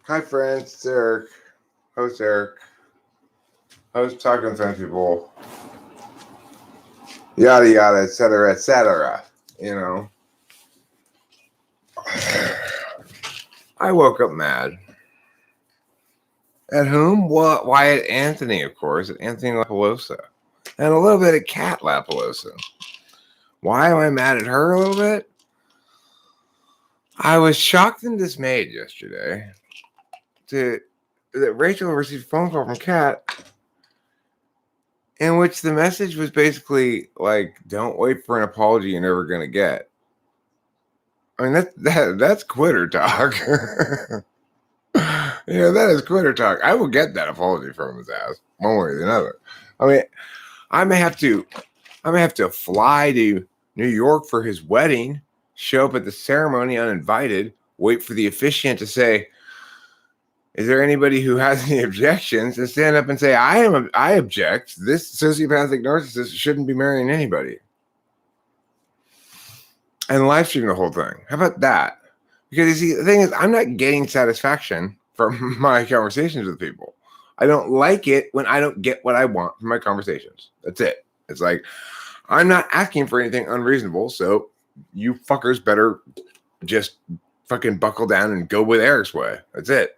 Hi, friends. It's Eric. Host Eric. Host talking to people. Yada, yada, etc., etc. You know. I woke up mad. At whom? Well, why at Anthony, of course. At Anthony LaPalosa. And a little bit at Kat LaPalosa. Why am I mad at her a little bit? I was shocked and dismayed yesterday that Rachel received a phone call from Kat in which the message was basically like, don't wait for an apology you're never going to get. I mean, that's quitter talk. That is quitter talk. I will get that apology from his ass, one way or another. I mean, I may have to fly to New York for his wedding, show up at the ceremony uninvited, wait for the officiant to say, is there anybody who has any objections, and stand up and say, I object. This sociopathic narcissist shouldn't be marrying anybody. And live stream the whole thing. How about that? Because you see, the thing is, I'm not getting satisfaction from my conversations with people. I don't like it when I don't get what I want from my conversations. That's it. It's like, I'm not asking for anything unreasonable, so you fuckers better just fucking buckle down and go with Eric's way. That's it.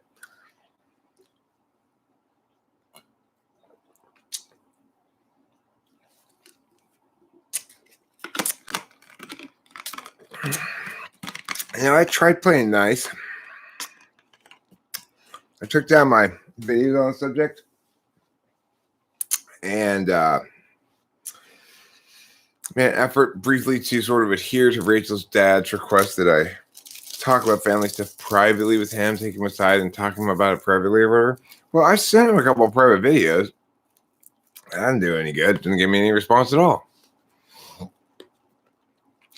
I tried playing nice. I took down my videos on the subject and made an effort briefly to sort of adhere to Rachel's dad's request that I talk about family stuff privately with him, take him aside and talk to him about it privately or whatever. Well, I sent him a couple of private videos. I didn't do any good. Didn't give me any response at all.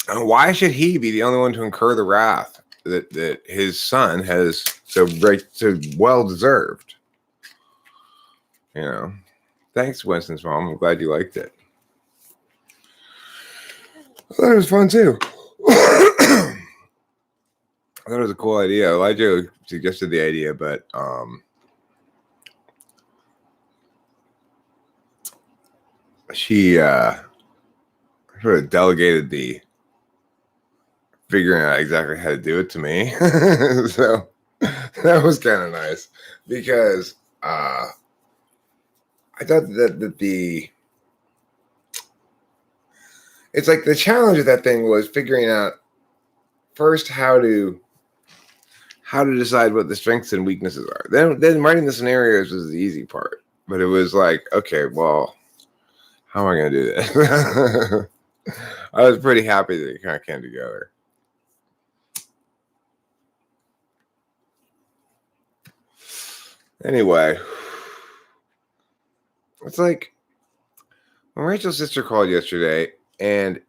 And why should he be the only one to incur the wrath that his son has so well deserved? Thanks, Winston's mom. I'm glad you liked it. I thought it was fun too. I thought it was a cool idea. Elijah suggested the idea, but she sort of delegated the figuring out exactly how to do it to me. So that was kind of nice because I thought that it's like the challenge of that thing was figuring out first how to decide what the strengths and weaknesses are. Then writing the scenarios was the easy part, but it was like, okay, well, how am I going to do this? I was pretty happy that it kind of came together. Anyway, it's like when Rachel's sister called yesterday, and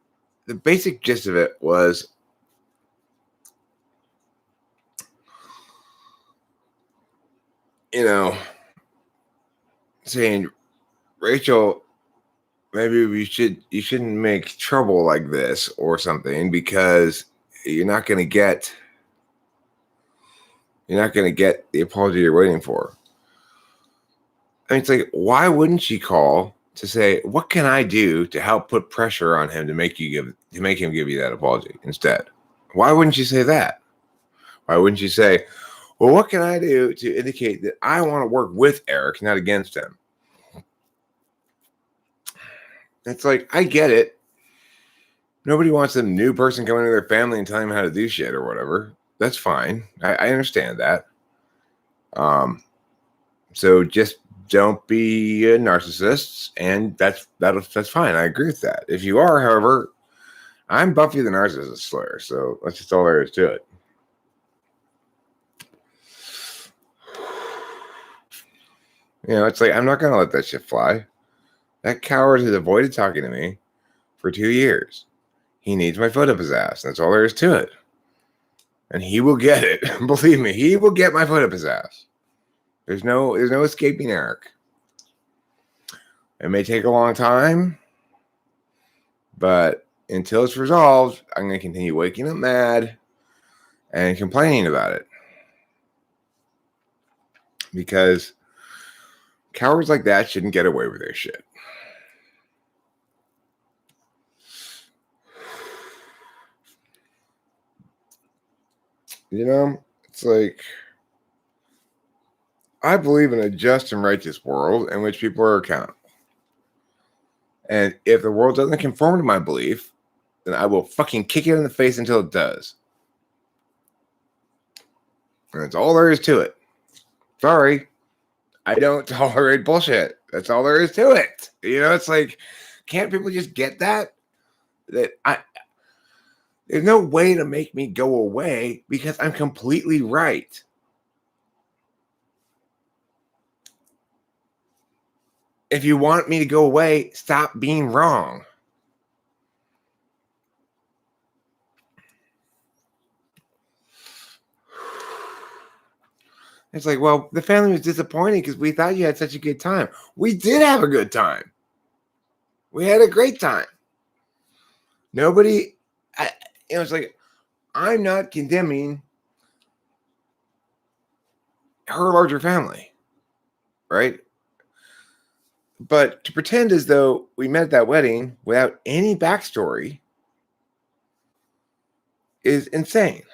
the basic gist of it was saying, Rachel, maybe you shouldn't make trouble like this or something because you're not going to get the apology you're waiting for. I mean, it's like, why wouldn't she call to say, what can I do to help put pressure on him to make him give you that apology instead? Why wouldn't you say that? Why wouldn't you say, well, what can I do to indicate that I want to work with Eric, not against him? It's like, I get it. Nobody wants a new person coming into their family and telling them how to do shit or whatever. That's fine. I understand that. So just don't be a narcissist, and that's fine. I agree with that. If you are, however, I'm Buffy the Narcissist Slayer, so that's just all there is to it. It's like, I'm not going to let that shit fly. That coward has avoided talking to me for 2 years. He needs my foot up his ass. That's all there is to it. And he will get it. Believe me, he will get my foot up his ass. There's no escaping Eric. It may take a long time, but until it's resolved, I'm going to continue waking up mad and complaining about it. Because cowards like that shouldn't get away with their shit. You know, it's like, I believe in a just and righteous world in which people are accountable. And if the world doesn't conform to my belief, then I will fucking kick it in the face until it does. And that's all there is to it. Sorry. I don't tolerate bullshit. That's all there is to it. You know, it's like, can't people just get that? There's no way to make me go away because I'm completely right. If you want me to go away, stop being wrong. It's like, well, the family was disappointed because we thought you had such a good time. We did have a good time. We had a great time. Nobody, it's like, I'm not condemning her larger family, right? But to pretend as though we met at that wedding without any backstory is insane.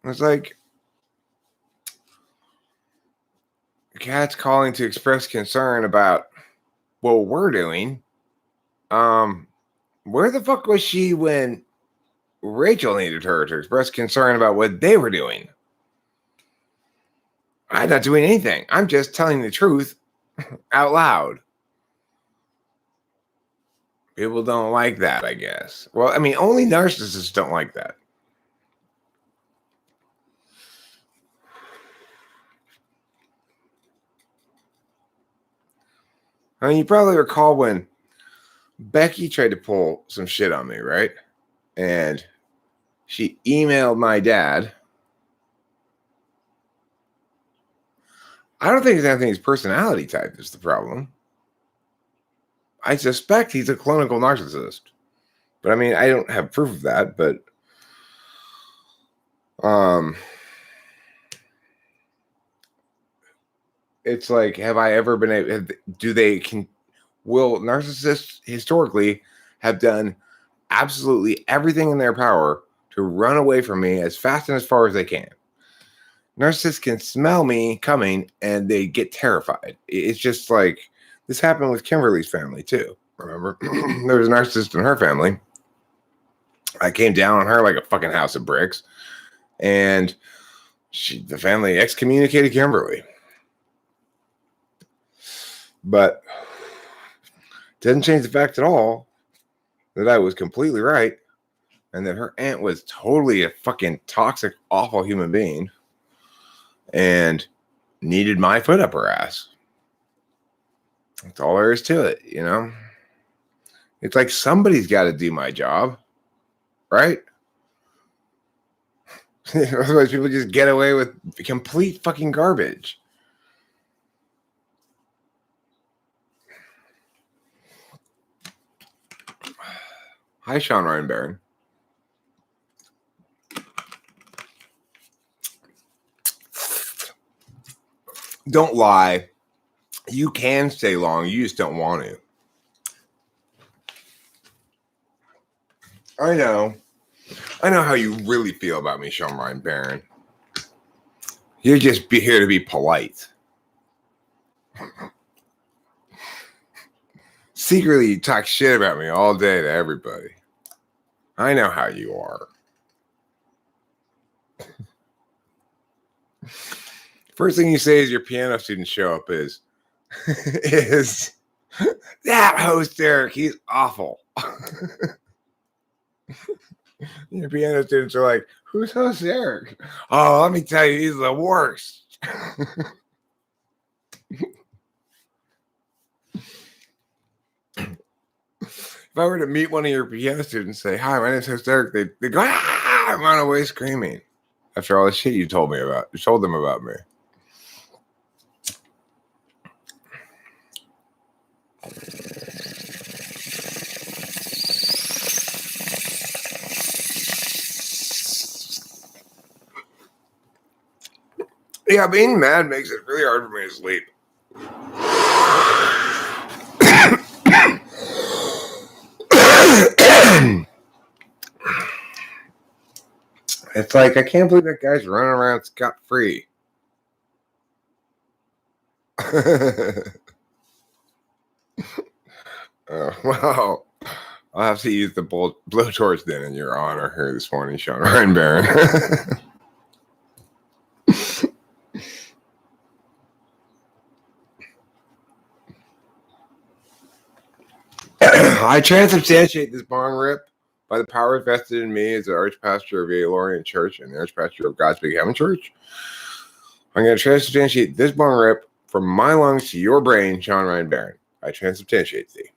It's like, Kat's calling to express concern about what we're doing. Where the fuck was she when Rachel needed her to express concern about what they were doing? I'm not doing anything. I'm just telling the truth out loud. People don't like that, I guess. Well, I mean, only narcissists don't like that. I mean, you probably recall when Becky tried to pull some shit on me, right? And she emailed my dad. I don't think it's Anthony's personality type that's the problem. I suspect he's a clinical narcissist. But I mean, I don't have proof of that, but it's like, have I ever been able, will narcissists historically have done absolutely everything in their power to run away from me as fast and as far as they can? Narcissists can smell me coming and they get terrified. It's just like, this happened with Kimberly's family too. Remember, there was a narcissist in her family. I came down on her like a fucking house of bricks, and the family excommunicated Kimberly. But doesn't change the fact at all that I was completely right, and that her aunt was totally a fucking toxic, awful human being, and needed my foot up her ass. That's all there is to it, you know? It's like, somebody's got to do my job, right? Otherwise, people just get away with complete fucking garbage. Hi, Sean Reinbaron. Don't lie. You can stay long. You just don't want to. I know how you really feel about me, Sean Reinbaron. You're just here to be polite. Secretly, you talk shit about me all day to everybody. I know how you are. First thing you say as your piano students show up is that host Eric, he's awful. Your piano students are like, who's host Eric? Oh, let me tell you, he's the worst. If I were to meet one of your piano students and say, hi, my name's host Eric, they go, ah, and run away screaming after all the shit you told them about me. Yeah, being mad makes it really hard for me to sleep. It's like, I can't believe that guy's running around scot-free. Well, I'll have to use the blowtorch then in your honor here this morning, Sean Reinbaron. I transubstantiate this bong rip by the power vested in me as the Archpastor of Aelorian Church and the Archpastor of God's Big Heaven Church. I'm going to transubstantiate this bong rip from my lungs to your brain, Sean Reinbaron. I transubstantiate thee.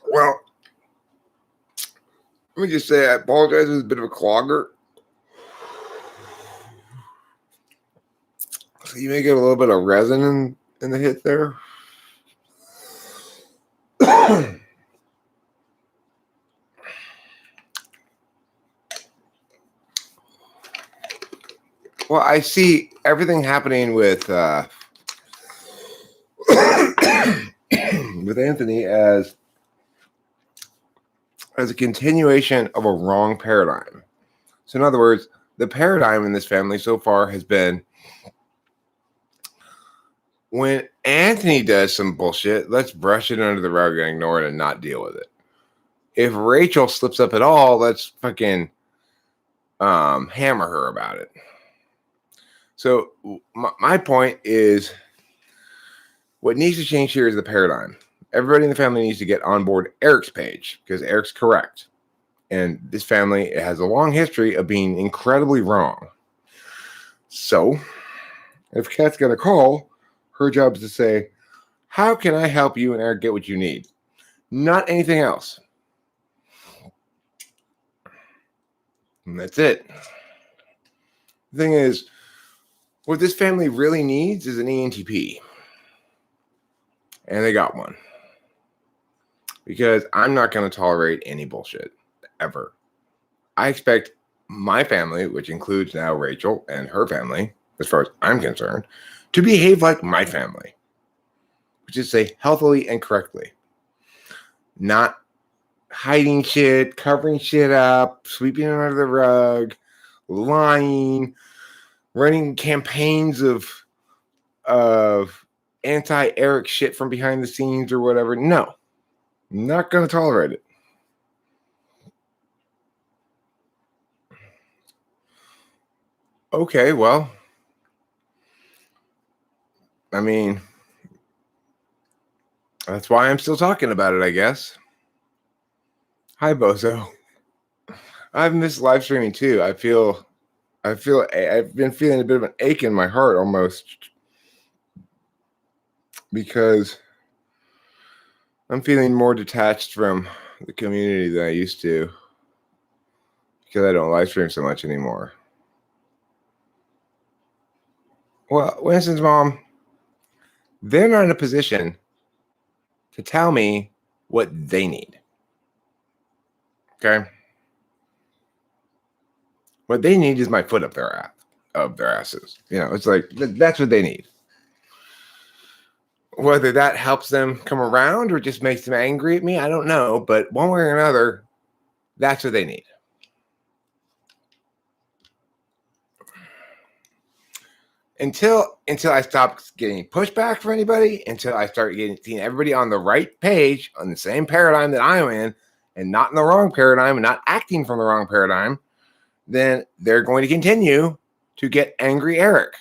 Well, let me just say I apologize. It was a bit of a clogger. So you may get a little bit of resin in the hit there. Well, I see everything happening with with Anthony as a continuation of a wrong paradigm. So in other words, the paradigm in this family so far has been when Anthony does some bullshit, let's brush it under the rug and ignore it and not deal with it. If Rachel slips up at all, let's fucking hammer her about it. So my point is, what needs to change here is the paradigm. Everybody in the family needs to get on board Eric's page because Eric's correct. And this family has a long history of being incredibly wrong. So if Kat's going to call, her job is to say, how can I help you and Eric get what you need? Not anything else. And that's it. The thing is, what this family really needs is an ENTP. And they got one. Because I'm not going to tolerate any bullshit, ever. I expect my family, which includes now Rachel and her family, as far as I'm concerned, to behave like my family. Which is say healthily and correctly. Not hiding shit, covering shit up, sweeping it under the rug, lying, running campaigns of anti-Eric shit from behind the scenes or whatever. No. I'm not going to tolerate it. Okay, well, I mean, that's why I'm still talking about it, I guess. Hi, Bozo. I've missed live streaming too. I've been feeling a bit of an ache in my heart almost because I'm feeling more detached from the community than I used to because I don't live stream so much anymore. Well, Winston's mom, they're not in a position to tell me what they need. Okay? What they need is my foot up their asses. You know, it's like, that's what they need. Whether that helps them come around or just makes them angry at me, I don't know. But one way or another, that's what they need. Until I stop getting pushback from anybody, until I start seeing everybody on the right page, on the same paradigm that I'm in, and not in the wrong paradigm, and not acting from the wrong paradigm, then they're going to continue to get angry Eric.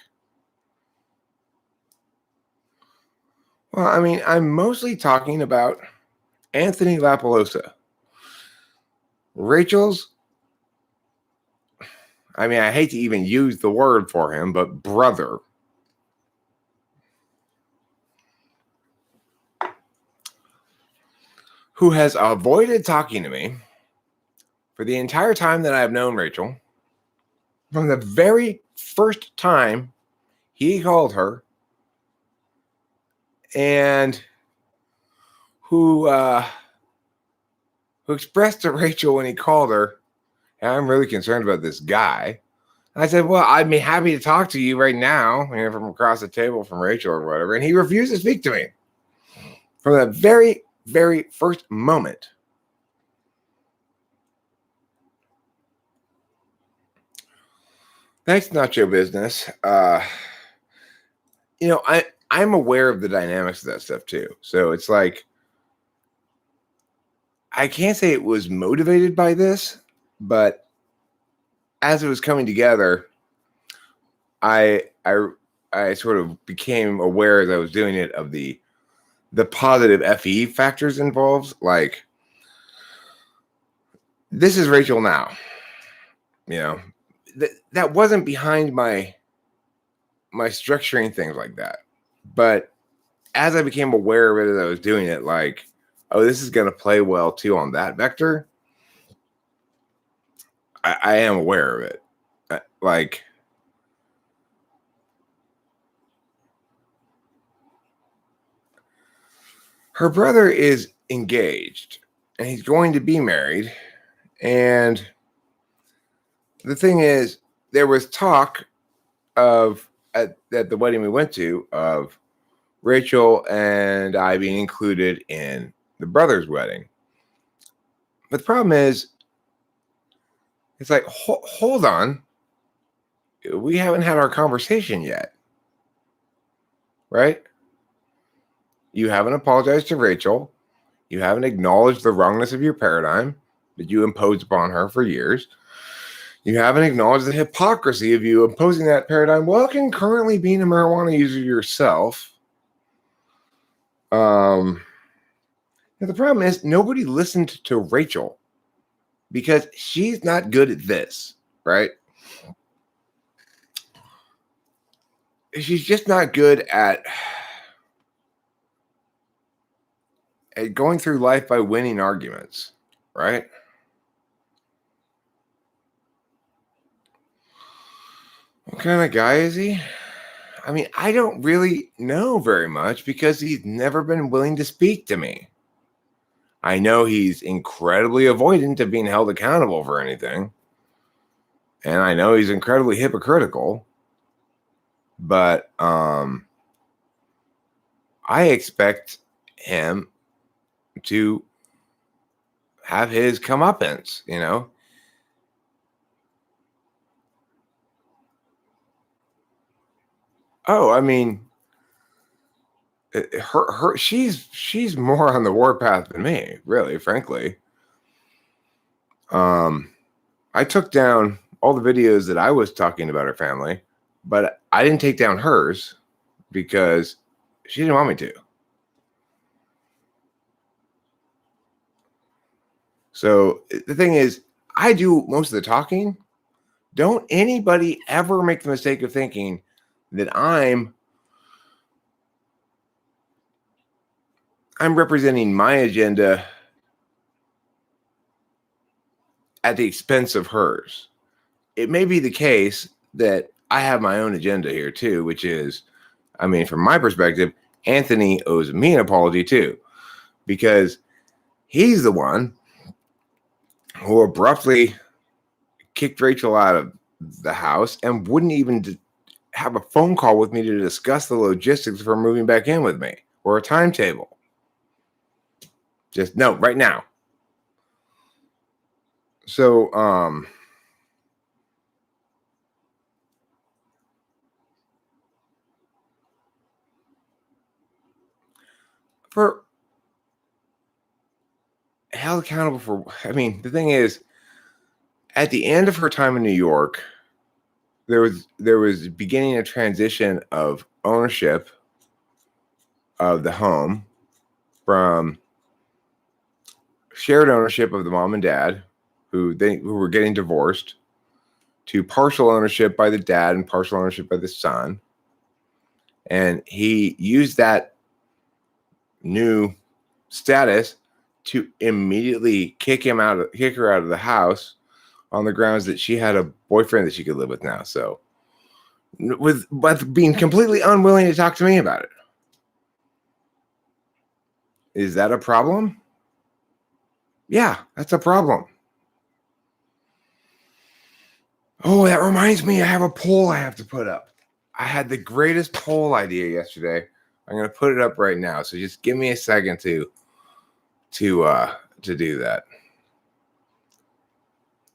Well, I mean, I'm mostly talking about Anthony LaPalosa. Rachel's, I mean, I hate to even use the word for him, but brother. Who has avoided talking to me for the entire time that I've known Rachel. From the very first time he called her, and who expressed to Rachel when he called her, "Hey, I'm really concerned about this guy." I said, "Well, I'd be happy to talk to you right now, from across the table from Rachel or whatever." And he refused to speak to me from the very, very first moment. That's not your business. I'm aware of the dynamics of that stuff too. So it's like, I can't say it was motivated by this, but as it was coming together, I sort of became aware as I was doing it of the positive FE factors involved. Like, this is Rachel now. That wasn't behind my structuring things like that. But as I became aware of it as I was doing it, like, oh, this is going to play well too on that vector. I am aware of it. Like, her brother is engaged and he's going to be married. And the thing is, there was talk of at the wedding we went to of Rachel and I being included in the brother's wedding. But the problem is, it's like, hold on. We haven't had our conversation yet. Right? You haven't apologized to Rachel. You haven't acknowledged the wrongness of your paradigm that you imposed upon her for years. You haven't acknowledged the hypocrisy of you imposing that paradigm while concurrently being a marijuana user yourself. The problem is, nobody listened to Rachel because she's not good at this, right? She's just not good at going through life by winning arguments, right? What kind of guy is he? I mean, I don't really know very much because he's never been willing to speak to me. I know he's incredibly avoidant of being held accountable for anything. And I know he's incredibly hypocritical. But I expect him to have his comeuppance, Oh, I mean, she's more on the warpath than me, really, frankly. I took down all the videos that I was talking about her family, but I didn't take down hers because she didn't want me to. So the thing is, I do most of the talking. Don't anybody ever make the mistake of thinking that I'm representing my agenda at the expense of hers. It may be the case that I have my own agenda here too, which is, I mean, from my perspective, Anthony owes me an apology too, because he's the one who abruptly kicked Rachel out of the house and wouldn't even have a phone call with me to discuss the logistics of her moving back in with me or a timetable. Just no, right now. So, for held accountable for, I mean, the thing is, at the end of her time in New York, there was beginning a transition of ownership of the home from shared ownership of the mom and dad, who were getting divorced, to partial ownership by the dad and partial ownership by the son. And he used that new status to immediately kick her out of the house on the grounds that she had a boyfriend that she could live with now. So, but being completely unwilling to talk to me about it. Is that a problem? Yeah, that's a problem. Oh, that reminds me, I have a poll I have to put up. I had the greatest poll idea yesterday. I'm going to put it up right now. So just give me a second to do that.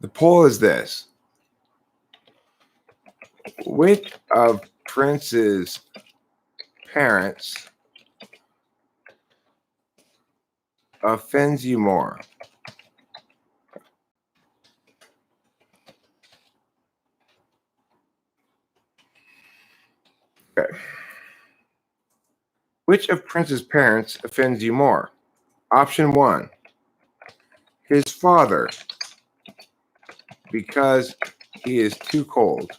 The poll is this: which of Prince's parents offends you more? Okay. Which of Prince's parents offends you more? Option 1, his father, because he is too cold.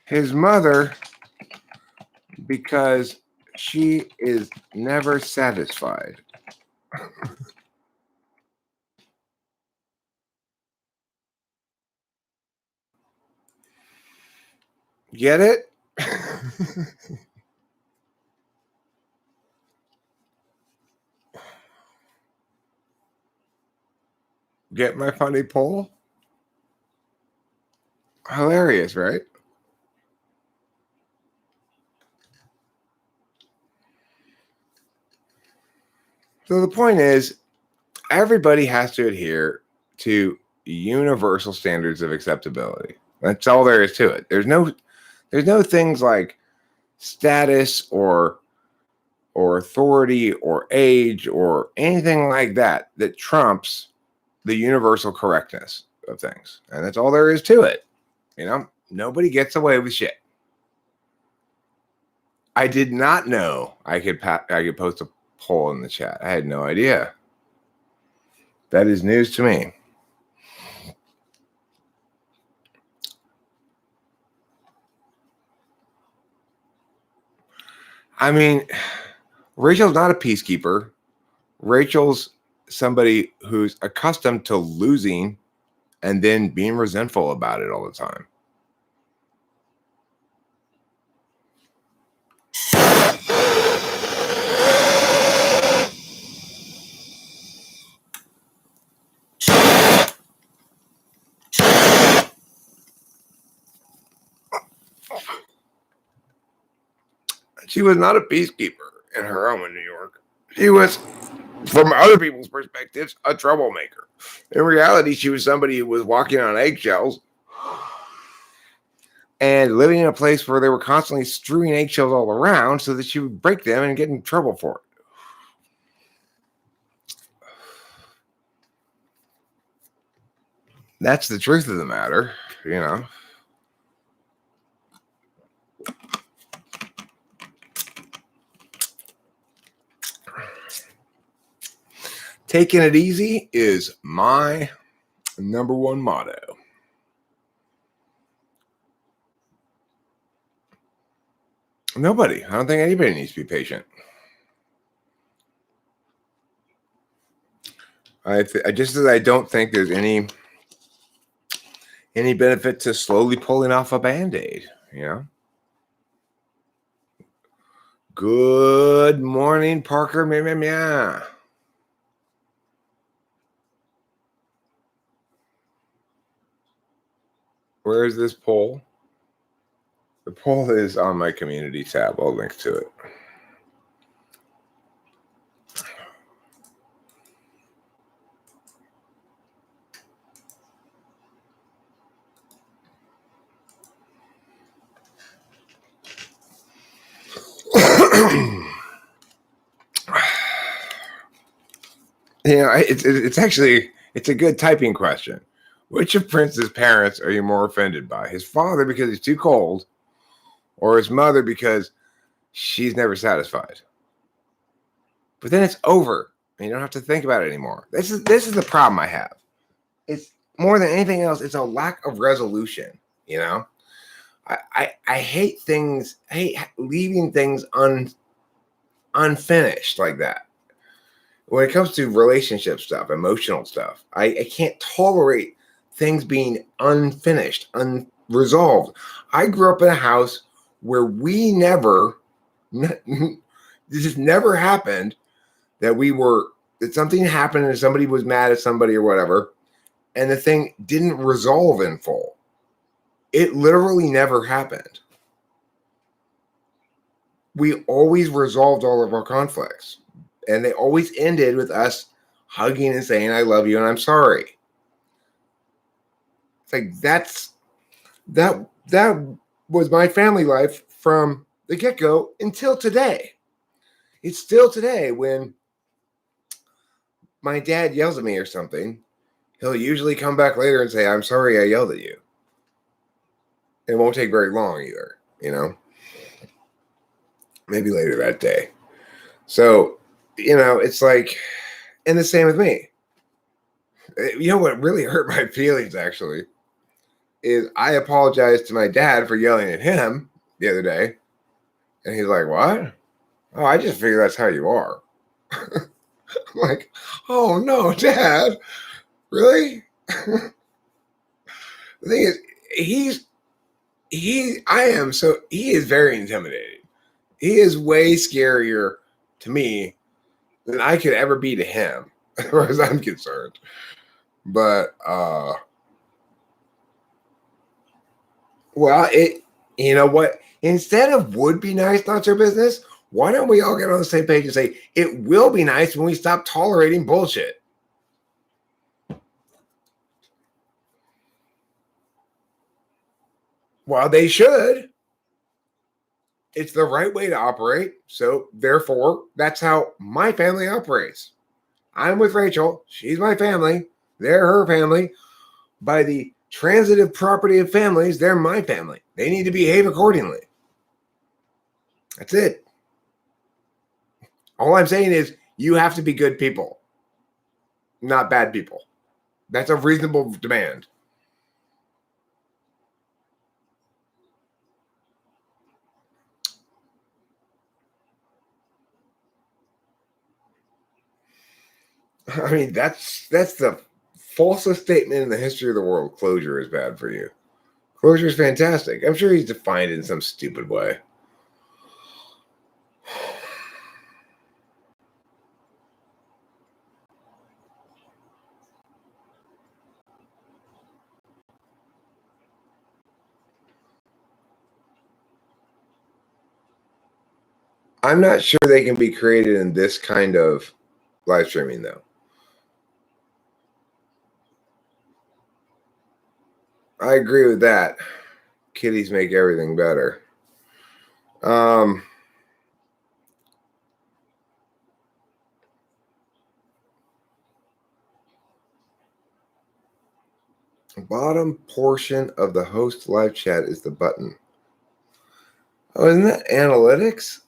His mother, because she is never satisfied. Get it? Get my funny poll? Hilarious, right? So the point is, everybody has to adhere to universal standards of acceptability. That's all there is to it. There's no things like status or authority or age or anything like that that trumps the universal correctness of things. And that's all there is to it. Nobody gets away with shit. I did not know I could post a poll in the chat. I had no idea. That is news to me. I mean, Rachel's not a peacekeeper. Rachel's somebody who's accustomed to losing and then being resentful about it all the time. She was not a peacekeeper in her home in New York. She was, from other people's perspectives, a troublemaker. In reality, she was somebody who was walking on eggshells and living in a place where they were constantly strewing eggshells all around so that she would break them and get in trouble for it. That's the truth of the matter, Taking it easy is my number one motto. Nobody. I don't think anybody needs to be patient. Just as I don't think there's any benefit to slowly pulling off a Band-Aid, Good morning, Parker. Meow. Where is this poll? The poll is on my community tab. I'll link to it. It's a good typing question. Which of Prince's parents are you more offended by? His father because he's too cold, or his mother because she's never satisfied? But then it's over, and you don't have to think about it anymore. This is the problem I have. It's more than anything else. It's a lack of resolution. I hate things. I hate leaving things unfinished like that. When it comes to relationship stuff, emotional stuff, I can't tolerate things being unfinished, unresolved. I grew up in a house where we never, this just never happened that something happened and somebody was mad at somebody or whatever, and the thing didn't resolve in full. It literally never happened. We always resolved all of our conflicts, and they always ended with us hugging and saying, I love you and I'm sorry. It's like that was my family life from the get-go until today. It's still today when my dad yells at me or something, he'll usually come back later and say, I'm sorry I yelled at you. It won't take very long either, maybe later that day. So, it's like, and the same with me. You know what really hurt my feelings actually is I apologized to my dad for yelling at him the other day. And he's like, what? Oh, I just figure that's how you are. I'm like, oh no, Dad. Really? The thing is, he is very intimidating. He is way scarier to me than I could ever be to him, as far as I'm concerned. But well, you know what? Instead of would be nice, not your business, why don't we all get on the same page and say it will be nice when we stop tolerating bullshit? Well, they should. It's the right way to operate. So therefore, that's how my family operates. I'm with Rachel. She's my family. They're her family. By the transitive property of families, they're my family. They need to behave accordingly. That's it. All I'm saying is you have to be good people, not bad people. That's a reasonable demand. I mean, that's the falsest statement in the history of the world. Closure is bad for you. Closure is fantastic. I'm sure he's defined it in some stupid way. I'm not sure they can be created in this kind of live streaming, though. I agree with that. Kitties make everything better. Bottom portion of the host live chat is the button. Oh, isn't that analytics?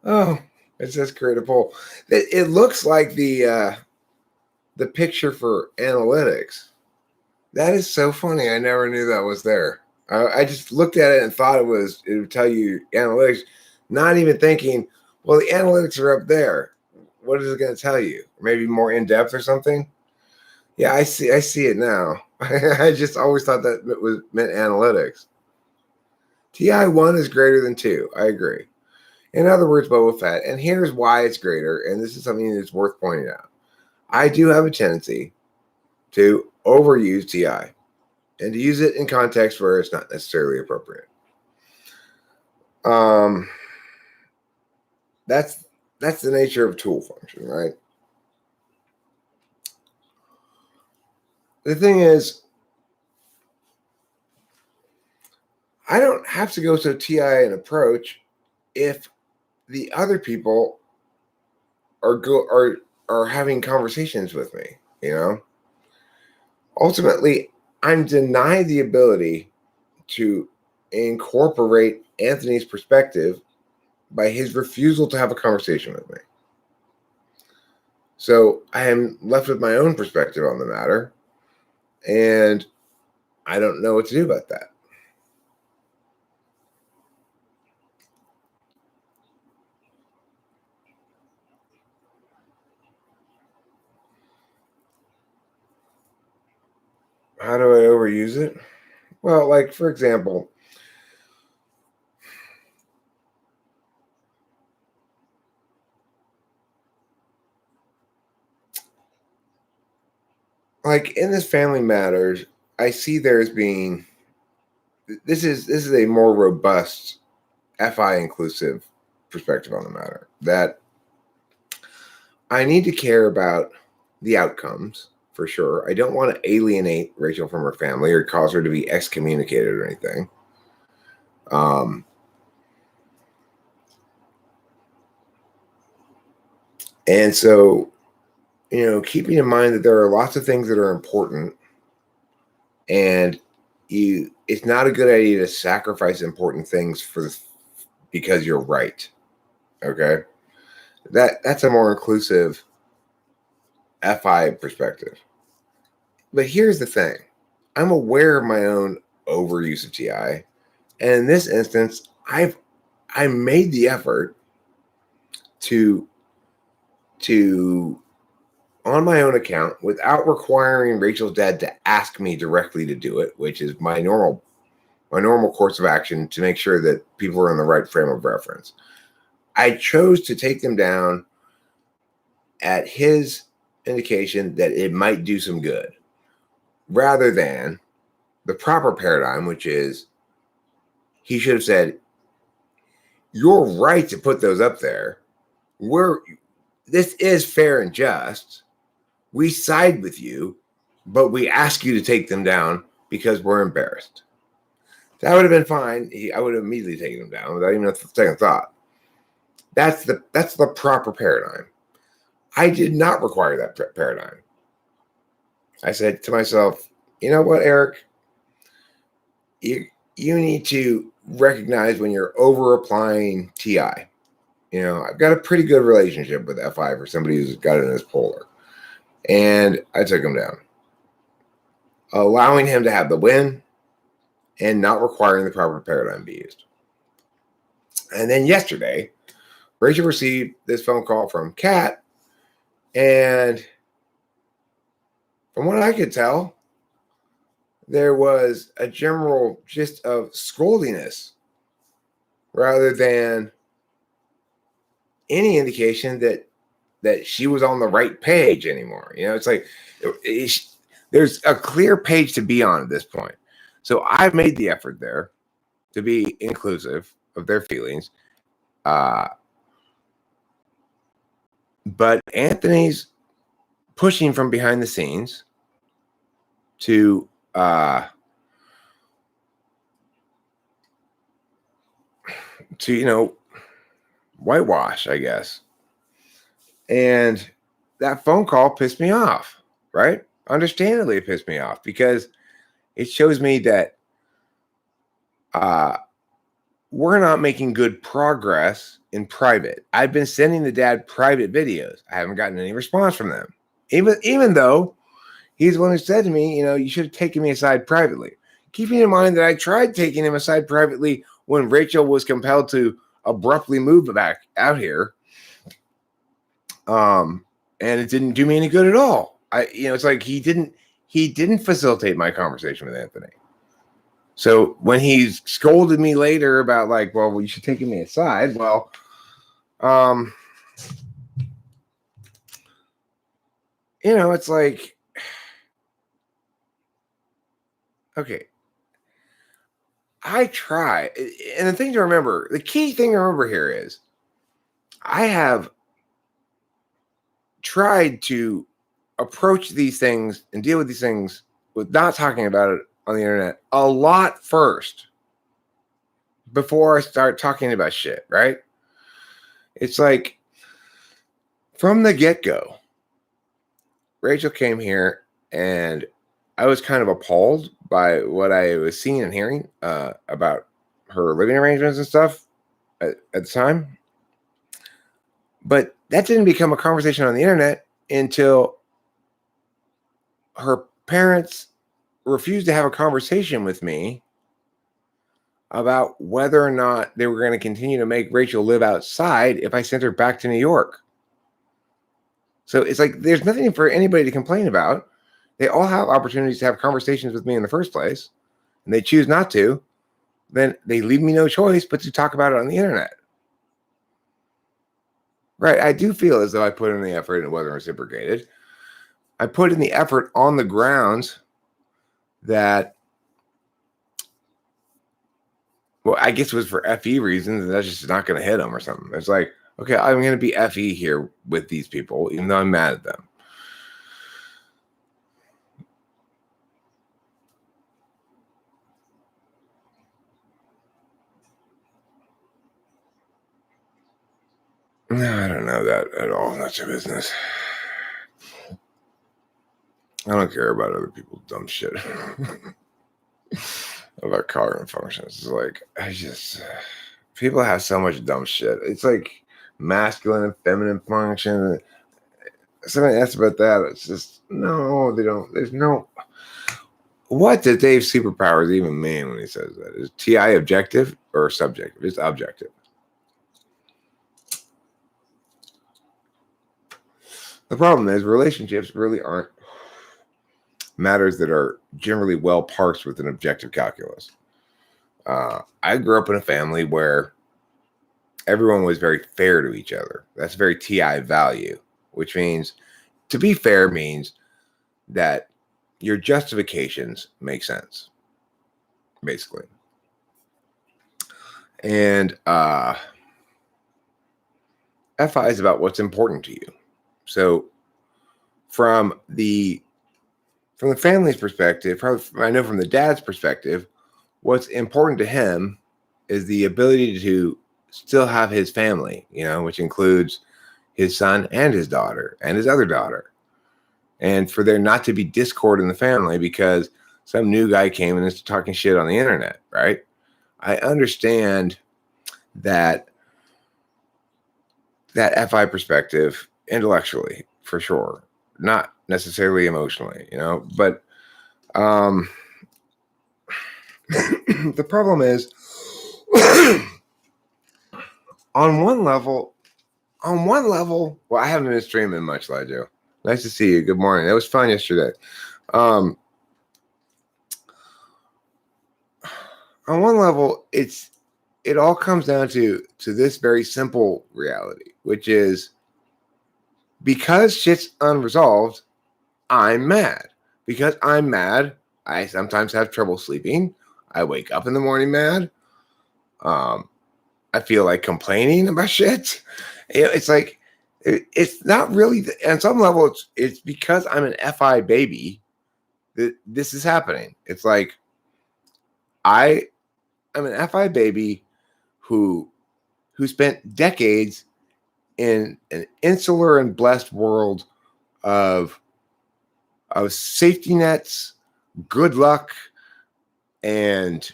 Oh, it says create a poll. It looks like the picture for analytics. That is so funny. I never knew that was there. I just looked at it and thought it would tell you analytics, not even thinking, well, the analytics are up there. What is it going to tell you? Maybe more in depth or something? Yeah, I see it now. I just always thought that meant analytics. TI1 is greater than 2. I agree. In other words, Boba Fett, and here's why it's greater, and this is something that's worth pointing out. I do have a tendency to overuse TI and to use it in context where it's not necessarily appropriate. That's the nature of tool function, right? The thing is, I don't have to go so TI an approach if the other people are having conversations with me, Ultimately, I'm denied the ability to incorporate Anthony's perspective by his refusal to have a conversation with me. So I am left with my own perspective on the matter, and I don't know what to do about that. How do I overuse it? Well, like, for example, like in this Family Matters, I see there as being this is a more robust FI inclusive perspective on the matter. That I need to care about the outcomes for sure. I don't want to alienate Rachel from her family or cause her to be excommunicated or anything. And so, keeping in mind that there are lots of things that are important, and it's not a good idea to sacrifice important things because you're right. Okay, that's a more inclusive FI perspective. But here's the thing: I'm aware of my own overuse of TI, and in this instance, I made the effort to on my own account without requiring Rachel's dad to ask me directly to do it, which is my normal course of action to make sure that people are in the right frame of reference. I chose to take them down at his indication that it might do some good, rather than the proper paradigm, which is he should have said, "You're right to put those up there. This is fair and just. We side with you, but we ask you to take them down because we're embarrassed." That would have been fine. I would have immediately taken them down without even a second thought. That's the proper paradigm. I did not require that paradigm. I said to myself, you know what, Eric? You need to recognize when you're over applying TI. I've got a pretty good relationship with FI for somebody who's got it in his polar. And I took him down, allowing him to have the win and not requiring the proper paradigm be used. And then yesterday, Rachel received this phone call from Kat, and from what I could tell, there was a general gist of scoldiness rather than any indication that she was on the right page anymore. It's like there's a clear page to be on at this point. So I've made the effort there to be inclusive of their feelings. But Anthony's pushing from behind the scenes to whitewash, I guess. And that phone call pissed me off, right? Understandably, it pissed me off because it shows me that we're not making good progress in private. I've been sending the dad private videos. I haven't gotten any response from them. Even though he's the one who said to me, you should have taken me aside privately. Keeping in mind that I tried taking him aside privately when Rachel was compelled to abruptly move back out here. And it didn't do me any good at all. It's like he didn't facilitate my conversation with Anthony. So when he scolded me later about well, you should take me aside. Well, it's like, okay, I try. And the thing to remember, the key thing to remember here is I have tried to approach these things and deal with these things with not talking about it on the internet a lot first before I start talking about shit, right? It's like from the get-go, Rachel came here and I was kind of appalled by what I was seeing and hearing about her living arrangements and stuff at the time. But that didn't become a conversation on the internet until her parents refused to have a conversation with me about whether or not they were going to continue to make Rachel live outside if I sent her back to New York. So it's like there's nothing for anybody to complain about. they all have opportunities to have conversations with me in the first place, and they choose not to, then they leave me no choice but to talk about it on the internet. Right? I do feel as though I put in the effort and it wasn't reciprocated. I put in the effort on the grounds that, well, I guess it was for FE reasons, and that's just not going to hit them or something. It's like, okay, I'm going to be FE here with these people, even though I'm mad at them. No, I don't know that at all. That's your business. I don't care about other people's dumb shit. About cognitive functions. It's like, people have so much dumb shit. It's like masculine and feminine function. Somebody asked about that. It's just, no, they don't. There's no. What does Dave's superpowers even mean when he says that? Is TI objective or subjective? It's objective. The problem is relationships really aren't matters that are generally well parsed with an objective calculus. I grew up in a family where everyone was very fair to each other. That's very TI value, which means to be fair means that your justifications make sense, basically. And FI is about what's important to you. So from the family's perspective, I know from the dad's perspective, what's important to him is the ability to still have his family, which includes his son and his daughter and his other daughter. And for there not to be discord in the family because some new guy came and is talking shit on the internet, right? I understand that FI perspective intellectually, for sure. Not necessarily emotionally, but the problem is on one level, well, I haven't been streaming much, Lijo. Nice to see you. Good morning. It was fun yesterday. On one level, it all comes down to this very simple reality, which is because shit's unresolved, I'm mad. Because I'm mad, I sometimes have trouble sleeping. I wake up in the morning mad. I feel like complaining about shit. It's like, it's not really, on some level, it's because I'm an FI baby that this is happening. It's like, I'm an FI baby who spent decades in an insular and blessed world of safety nets, good luck, and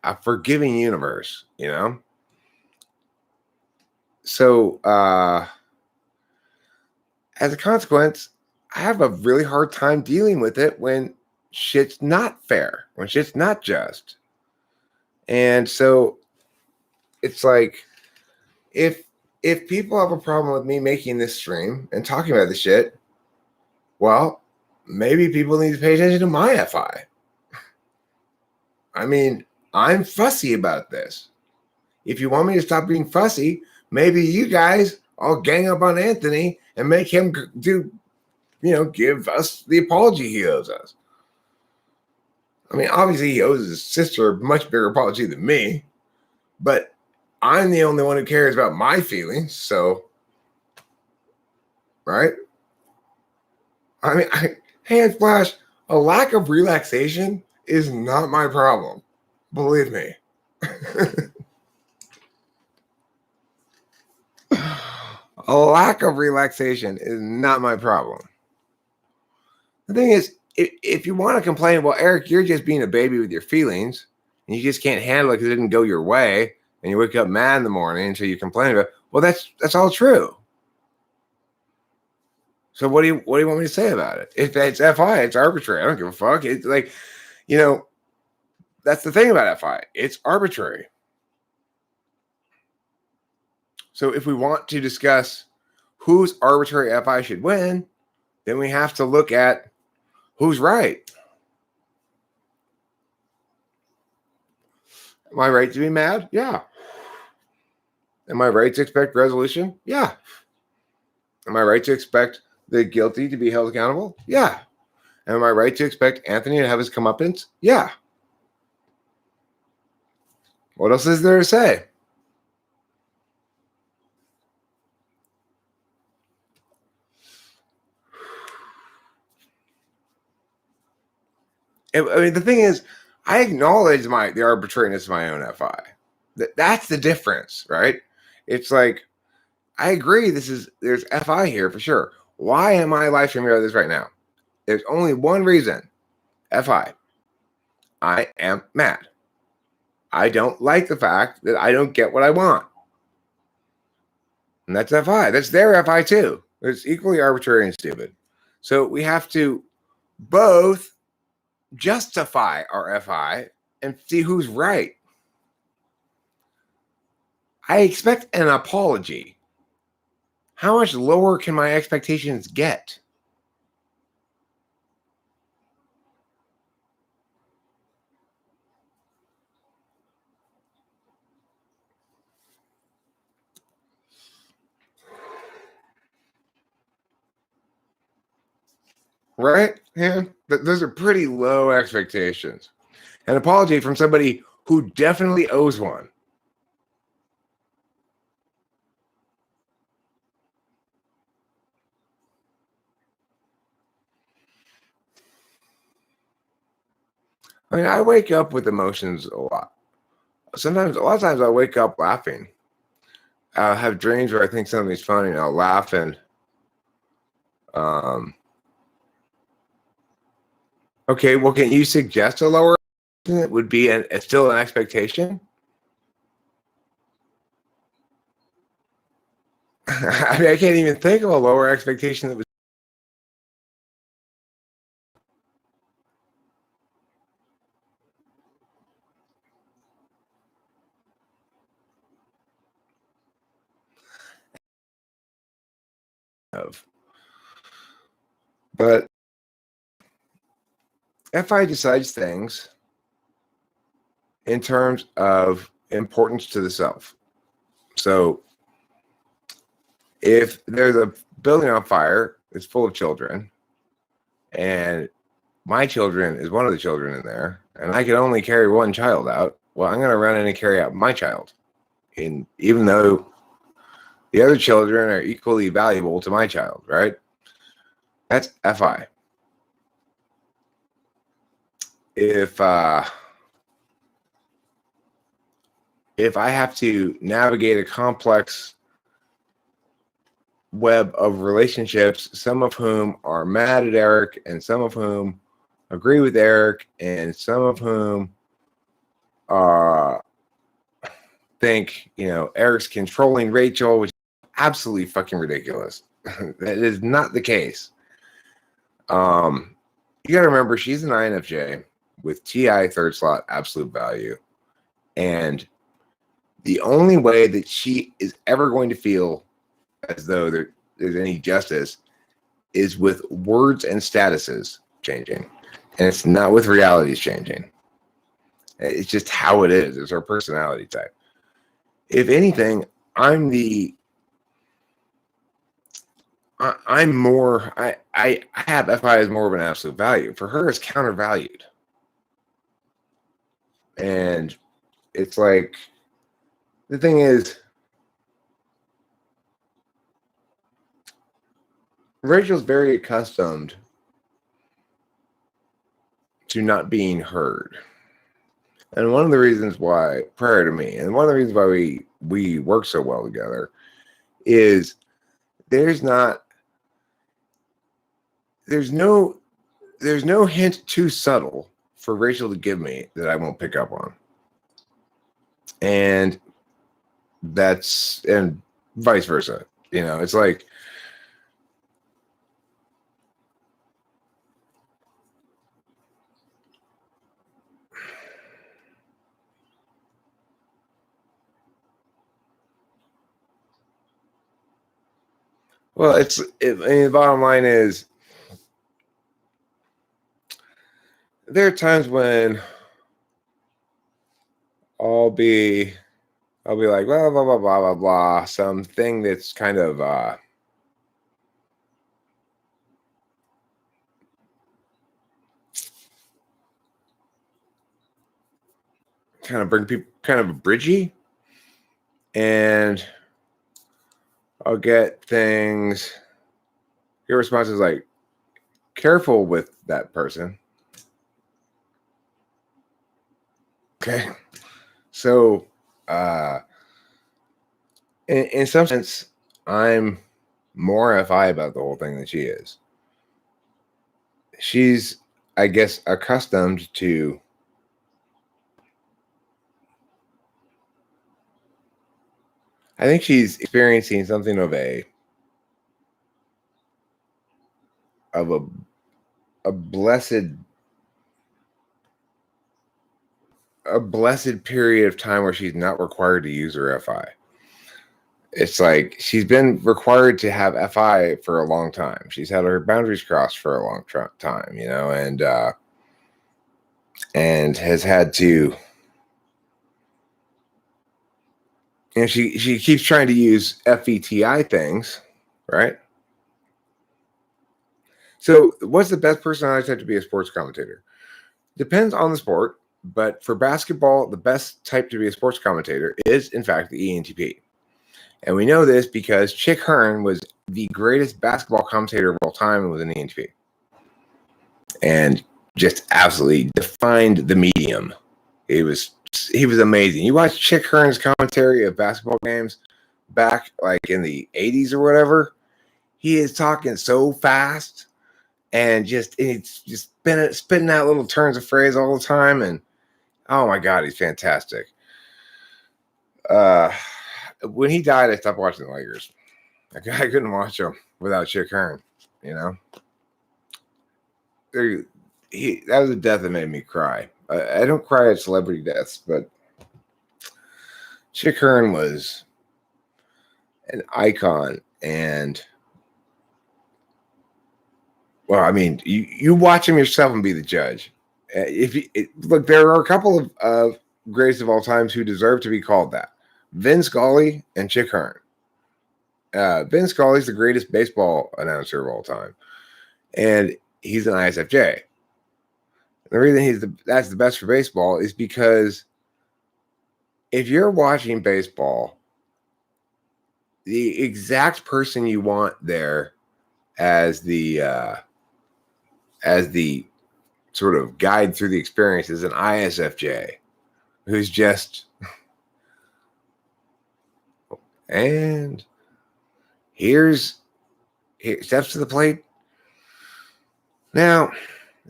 a forgiving universe, So, as a consequence, I have a really hard time dealing with it when shit's not fair, when shit's not just. And so it's like, if people have a problem with me making this stream and talking about the shit, well, maybe people need to pay attention to my FI. I mean, I'm fussy about this. If you want me to stop being fussy, maybe you guys all gang up on Anthony and make him give us the apology he owes us. I mean, obviously he owes his sister a much bigger apology than me, but I'm the only one who cares about my feelings, so, right? I mean, hand flash, a lack of relaxation is not my problem. Believe me. A lack of relaxation is not my problem. The thing is, if you want to complain, well, Eric, you're just being a baby with your feelings, and you just can't handle it because it didn't go your way, and you wake up mad in the morning until you complain about it. Well, that's all true. So what do you want me to say about it? If it's FI, it's arbitrary. I don't give a fuck. It's like, that's the thing about FI. It's arbitrary. So if we want to discuss whose arbitrary FI should win, then we have to look at Who's right? Am I right to be mad? Yeah. Am I right to expect resolution? Yeah. Am I right to expect the guilty to be held accountable? Yeah. Am I right to expect Anthony to have his comeuppance? Yeah. What else is there to say? I mean, the thing is, I acknowledge the arbitrariness of my own FI. That's the difference, right? It's like, I agree. There's FI here for sure. Why am I live streaming about this right now? There's only one reason. FI. I am mad. I don't like the fact that I don't get what I want. And that's FI. That's their FI too. It's equally arbitrary and stupid. So we have to both justify our FI and see who's right. I expect an apology. How much lower can my expectations get? Right? Yeah. Those are pretty low expectations. An apology from somebody who definitely owes one. I mean, I wake up with emotions a lot. A lot of times I'll wake up laughing. I'll have dreams where I think something's funny and I'll laugh um okay, well, can you suggest a lower that would be still an expectation? I mean, I can't even think of a lower expectation that was of. But FI decides things in terms of importance to the self. So if there's a building on fire, it's full of children, and my children is one of the children in there, and I can only carry one child out, well, I'm going to run in and carry out my child. And even though the other children are equally valuable to my child, right? That's FI. If I have to navigate a complex web of relationships, some of whom are mad at Eric, and some of whom agree with Eric, and some of whom think Eric's controlling Rachel, which is absolutely fucking ridiculous. That is not the case. You got to remember, she's an INFJ with TI third slot absolute value, and the only way that she is ever going to feel as though there's any justice is with words and statuses changing, and it's not with realities changing. It's just how it is. It's her personality type. If anything, I'm more. I have FI as more of an absolute value. For her, it's countervalued, and it's like the thing is, Rachel's very accustomed to not being heard. And one of the reasons why, prior to me, and one of the reasons why we work so well together is there's no hint too subtle for Rachel to give me that I won't pick up on. And vice versa. It's like, well, the bottom line is, there are times when I'll be like blah blah blah blah blah blah, something that's kind of bring people kind of bridgy, and I'll get things. Your response is like, careful with that person. Okay. So, in some sense, I'm more FI about the whole thing than she is. She's, I guess, accustomed to I think she's experiencing something of a of a blessed period of time where she's not required to use her FI. It's like she's been required to have FI for a long time. She's had her boundaries crossed for a long time, you know, and has had to. You know, she keeps trying to use FETI things, right? So, what's the best personality type to be a sports commentator? Depends on the sport, but for basketball, the best type to be a sports commentator is, in fact, the ENTP. And we know this because Chick Hearn was the greatest basketball commentator of all time and was an ENTP. And just absolutely defined the medium. He was amazing. You watch Chick Hearn's commentary of basketball games back like in the 80s or whatever. He is talking so fast and it's just spitting out little turns of phrase all the time. And oh my God, he's fantastic. When he died, I stopped watching the Lakers. I couldn't watch them without Chick Hearn, you know. That was a death that made me cry. I don't cry at celebrity deaths, but Chick Hearn was an icon. And, well, I mean, you watch him yourself and be the judge. Look, there are a couple of greatest of all times who deserve to be called that. Vin Scully and Chick Hearn. Vin Scully's the greatest baseball announcer of all time. And he's an ISFJ. The reason that's the best for baseball is because if you're watching baseball, the exact person you want there as the sort of guide through the experience is an ISFJ who's just and here steps to the plate. Now,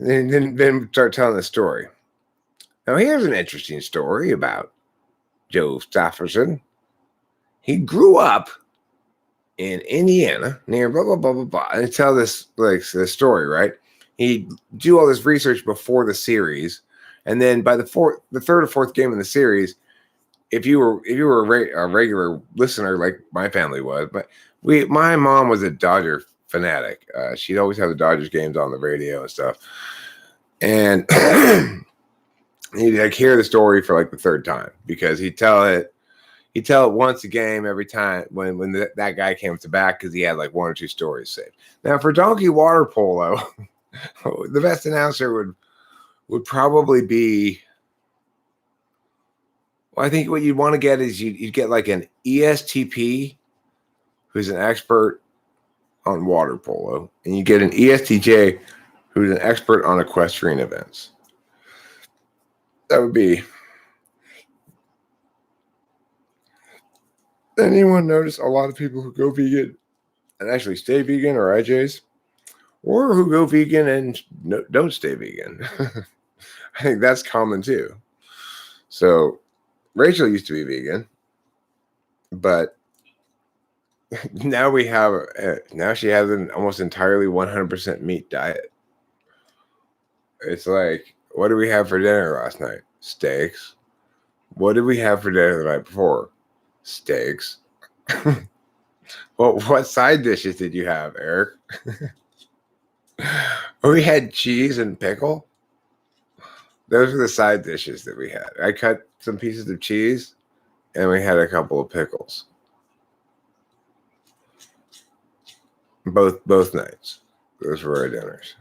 then start telling the story. Now, here's an interesting story about Joe Stafferson. He grew up in Indiana near blah, blah, blah, blah, blah. And tell this story, right? He'd do all this research before the series. And then by the third or fourth game in the series, if you were a regular listener like my family was, but my mom was a Dodger fanatic. She'd always have the Dodgers games on the radio and stuff. And he'd like hear the story for like the third time because he'd tell it once a game every time when that guy came to bat because he had like one or two stories saved. Now for donkey water polo, the best announcer would probably be. Well, I think what you'd want to get is you'd get like an ESTP who's an expert on water polo, and you get an ESTJ who's an expert on equestrian events. That would be. Anyone notice a lot of people who go vegan and actually stay vegan or IJs, or who go vegan and don't stay vegan? I think that's common too. So Rachel used to be vegan, but now now she has an almost entirely 100% meat diet. It's like, what did we have for dinner last night? Steaks. What did we have for dinner the night before? Steaks. Well, what side dishes did you have, Eric? We had cheese and pickle. Those were the side dishes that we had. I cut some pieces of cheese, and we had a couple of pickles. Both nights. Those were our dinners.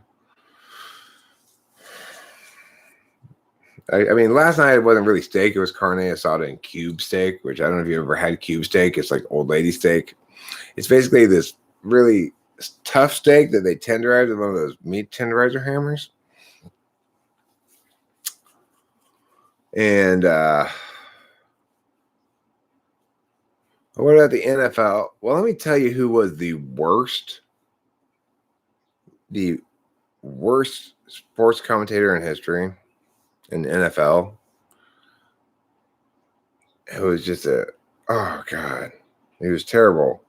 I mean, last night it wasn't really steak. It was carne asada and cube steak, which I don't know if you ever had cube steak. It's like old lady steak. It's basically this really tough steak that they tenderize with one of those meat tenderizer hammers. And what about the NFL? Well, let me tell you who was the worst sports commentator in history in the NFL. It was just oh God, he was terrible.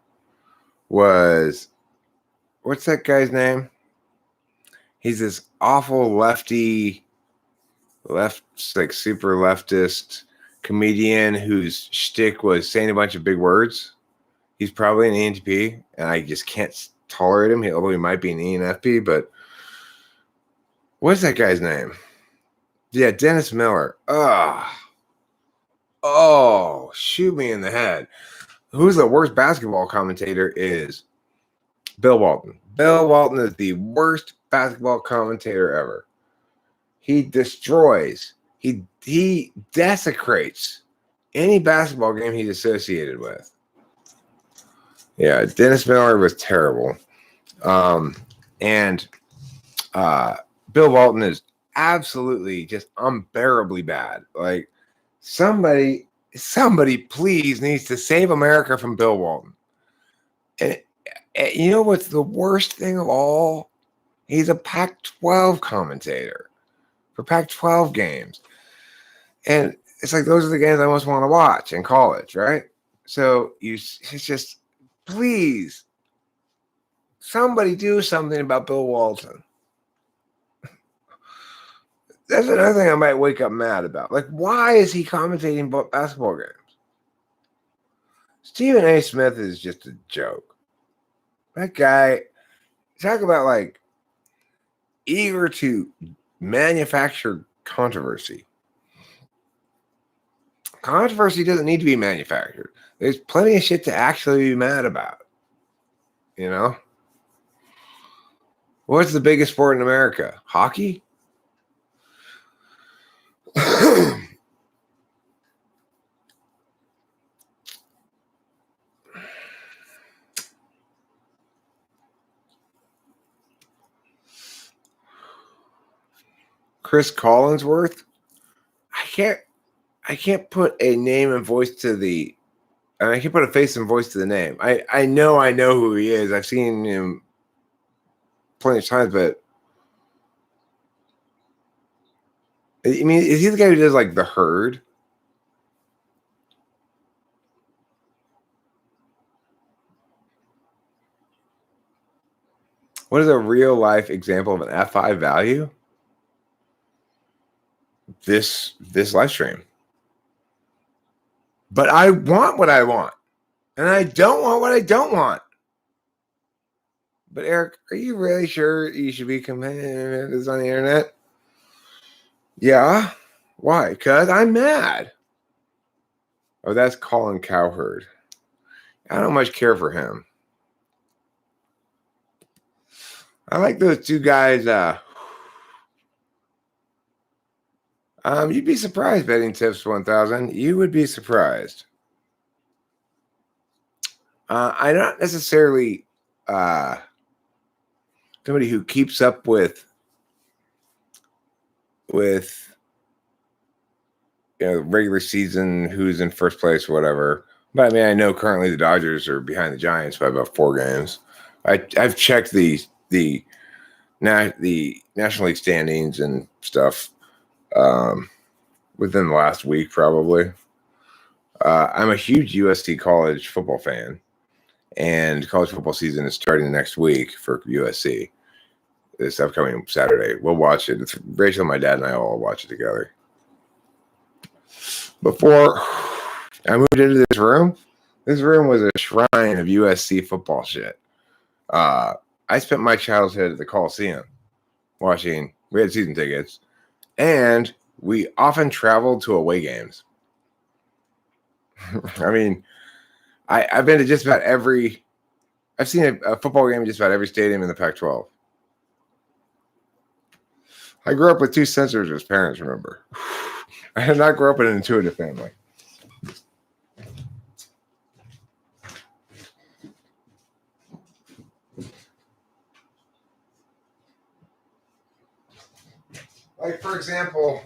What's that guy's name? He's this awful like super leftist comedian whose shtick was saying a bunch of big words. He's probably an ENTP, and I just can't tolerate him. Although he might be an ENFP, but what's that guy's name? Yeah, Dennis Miller. Oh, shoot me in the head. Who's the worst basketball commentator is Bill Walton. Bill Walton is the worst basketball commentator ever. He destroys, he desecrates any basketball game he's associated with. Yeah, Dennis Miller was terrible. And Bill Walton is absolutely just unbearably bad. Like somebody please needs to save America from Bill Walton. And you know what's the worst thing of all? He's a Pac-12 commentator for Pac-12 games. And it's like those are the games I most want to watch in college, right? So it's just, please, somebody do something about Bill Walton. That's another thing I might wake up mad about. Like, why is he commentating basketball games? Stephen A. Smith is just a joke. That guy, talk about like eager to manufacture controversy. Controversy doesn't need to be manufactured. There's plenty of shit to actually be mad about. You know? What's the biggest sport in America? Hockey? Chris Collinsworth? I can't put a name and voice to the, and I can't put a face and voice to the name. I know who he is. I've seen him plenty of times, but I mean, is he the guy who does like The Herd? What is a real life example of an F5 value? This live stream. But I want what I want. And I don't want what I don't want. But Eric, are you really sure you should be commenting this on the internet? Yeah. Why? Because I'm mad. Oh, that's Colin Cowherd. I don't much care for him. I like those two guys. You'd be surprised, Betting Tips 1000. You would be surprised. I'm not necessarily somebody who keeps up with regular season, who's in first place, whatever. But I mean, I know currently the Dodgers are behind the Giants by about 4 games. I've checked the National League standings and stuff within the last week, probably. I'm a huge USC college football fan, and college football season is starting next week for USC. This upcoming Saturday, we'll watch it. Rachel, my dad, and I all watch it together. Before I moved into this room was a shrine of USC football shit. I spent my childhood at the Coliseum watching. We had season tickets, and we often traveled to away games. I mean, I've been to just about every. I've seen a football game in just about every stadium in the Pac-12. I grew up with two censors as parents, remember. I did not grow up in an intuitive family. Like, for example,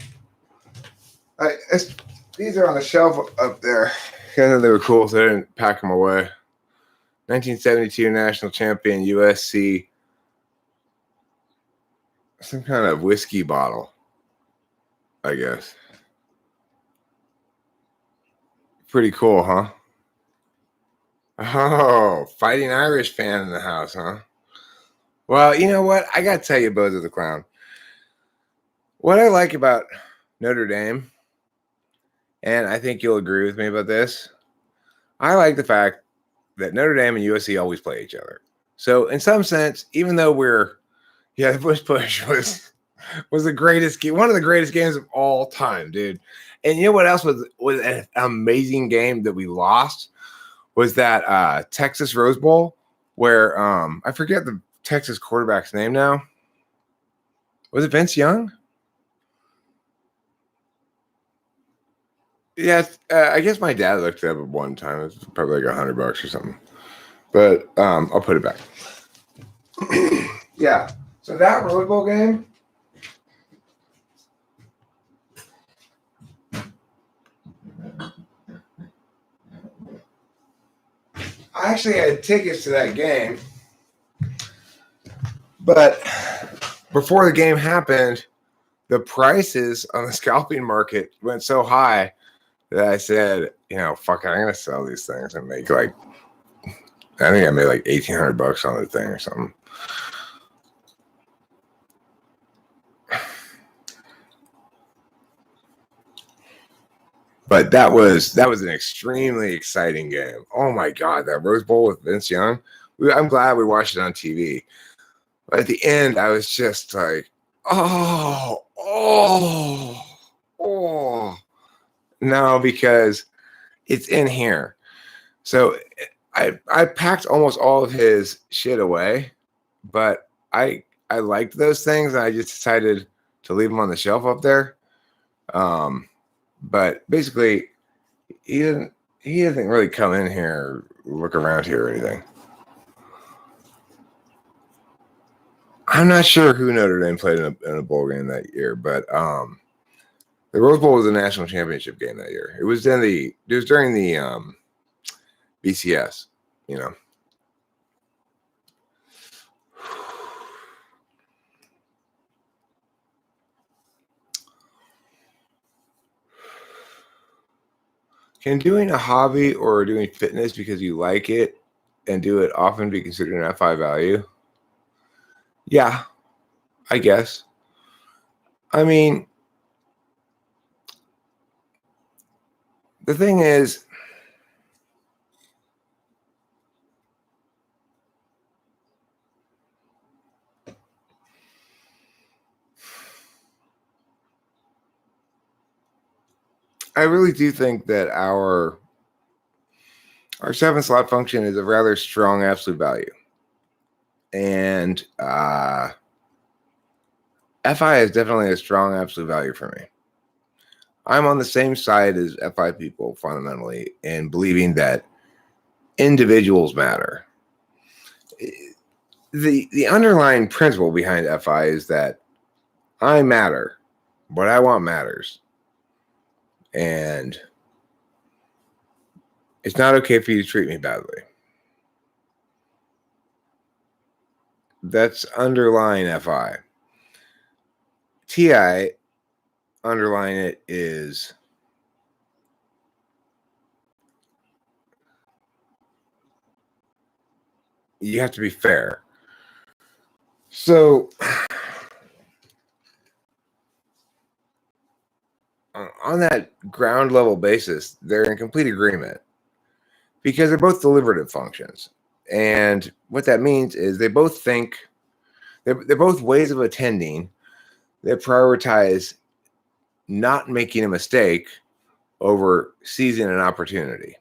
these are on the shelf up there. I know they were cool, so I didn't pack them away. 1972 national champion USC. Some kind of whiskey bottle, I guess. Pretty cool, huh? Oh, Fighting Irish fan in the house, huh? Well, you know what? I got to tell you, Bozo the Clown. What I like about Notre Dame, and I think you'll agree with me about this, I like the fact that Notre Dame and USC always play each other. So, in some sense, even though the Bush Push was the greatest game, one of the greatest games of all time, dude. And you know what else was an amazing game that we lost? Was that Texas Rose Bowl where I forget the Texas quarterback's name now. Was it Vince Young? Yeah, I guess my dad looked it up at one time. It was probably like $100 or something. But I'll put it back. Yeah. So that Rose Bowl game. I actually had tickets to that game. But before the game happened, the prices on the scalping market went so high that I said, fuck it, I'm gonna sell these things and make I think I made like $1,800 on the thing or something. But that was an extremely exciting game. Oh my God, that Rose Bowl with Vince Young. I'm glad we watched it on TV. But at the end, I was just like, oh. No, because it's in here. So I packed almost all of his shit away, but I liked those things, and I just decided to leave them on the shelf up there. But basically, he doesn't really come in here or look around here or anything. I'm not sure who Notre Dame played in a bowl game that year, but the Rose Bowl was a national championship game that year. It was during the BCS, Can doing a hobby or doing fitness because you like it and do it often be considered an FI value? Yeah, I guess. I mean, the thing is, I really do think that our 7-slot function is a rather strong absolute value. And FI is definitely a strong absolute value for me. I'm on the same side as FI people fundamentally in believing that individuals matter. The underlying principle behind FI is that I matter. What I want matters. And it's not okay for you to treat me badly. That's underlying FI. TI, underlying it is you have to be fair. So on that ground level basis, they're in complete agreement because they're both deliberative functions. And what that means is they both think they're both ways of attending that prioritize not making a mistake over seizing an opportunity.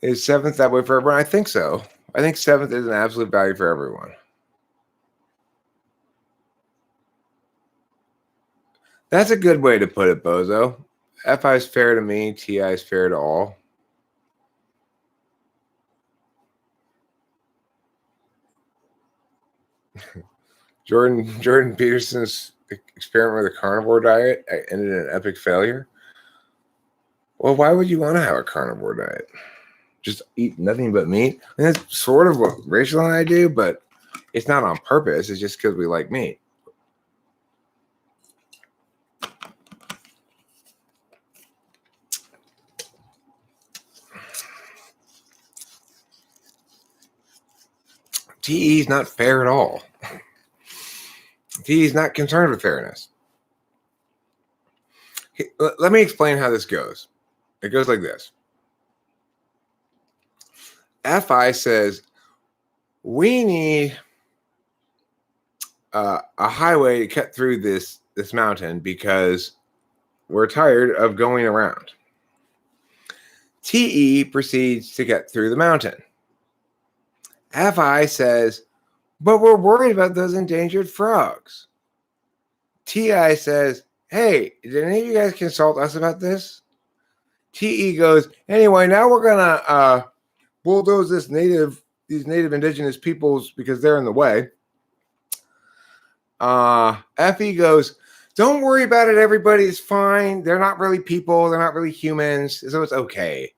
Is 7th that way for everyone? I think so. I think 7th is an absolute value for everyone. That's a good way to put it, Bozo. FI is fair to me. TI is fair to all. Jordan Peterson's experiment with a carnivore diet ended in an epic failure. Well, why would you want to have a carnivore diet? Just eat nothing but meat? I mean, that's sort of what Rachel and I do, but it's not on purpose. It's just because we like meat. TE is not fair at all. TE is not concerned with fairness. Let me explain how this goes. It goes like this. FI says, we need a highway to cut through this mountain because we're tired of going around. TE proceeds to get through the mountain. FI says, but we're worried about those endangered frogs. TI says, hey, did any of you guys consult us about this? TE goes, anyway, now we're going to bulldoze these native indigenous peoples because they're in the way. FE goes, don't worry about it, everybody's fine. They're not really people. They're not really humans, so it's okay.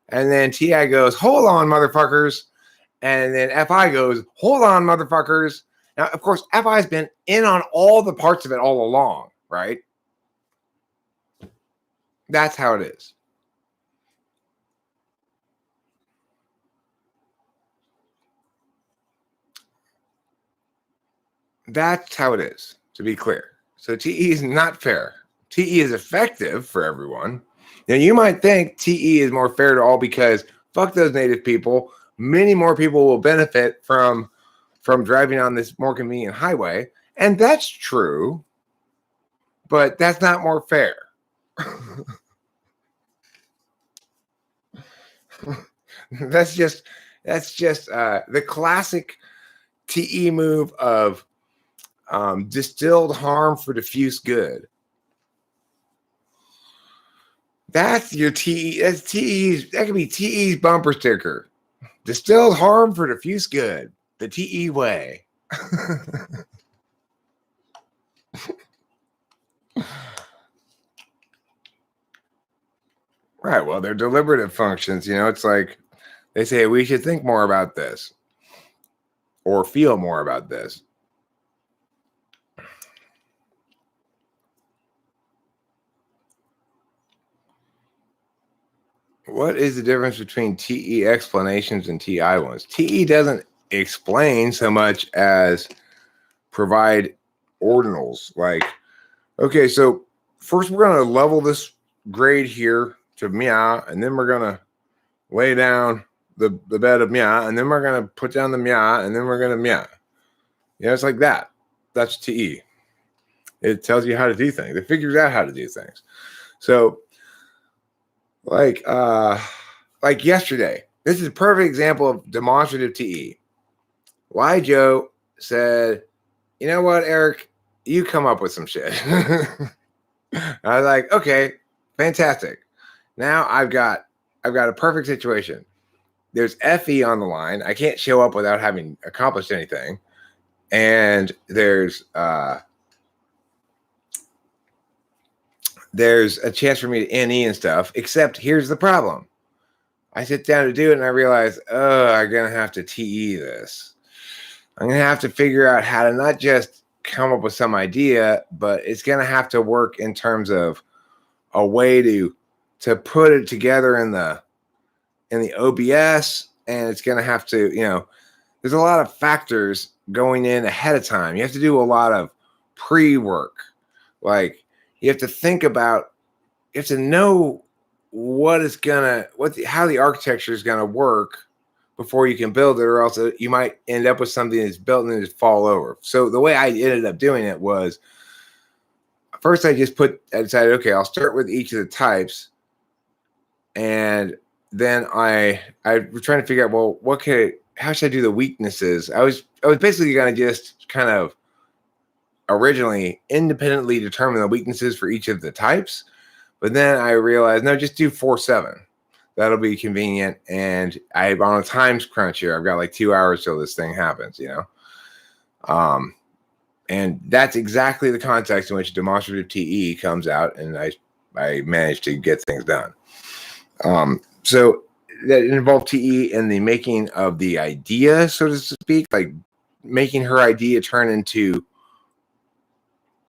And then TI goes, hold on, motherfuckers. And then FI goes, hold on, motherfuckers. Now, of course, FI's been in on all the parts of it all along, right? That's how it is. That's how it is, to be clear. So TE is not fair. TE is effective for everyone. Now, you might think TE is more fair to all because fuck those native people. Many more people will benefit from driving on this more convenient highway. And that's true, but that's not more fair. That's just the classic TE move of distilled harm for diffuse good. That's your TE. That's TE's. That could be TE's bumper sticker. Distilled harm for diffuse good. The TE way. Right. Well, they're deliberative functions. You know, it's like they say we should think more about this or feel more about this. What is the difference between TE explanations and TI ones? TE doesn't explain so much as provide ordinals. Like, okay, so first we're going to level this grade here to Mia, and then we're going to lay down the bed of Mia, and then we're going to put down the Mia, and then we're going to Mia. You know, it's like that. That's TE. It tells you how to do things. It figures out how to do things. So, like yesterday, this is a perfect example of demonstrative TE. Why Joe said, you know what, Eric, you come up with some shit. I was like, okay, fantastic. Now I've got a perfect situation. There's FE on the line. I can't show up without having accomplished anything. And there's a chance for me to NE and stuff, except here's the problem. I sit down to do it and I realize, I'm going to have to TE this. I'm going to have to figure out how to not just come up with some idea, but it's going to have to work in terms of a way to put it together in the OBS. And it's going to have to, you know, there's a lot of factors going in ahead of time. You have to do a lot of pre-work. Like, you have to think about, you have to know how the architecture is going to work before you can build it, or else you might end up with something that's built and then just fall over. So the way I ended up doing it was first I decided, okay, I'll start with each of the types. And then I was trying to figure out, well, how should I do the weaknesses? I was basically going to just kind of originally independently determine the weaknesses for each of the types. But then I realized, no, just do 4-7. That'll be convenient. And I'm on a time crunch here. I've got like 2 hours till this thing happens, And that's exactly the context in which demonstrative TE comes out, and I managed to get things done. So that involved TE in the making of the idea, so to speak, like making her idea turn into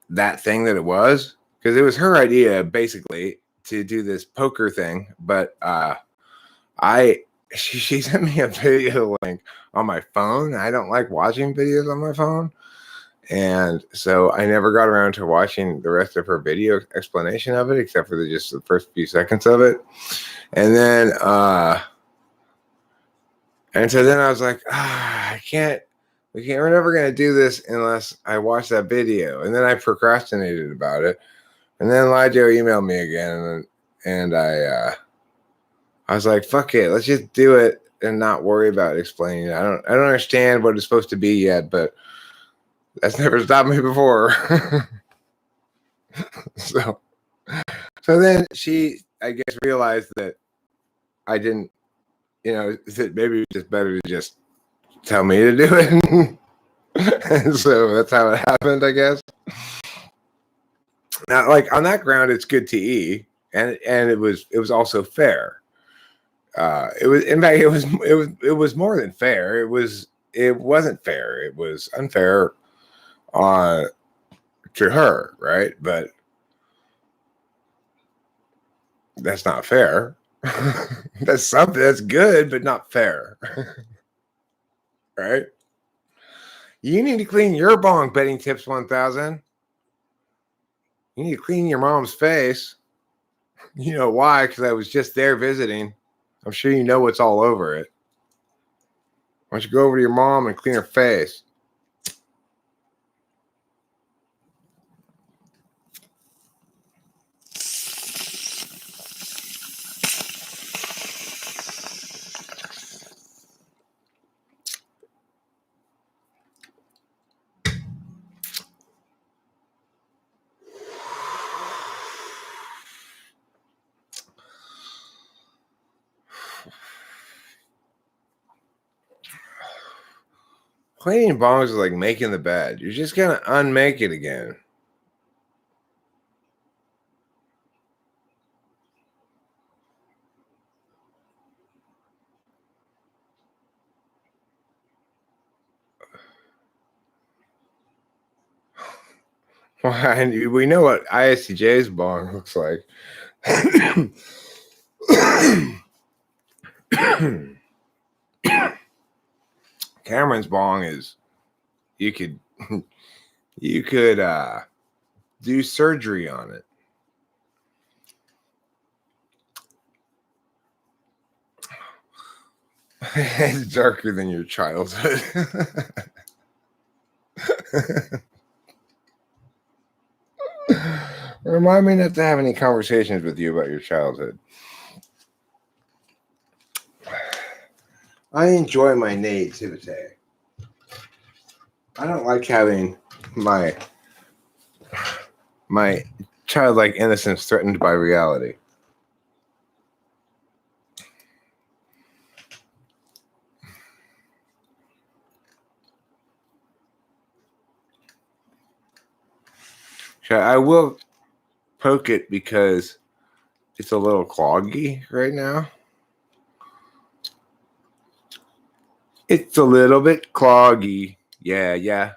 that thing that it was, because it was her idea basically to do this poker thing. But she sent me a video link on my phone. I don't like watching videos on my phone. And so I never got around to watching the rest of her video explanation of it, except for just the first few seconds of it. And then, so then I was like, we're never going to do this unless I watch that video. And then I procrastinated about it. And then Lijo emailed me again. And I was like, fuck it, let's just do it and not worry about explaining it. I don't understand what it's supposed to be yet, but that's never stopped me before. So then she, I guess, realized that I didn't, that maybe it's just better to just tell me to do it. And so that's how it happened, I guess. Now, like on that ground, it's good TE, and it was also fair. It was, in fact, it was more than fair. It wasn't fair. It was unfair to her, right? But that's not fair. That's something that's good, but not fair. Right? You need to clean your bong, Betting Tips 1000. You need to clean your mom's face. You know why? Because I was just there visiting. I'm sure you know what's all over it. Why don't you go over to your mom and clean her face? Cleaning bongs is like making the bed. You're just going to unmake it again. Well, we know what ISTJ's bong looks like. Cameron's bong is, you could do surgery on it. It's darker than your childhood. Remind me not to have any conversations with you about your childhood. I enjoy my nativity. I don't like having my childlike innocence threatened by reality. I will poke it because it's a little cloggy right now. It's a little bit cloggy. Yeah.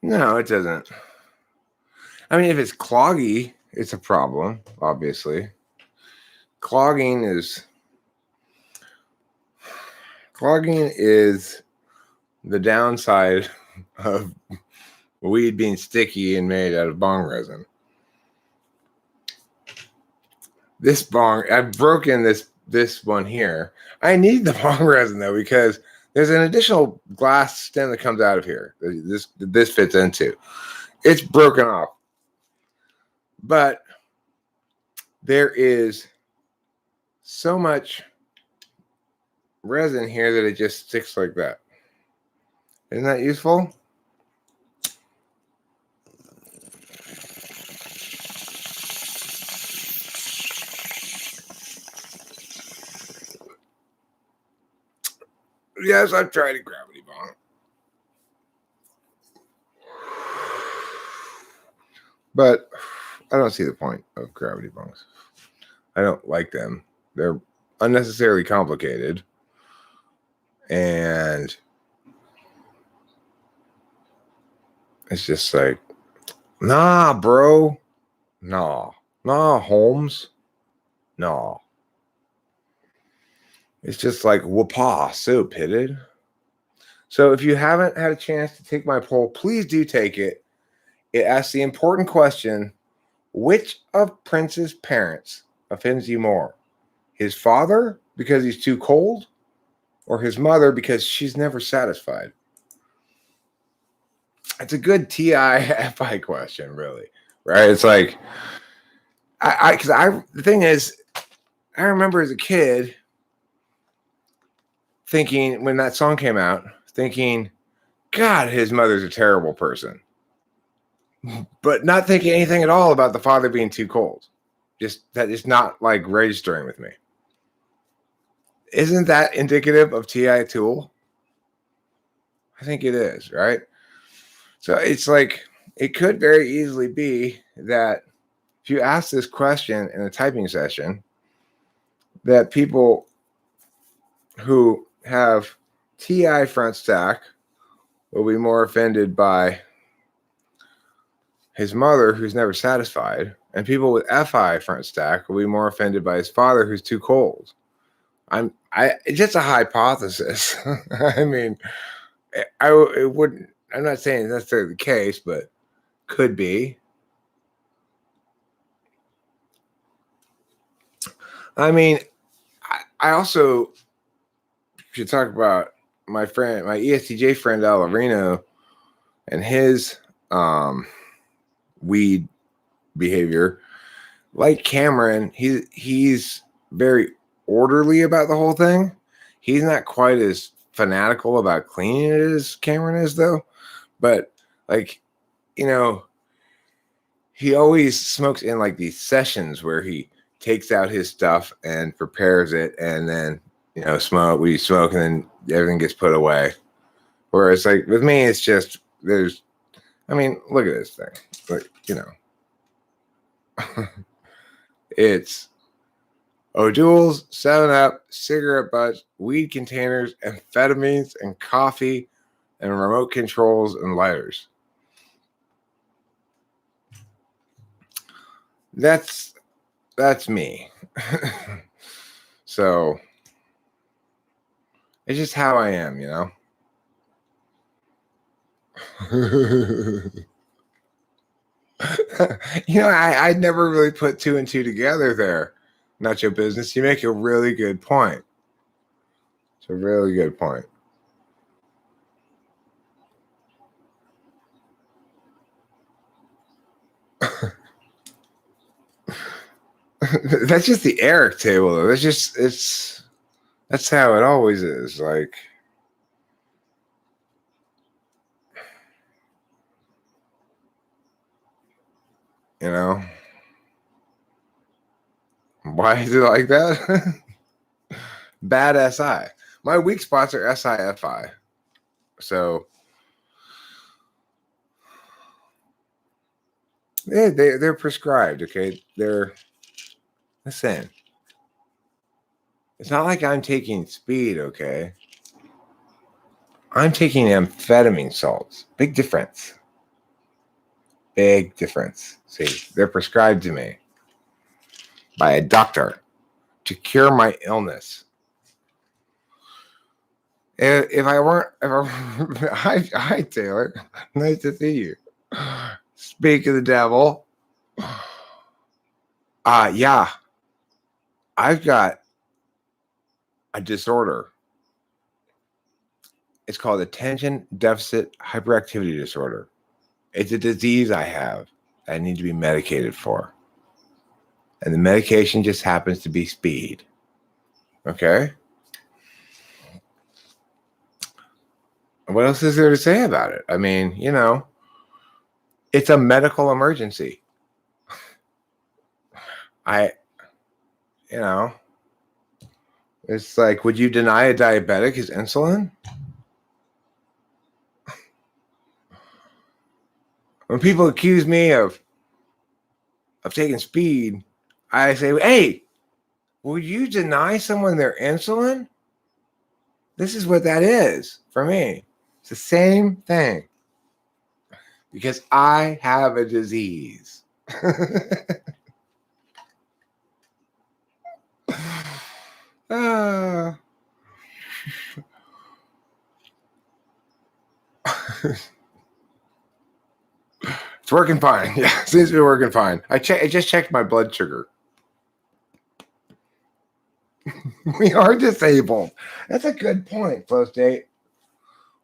No, it doesn't. I mean, if it's cloggy, it's a problem, obviously. Clogging is the downside of weed being sticky and made out of bong resin. This bong, I've broken this one here. I need the bong resin though, because There's an additional glass stem that comes out of here. This fits into. It's broken off. But there is so much resin here that it just sticks like that. Isn't that useful? Yes, I've tried a gravity bong. But I don't see the point of gravity bongs. I don't like them. They're unnecessarily complicated. And it's just like, nah, bro. Nah, Holmes. Nah. It's just like whoopah, so pitted. So if you haven't had a chance to take my poll, please do take it. It asks the important question, which of Prince's parents offends you more? His father because he's too cold, or his mother because she's never satisfied? It's a good TIFI question, really, right? It's like, the thing is, I remember as a kid thinking, when that song came out, thinking, God, his mother's a terrible person. But not thinking anything at all about the father being too cold. Just that is not like registering with me. Isn't that indicative of TI Tool? I think it is, right? So it's like, it could very easily be that if you ask this question in a typing session, that people who have TI front stack will be more offended by his mother, who's never satisfied, and people with FI front stack will be more offended by his father, who's too cold. It's just a hypothesis. I mean, it wouldn't. I'm not saying that's necessarily the case, but could be. I mean, I also should talk about my friend, my ESTJ friend Alarino, and his weed behavior. Like Cameron, he's very orderly about the whole thing. He's not quite as fanatical about cleaning it as Cameron is, though. But like, you know, he always smokes in like these sessions where he takes out his stuff and prepares it, and then we smoke, and then everything gets put away. Whereas like with me, it's just look at this thing. Like, it's O'Doul's, 7-Up, cigarette butts, weed containers, amphetamines, and coffee, and remote controls and lighters. That's me. So it's just how I am, I never really put two and two together there. Not your business. You make a really good point. It's a really good point. That's just the Eric table, though. That's how it always is. Like, why is it like that? Bad SI. My weak spots are SIFI. So yeah, they're prescribed. Okay, listen. It's not like I'm taking speed. Okay, I'm taking amphetamine salts. Big difference. Big difference. See, they're prescribed to me by a doctor to cure my illness. If I weren't, hi Taylor, nice to see you. Speak of the devil. Yeah, I've got a disorder. It's called attention deficit hyperactivity disorder. It's a disease I have that I need to be medicated for. And the medication just happens to be speed. Okay? What else is there to say about it? I mean, it's a medical emergency. It's like, would you deny a diabetic his insulin? When people accuse me of taking speed, I say, hey, will you deny someone their insulin? This is what that is for me. It's the same thing. Because I have a disease. uh, it's working fine. Yeah, it seems to be working fine. I just checked my blood sugar. We are disabled. That's a good point, Flow State.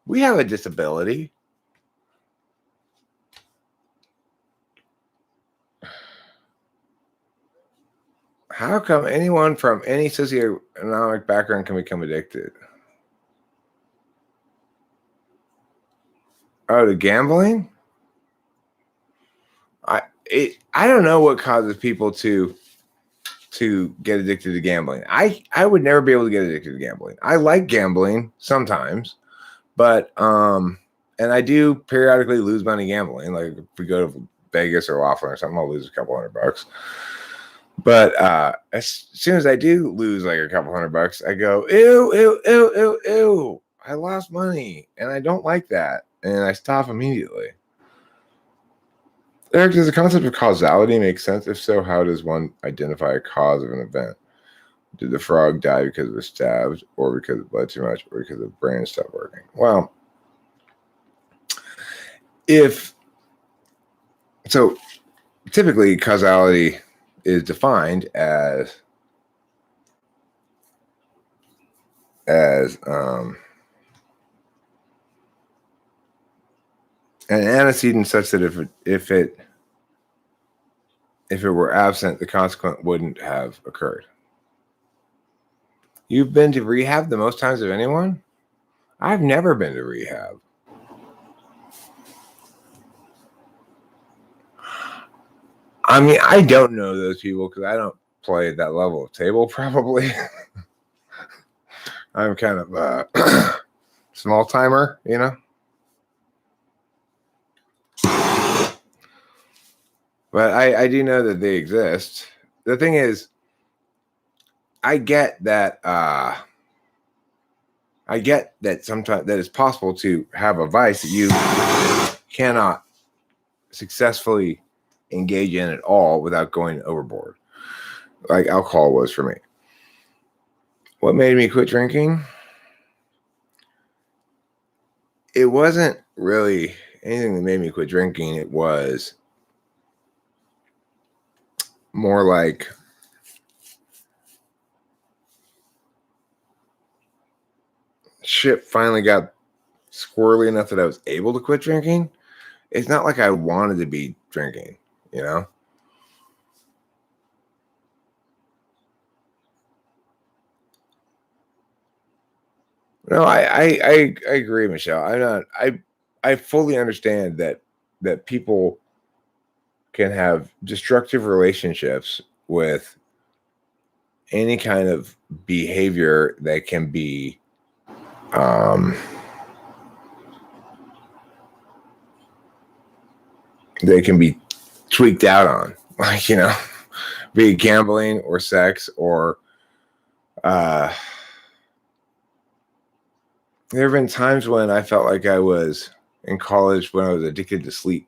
We have a disability. How come anyone from any socioeconomic background can become addicted? Oh, to gambling? I don't know what causes people to get addicted to gambling. I would never be able to get addicted to gambling. I like gambling sometimes, but and I do periodically lose money gambling. Like if we go to Vegas or Laughlin or something, I'll lose a couple $100. But as soon as I do lose like a couple $100, I go, ew, ew, ew, ew, ew. I lost money and I don't like that. And I stop immediately. Eric, does the concept of causality make sense? If so, how does one identify a cause of an event? Did the frog die because it was stabbed, or because it bled too much, or because the brain stopped working? Well, so typically causality is defined as an antecedent such that if it were absent, the consequent wouldn't have occurred. You've been to rehab the most times of anyone? I've never been to rehab. I mean, I don't know those people because I don't play at that level of table, probably. I'm kind of a small timer, But I do know that they exist. The thing is, I get that sometimes that it's possible to have a vice that you cannot successfully engage in at all without going overboard, like alcohol was for me. What made me quit drinking? It wasn't really anything that made me quit drinking. It was more like shit finally got squirrely enough that I was able to quit drinking. It's not like I wanted to be drinking, No, I agree, Michelle. I fully understand that people can have destructive relationships with any kind of behavior that can be they can be tweaked out on, like be it gambling or sex or there have been times when I felt like I was in college when I was addicted to sleep.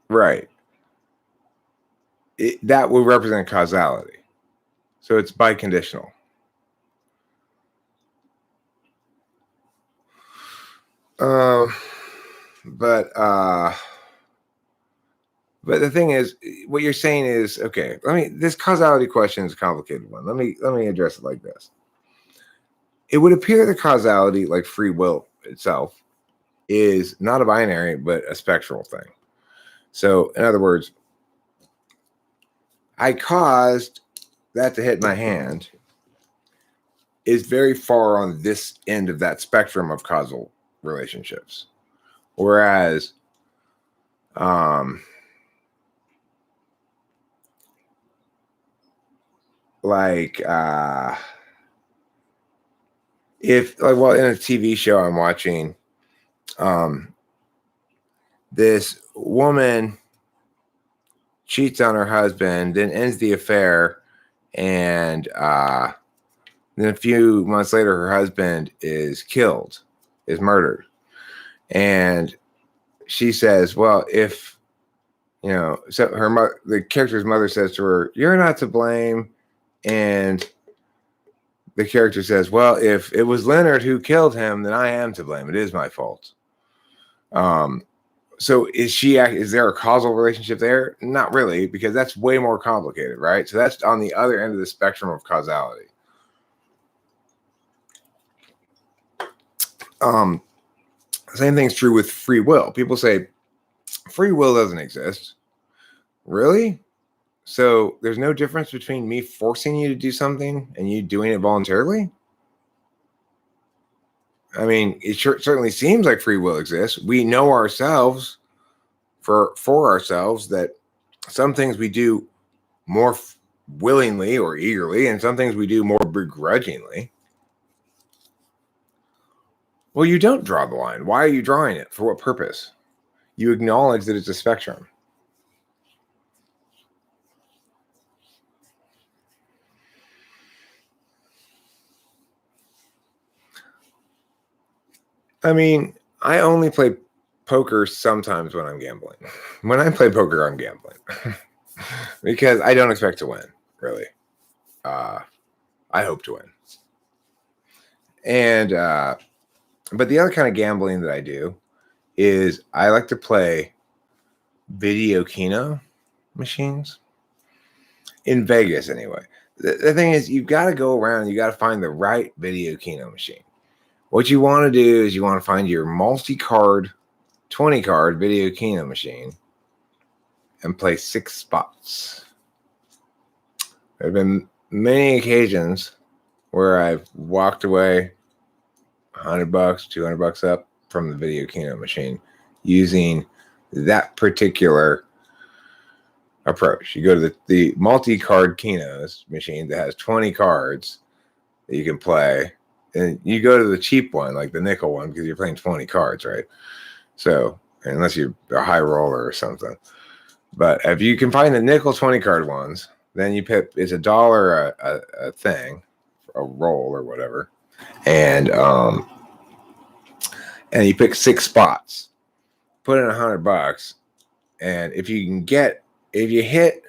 Right. That would represent causality. So it's biconditional. But But the thing is, what you're saying is, okay, this causality question is a complicated one. Let me address it like this. It would appear that causality, like free will itself, is not a binary, but a spectral thing. So, in other words, I caused that to hit my hand is very far on this end of that spectrum of causal relationships. Whereas, if in a TV show I'm watching, this woman cheats on her husband, then ends the affair, and then a few months later, her husband is murdered. And she says, well, if, so the character's mother says to her, you're not to blame. And the character says, well, if it was Leonard who killed him, then I am to blame. It is my fault. So is there a causal relationship there? Not really, because that's way more complicated, right? So that's on the other end of the spectrum of causality. Same thing's true with free will. People say free will doesn't exist. Really? So there's no difference between me forcing you to do something and you doing it voluntarily? I mean, it certainly seems like free will exists. We know ourselves for ourselves that some things we do more willingly or eagerly, and some things we do more begrudgingly. Well, you don't draw the line. Why are you drawing it? For what purpose? You acknowledge that it's a spectrum. I mean, I only play poker sometimes when I'm gambling. When I play poker, I'm gambling. Because I don't expect to win, really. I hope to win. And, but the other kind of gambling that I do is I like to play video keno machines. In Vegas, anyway. The thing is, you've got to go around, you got to find the right video keno machine. What you want to do is you want to find your multi-card, 20-card video keno machine and play 6 spots. There have been many occasions where I've walked away $100, $200 up from the video keno machine using that particular approach. You go to the multi-card kenos machine that has 20 cards that you can play. And you go to the cheap one, like the nickel one, because you're playing 20 cards, right? So, unless you're a high roller or something. But if you can find the nickel 20 card ones, then you pick, it's $1 a thing, a roll or whatever. And you pick 6 spots. Put in $100. And if you hit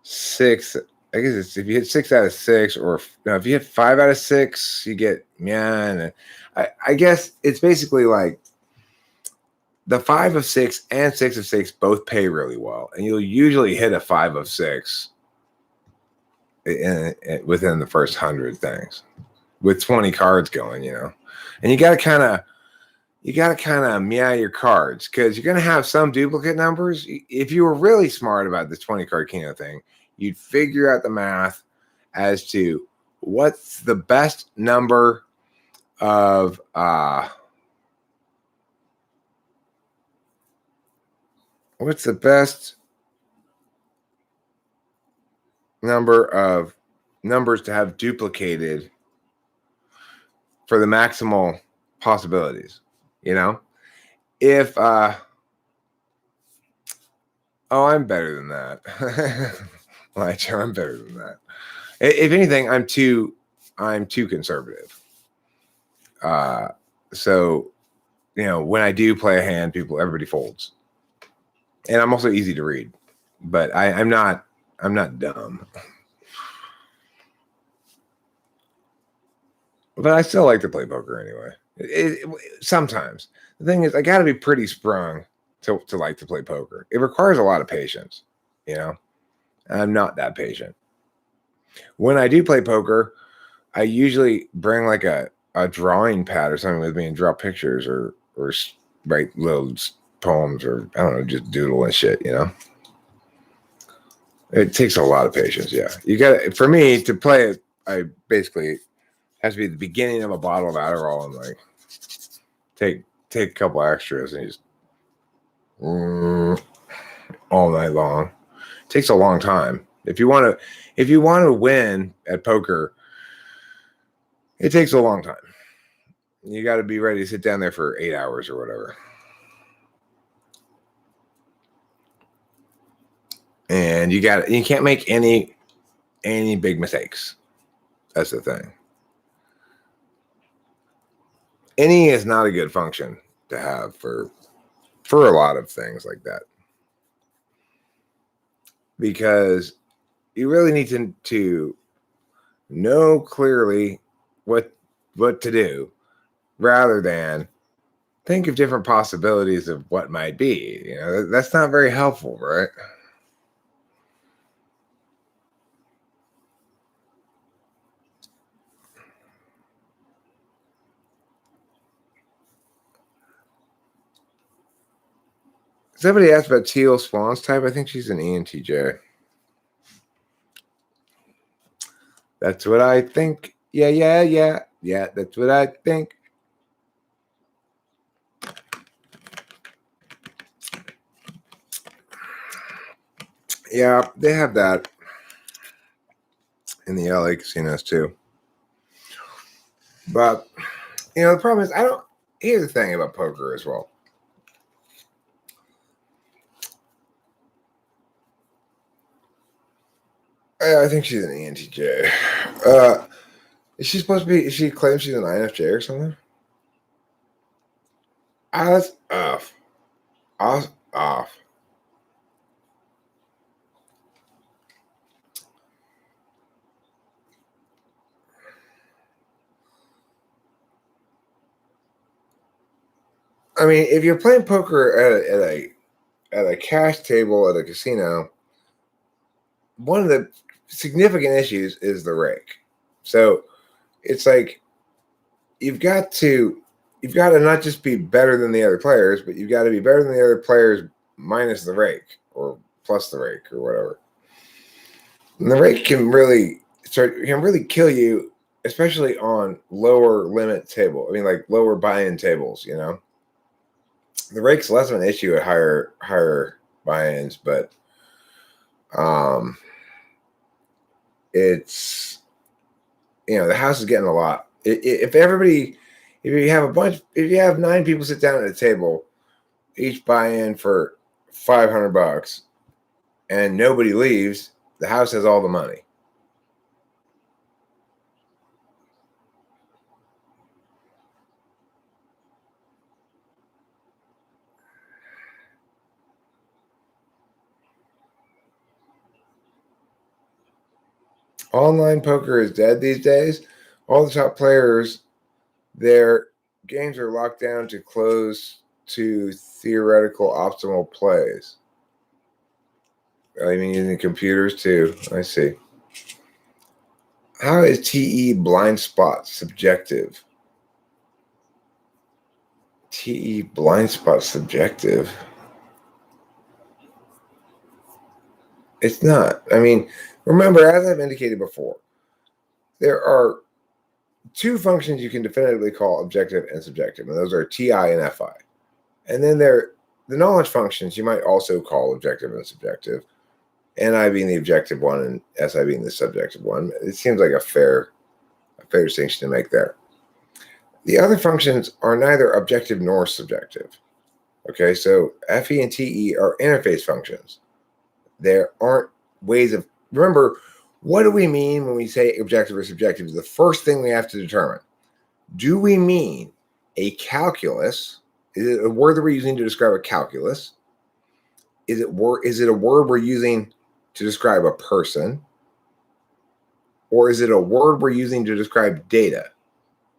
6, I guess it's if you hit 6 out of 6, or if you hit 5 out of 6, you get and I guess it's basically like the 5 of 6 and 6 of 6 both pay really well, and you'll usually hit a 5 of 6 within the first 100 things with 20 cards going, and you got to kind of meow your cards, because you're going to have some duplicate numbers. If you were really smart about this 20 card keno thing, you'd figure out the math as to what's the best number of numbers to have duplicated for the maximal possibilities. If I'm better than that. I'm better than that. If anything, I'm too conservative. So when I do play a hand, everybody folds, and I'm also easy to read. But I'm not dumb. But I still like to play poker anyway. Sometimes the thing is, I got to be pretty sprung to like to play poker. It requires a lot of patience, you know. I'm not that patient. When I do play poker, I usually bring like a drawing pad or something with me and draw pictures or write little poems or I don't know, just doodle and shit, you know. It takes a lot of patience. Yeah, you got for me to play it. I basically has to be the beginning of a bottle of Adderall and like take a couple extras and just all night long. It takes a long time. If you want to win at poker, it takes a long time. You got to be ready to sit down there for 8 hours or whatever. And you can't make any big mistakes. That's the thing. Any is not a good function to have for a lot of things like that. Because you really need to know clearly what to do rather than think of different possibilities of what might be. You know, that's not very helpful, right? Somebody asked about Teal Swan's type. I think she's an ENTJ. That's what I think. Yeah. That's what I think. Yeah, they have that in the LA casinos too. But you know, the problem is here's the thing about poker as well. I think she's an ENTJ. Is she supposed to be? Is she claims she's an INFJ or something? That's off. Off. I mean, if you're playing poker at a cash table at a casino, one of the significant issues is the rake. So it's like you've got to not just be better than the other players, but you've got to be better than the other players minus the rake or plus the rake or whatever. And the rake can really kill you, especially on lower limit table. I mean, like lower buy-in tables. You know, the rake's less of an issue at higher buy-ins, but it's the house is getting a lot. If you have 9 people sit down at a table, each buy in for $500, and nobody leaves, the house has all the money. Online poker is dead these days. All the top players, their games are locked down to close to theoretical optimal plays. I mean, using computers too. I see. How is TE blind spot subjective? TE blind spot subjective? It's not. I mean, remember, as I've indicated before, there are 2 functions you can definitively call objective and subjective, and those are TI and FI. And then the knowledge functions you might also call objective and subjective, NI being the objective one and SI being the subjective one. It seems like a fair distinction to make there. The other functions are neither objective nor subjective. Okay, so FE and TE are interface functions. There aren't ways of, remember, what do we mean when we say objective or subjective? Is the first thing we have to determine. Do we mean a calculus? Is it a word that we're using to describe a calculus? Is it a word we're using to describe a person? Or is it a word we're using to describe data?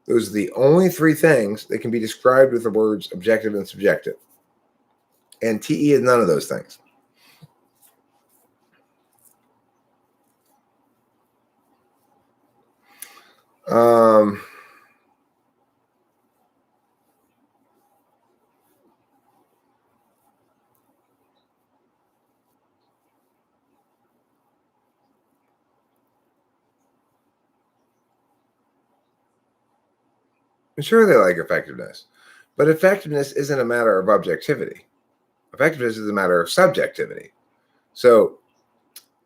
Those are the only 3 things that can be described with the words objective and subjective. And TE is none of those things. Sure, they like effectiveness, but effectiveness isn't a matter of objectivity. Effectiveness is a matter of subjectivity. So,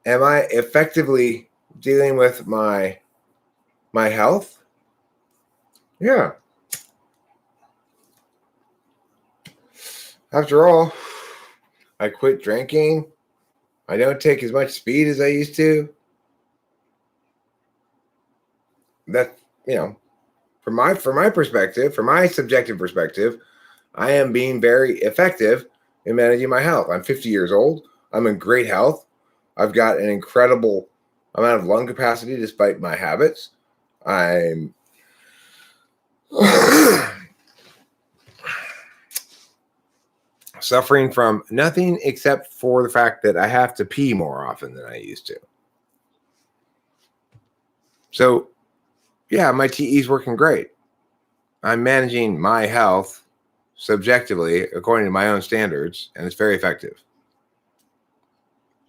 am I effectively dealing with my health? Yeah. After all, I quit drinking. I don't take as much speed as I used to. That, from my perspective, from my subjective perspective, I am being very effective in managing my health. I'm 50 years old. I'm in great health. I've got an incredible amount of lung capacity despite my habits. I'm suffering from nothing except for the fact that I have to pee more often than I used to. So, yeah, my TE is working great. I'm managing my health subjectively according to my own standards, and it's very effective.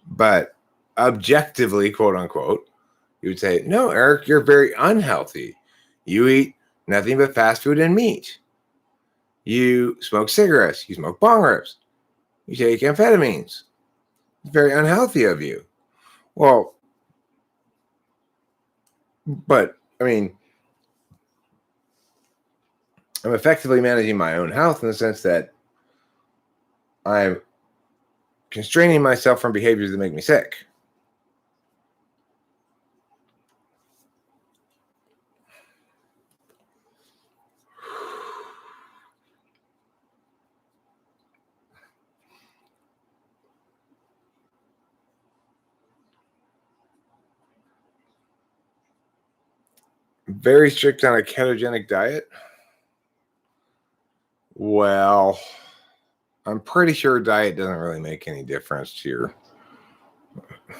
But objectively, quote unquote, you would say, no, Eric, you're very unhealthy. You eat nothing but fast food and meat. You smoke cigarettes. You smoke bong rips. You take amphetamines. It's very unhealthy of you. Well, but I mean, I'm effectively managing my own health in the sense that I'm constraining myself from behaviors that make me sick. Very strict on a ketogenic diet. Well, I'm pretty sure diet doesn't really make any difference to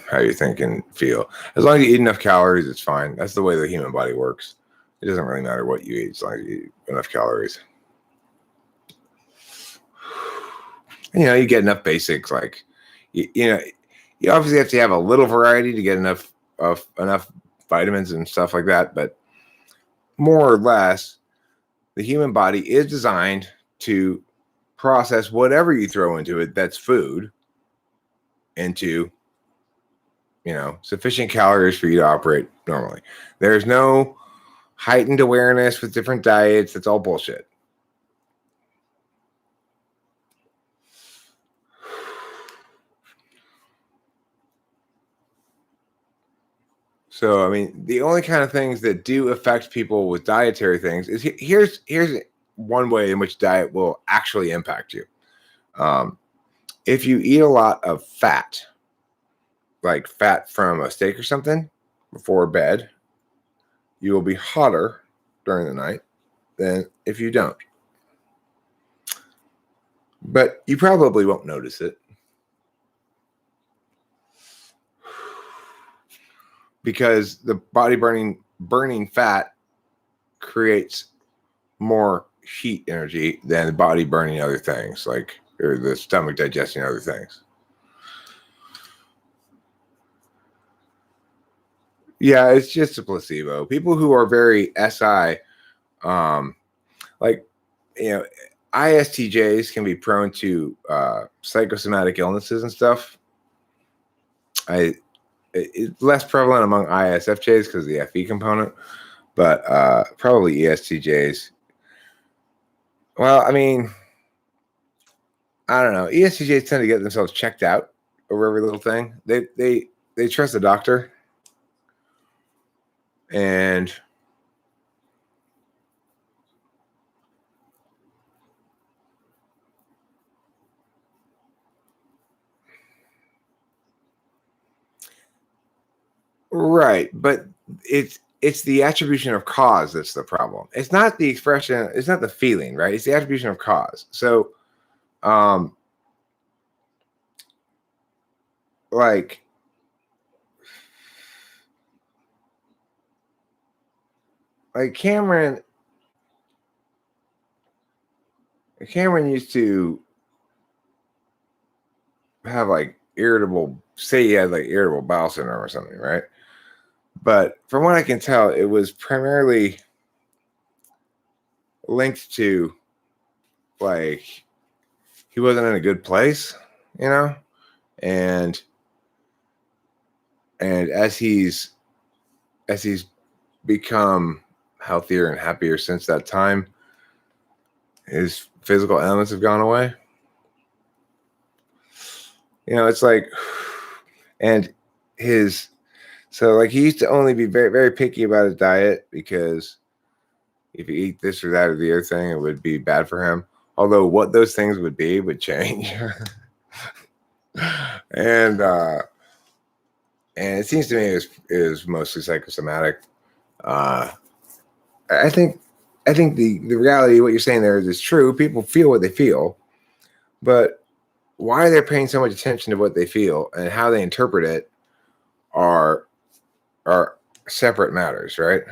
how you think and feel. As long as you eat enough calories, it's fine. That's the way the human body works. It doesn't really matter what you eat as long as you eat enough calories. You get enough basics, like you obviously have to have a little variety to get enough vitamins and stuff like that, but more or less, the human body is designed to process whatever you throw into it that's food into sufficient calories for you to operate normally. There's no heightened awareness with different diets. That's all bullshit. So, I mean, the only kind of things that do affect people with dietary things is here's one way in which diet will actually impact you. If you eat a lot of fat, like fat from a steak or something before bed, you will be hotter during the night than if you don't. But you probably won't notice it. Because the body burning fat creates more heat energy than the body burning other things, or the stomach digesting other things. Yeah, it's just a placebo. People who are very SI, ISTJs can be prone to psychosomatic illnesses and stuff. It's less prevalent among ISFJs because of the FE component, but probably ESTJs. Well, I mean, I don't know. ESTJs tend to get themselves checked out over every little thing. They trust the doctor, and right, but it's the attribution of cause that's the problem. It's not the expression. It's not the feeling, right? It's the attribution of cause. So, like Cameron used to have like say he had like irritable bowel syndrome or something, right? But from what I can tell, it was primarily linked to like he wasn't in a good place, you know? And as he's become healthier and happier since that time, his physical ailments have gone away. You know, it's like, and so like he used to only be very, very picky about his diet because if you eat this or that or the other thing, it would be bad for him. Although what those things would be would change. And it seems to me it was mostly psychosomatic. I think the reality of what you're saying there is true. People feel what they feel, but why they're paying so much attention to what they feel and how they interpret it are separate matters, right?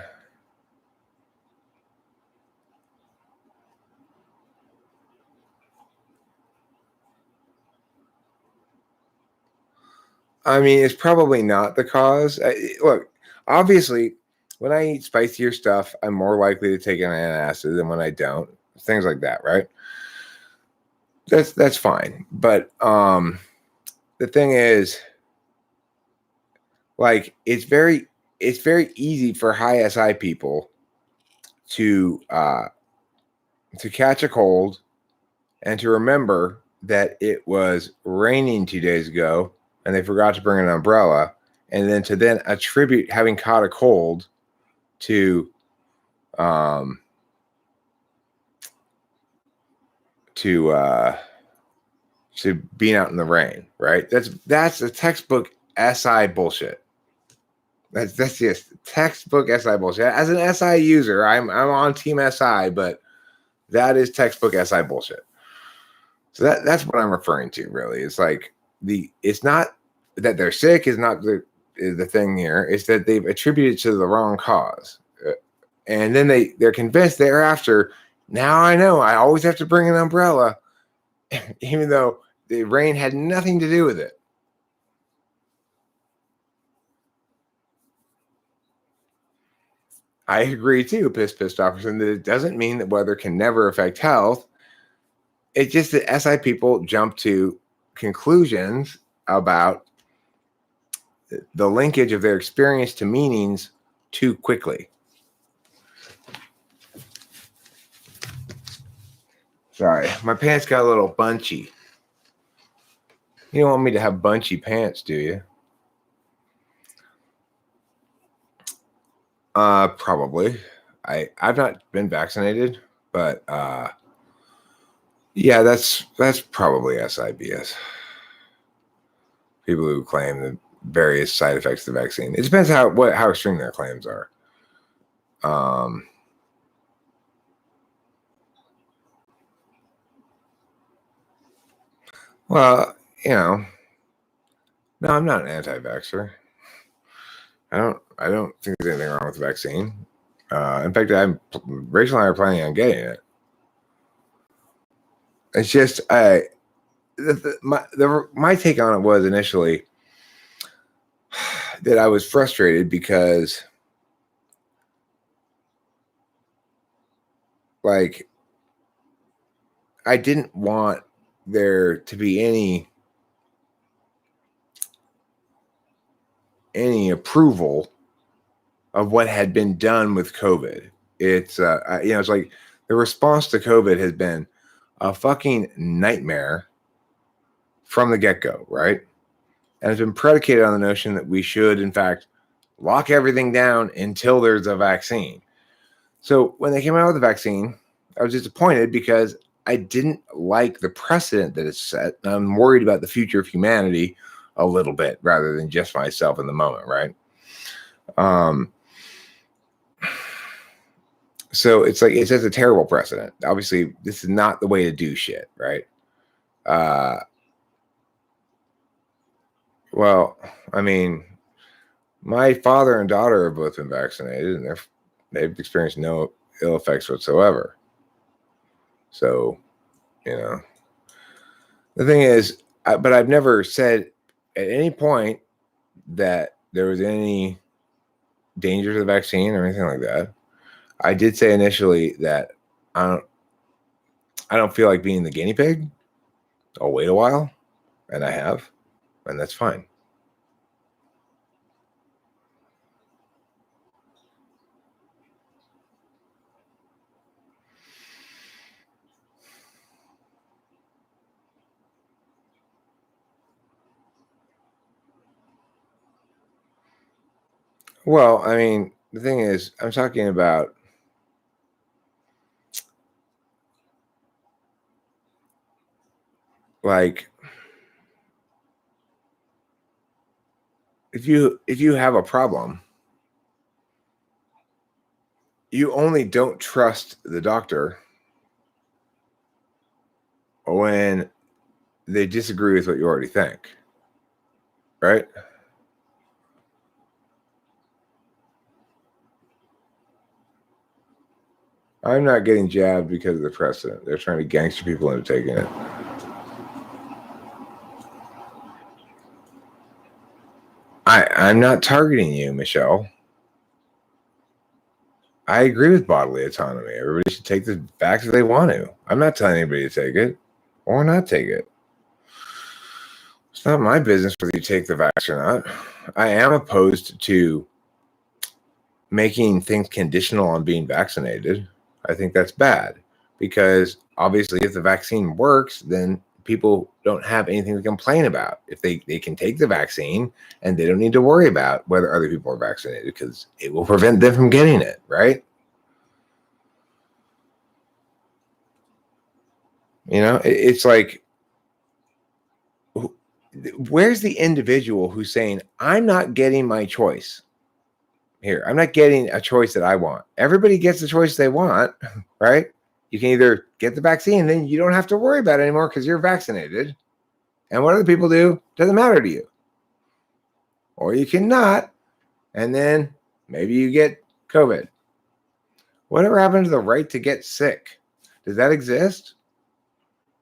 I mean, it's probably not the cause. Look, obviously, when I eat spicier stuff, I'm more likely to take an antacid than when I don't. Things like that, right? That's fine. But the thing is, like, it's very easy for high SI people to catch a cold and to remember that it was raining 2 days ago and they forgot to bring an umbrella, and then to attribute having caught a cold to being out in the rain, right? That's a textbook SI bullshit. That's just textbook SI bullshit. As an SI user, I'm on Team SI, but that is textbook SI bullshit. So that's what I'm referring to, really. It's like it's not that they're sick is not the thing here. It's that they've attributed to the wrong cause. And then they're convinced thereafter, now I know I always have to bring an umbrella, even though the rain had nothing to do with it. I agree too, pissed off, that it doesn't mean that weather can never affect health. It's just that SI people jump to conclusions about the linkage of their experience to meanings too quickly. Sorry, my pants got a little bunchy. You don't want me to have bunchy pants, do you? Probably. I've not been vaccinated, but yeah, that's probably SIBS. People who claim the various side effects of the vaccine. It depends how extreme their claims are. Well, no, I'm not an anti-vaxxer. I don't think there's anything wrong with the vaccine. In fact, Rachel and I are planning on getting it. It's just my take on it was initially that I was frustrated because, like, I didn't want there to be any approval of what had been done with COVID. It's it's like the response to COVID has been a fucking nightmare from the get-go, right? And it's been predicated on the notion that we should, in fact, lock everything down until there's a vaccine. So when they came out with the vaccine, I was disappointed because I didn't like the precedent that it's set. I'm worried about the future of humanity a little bit rather than just myself in the moment, right? So it's like, it sets a terrible precedent. Obviously, this is not the way to do shit, right? Well, I mean, my father and daughter have both been vaccinated, and they've experienced no ill effects whatsoever. So, you know, the thing is, but I've never said at any point that there was any danger to the vaccine or anything like that. I did say initially that I don't, I don't feel like being the guinea pig. I'll wait a while, and I have, and that's fine. Well, I mean, the thing is, I'm talking about like if you have a problem, you only don't trust the doctor when they disagree with what you already think, right? I'm not getting jabbed because of the precedent. They're trying to gangster people into taking it. I'm not targeting you, Michelle. I agree with bodily autonomy. Everybody should take the vaccine if they want to. I'm not telling anybody to take it or not take it. It's not my business whether you take the vaccine or not. I am opposed to making things conditional on being vaccinated. I think that's bad because obviously if the vaccine works, then people don't have anything to complain about. If they can take the vaccine and they don't need to worry about whether other people are vaccinated because it will prevent them from getting it, right? You know, it's like, where's the individual who's saying, I'm not getting my choice here? I'm not getting a choice that I want. Everybody gets the choice they want, right? You can either get the vaccine, then you don't have to worry about it anymore because you're vaccinated. And what other people do doesn't matter to you. Or you cannot, and then maybe you get COVID. Whatever happened to the right to get sick? Does that exist?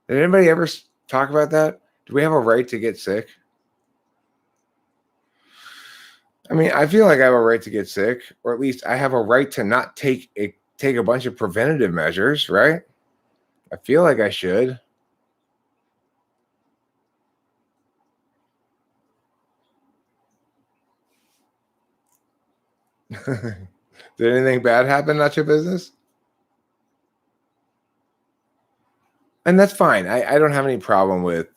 Did anybody ever talk about that? Do we have a right to get sick? I mean, I feel like I have a right to get sick, or at least I have a right to not take a bunch of preventative measures, right? I feel like I should. Did anything bad happen? Not your business. And that's fine. I don't have any problem with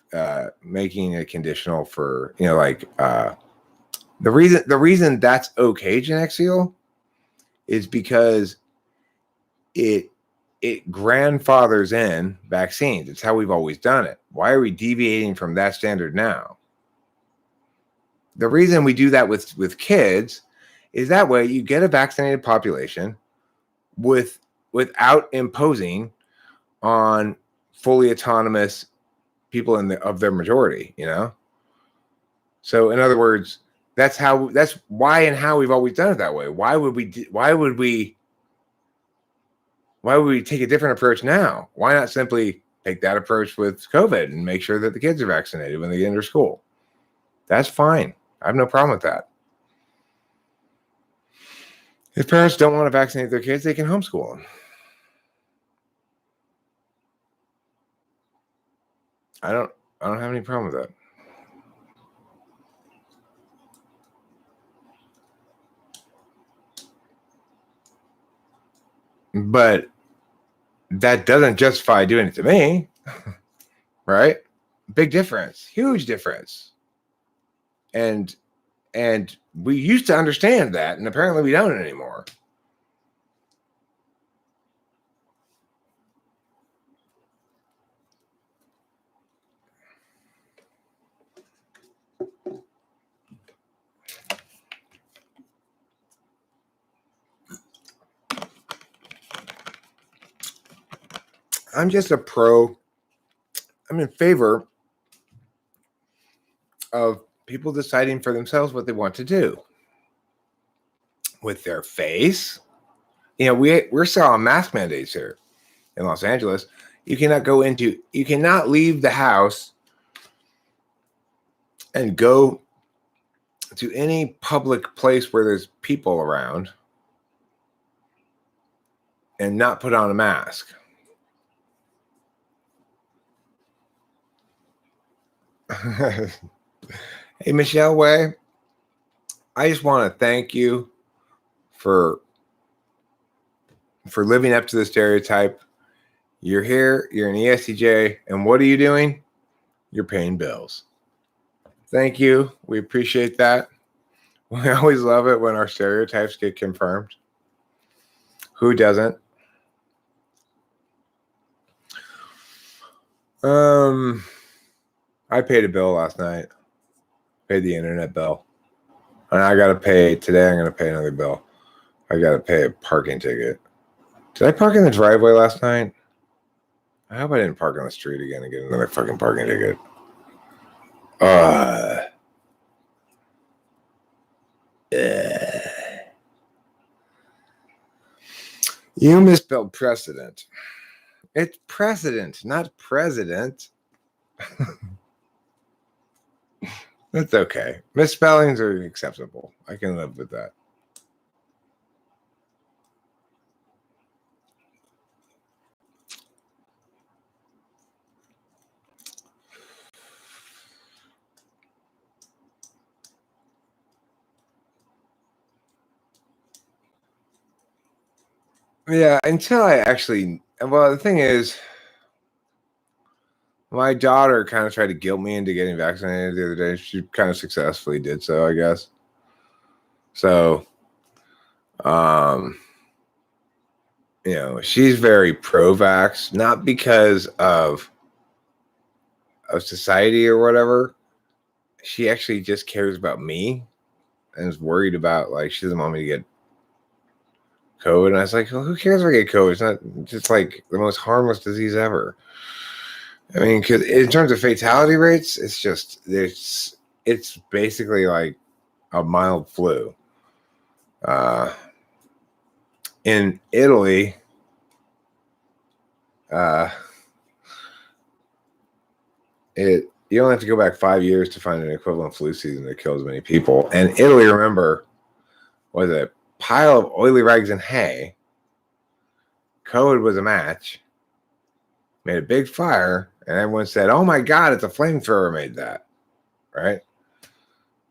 making it conditional for, like the reason that's okay, Gen Xeal, is because it grandfathers in vaccines. It's how we've always done it. Why are we deviating from that standard now? The reason we do that with kids is that way you get a vaccinated population without imposing on fully autonomous people of their majority, So in other words, that's why and how we've always done it that way. Why would we take a different approach now? Why not simply take that approach with COVID and make sure that the kids are vaccinated when they enter school? That's fine. I have no problem with that. If parents don't want to vaccinate their kids, they can homeschool them. I don't have any problem with that. But that doesn't justify doing it to me, right? Big difference, huge difference. And we used to understand that, and apparently we don't anymore. I'm in favor of people deciding for themselves what they want to do with their face. We're still on mask mandates here in Los Angeles. You cannot leave the house and go to any public place where there's people around and not put on a mask. Hey, Michelle Way, I just want to thank you for living up to the stereotype. You're here, you're an ESTJ, and what are you doing? You're paying bills. Thank you. We appreciate that. We always love it when our stereotypes get confirmed. Who doesn't? I paid a bill last night. Paid the internet bill. And I got to pay, today I'm going to pay another bill. I got to pay a parking ticket. Did I park in the driveway last night? I hope I didn't park on the street again and get another fucking parking ticket. You misspelled precedent. It's precedent, not president. That's okay. Misspellings are acceptable. I can live with that. Yeah, until I actually, well, the thing is, my daughter kind of tried to guilt me into getting vaccinated the other day. She kind of successfully did so, I guess. So, she's very pro-vax, not because of society or whatever. She actually just cares about me and is worried about, she doesn't want me to get COVID. And I was like, well, who cares if I get COVID? It's not just like the most harmless disease ever. I mean, because in terms of fatality rates, it's basically like a mild flu. In Italy, you only have to go back 5 years to find an equivalent flu season that kills many people. And Italy, remember, was a pile of oily rags and hay. COVID was a match. Made a big fire, and everyone said, "Oh my God, it's a flamethrower made that," right?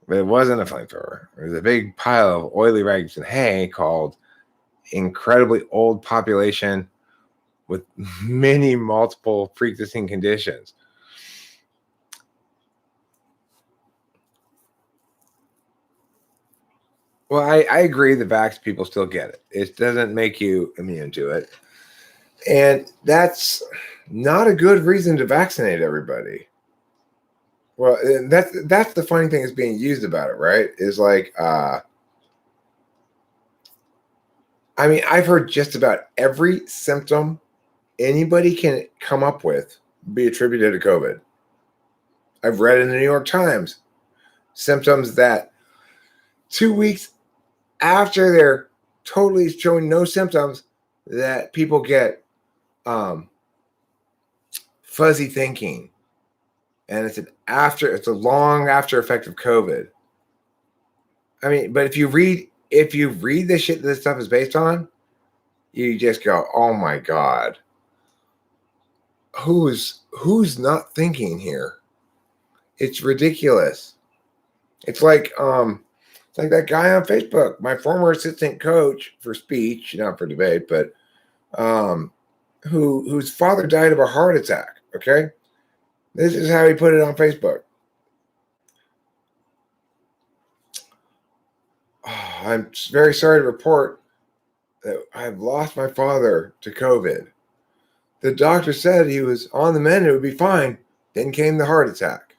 But it wasn't a flamethrower. It was a big pile of oily rags and hay called incredibly old population with many multiple pre-existing conditions. Well, I agree the vax people still get it. It doesn't make you immune to it. And that's not a good reason to vaccinate everybody. Well, that's the funny thing is being used about it, right? Is like, I mean, I've heard just about every symptom anybody can come up with be attributed to COVID. I've read in the New York Times symptoms that 2 weeks after they're totally showing no symptoms, that people get fuzzy thinking, and it's a long after effect of COVID. I mean, but if you read the shit that this stuff is based on, you just go, oh my God, who's not thinking here? It's ridiculous. It's like that guy on Facebook, my former assistant coach for speech, not for debate, but whose father died of a heart attack. Okay, this is how he put it on Facebook. Oh, I'm very sorry to report that I've lost my father to COVID. The doctor said he was on the mend, it would be fine. Then came the heart attack.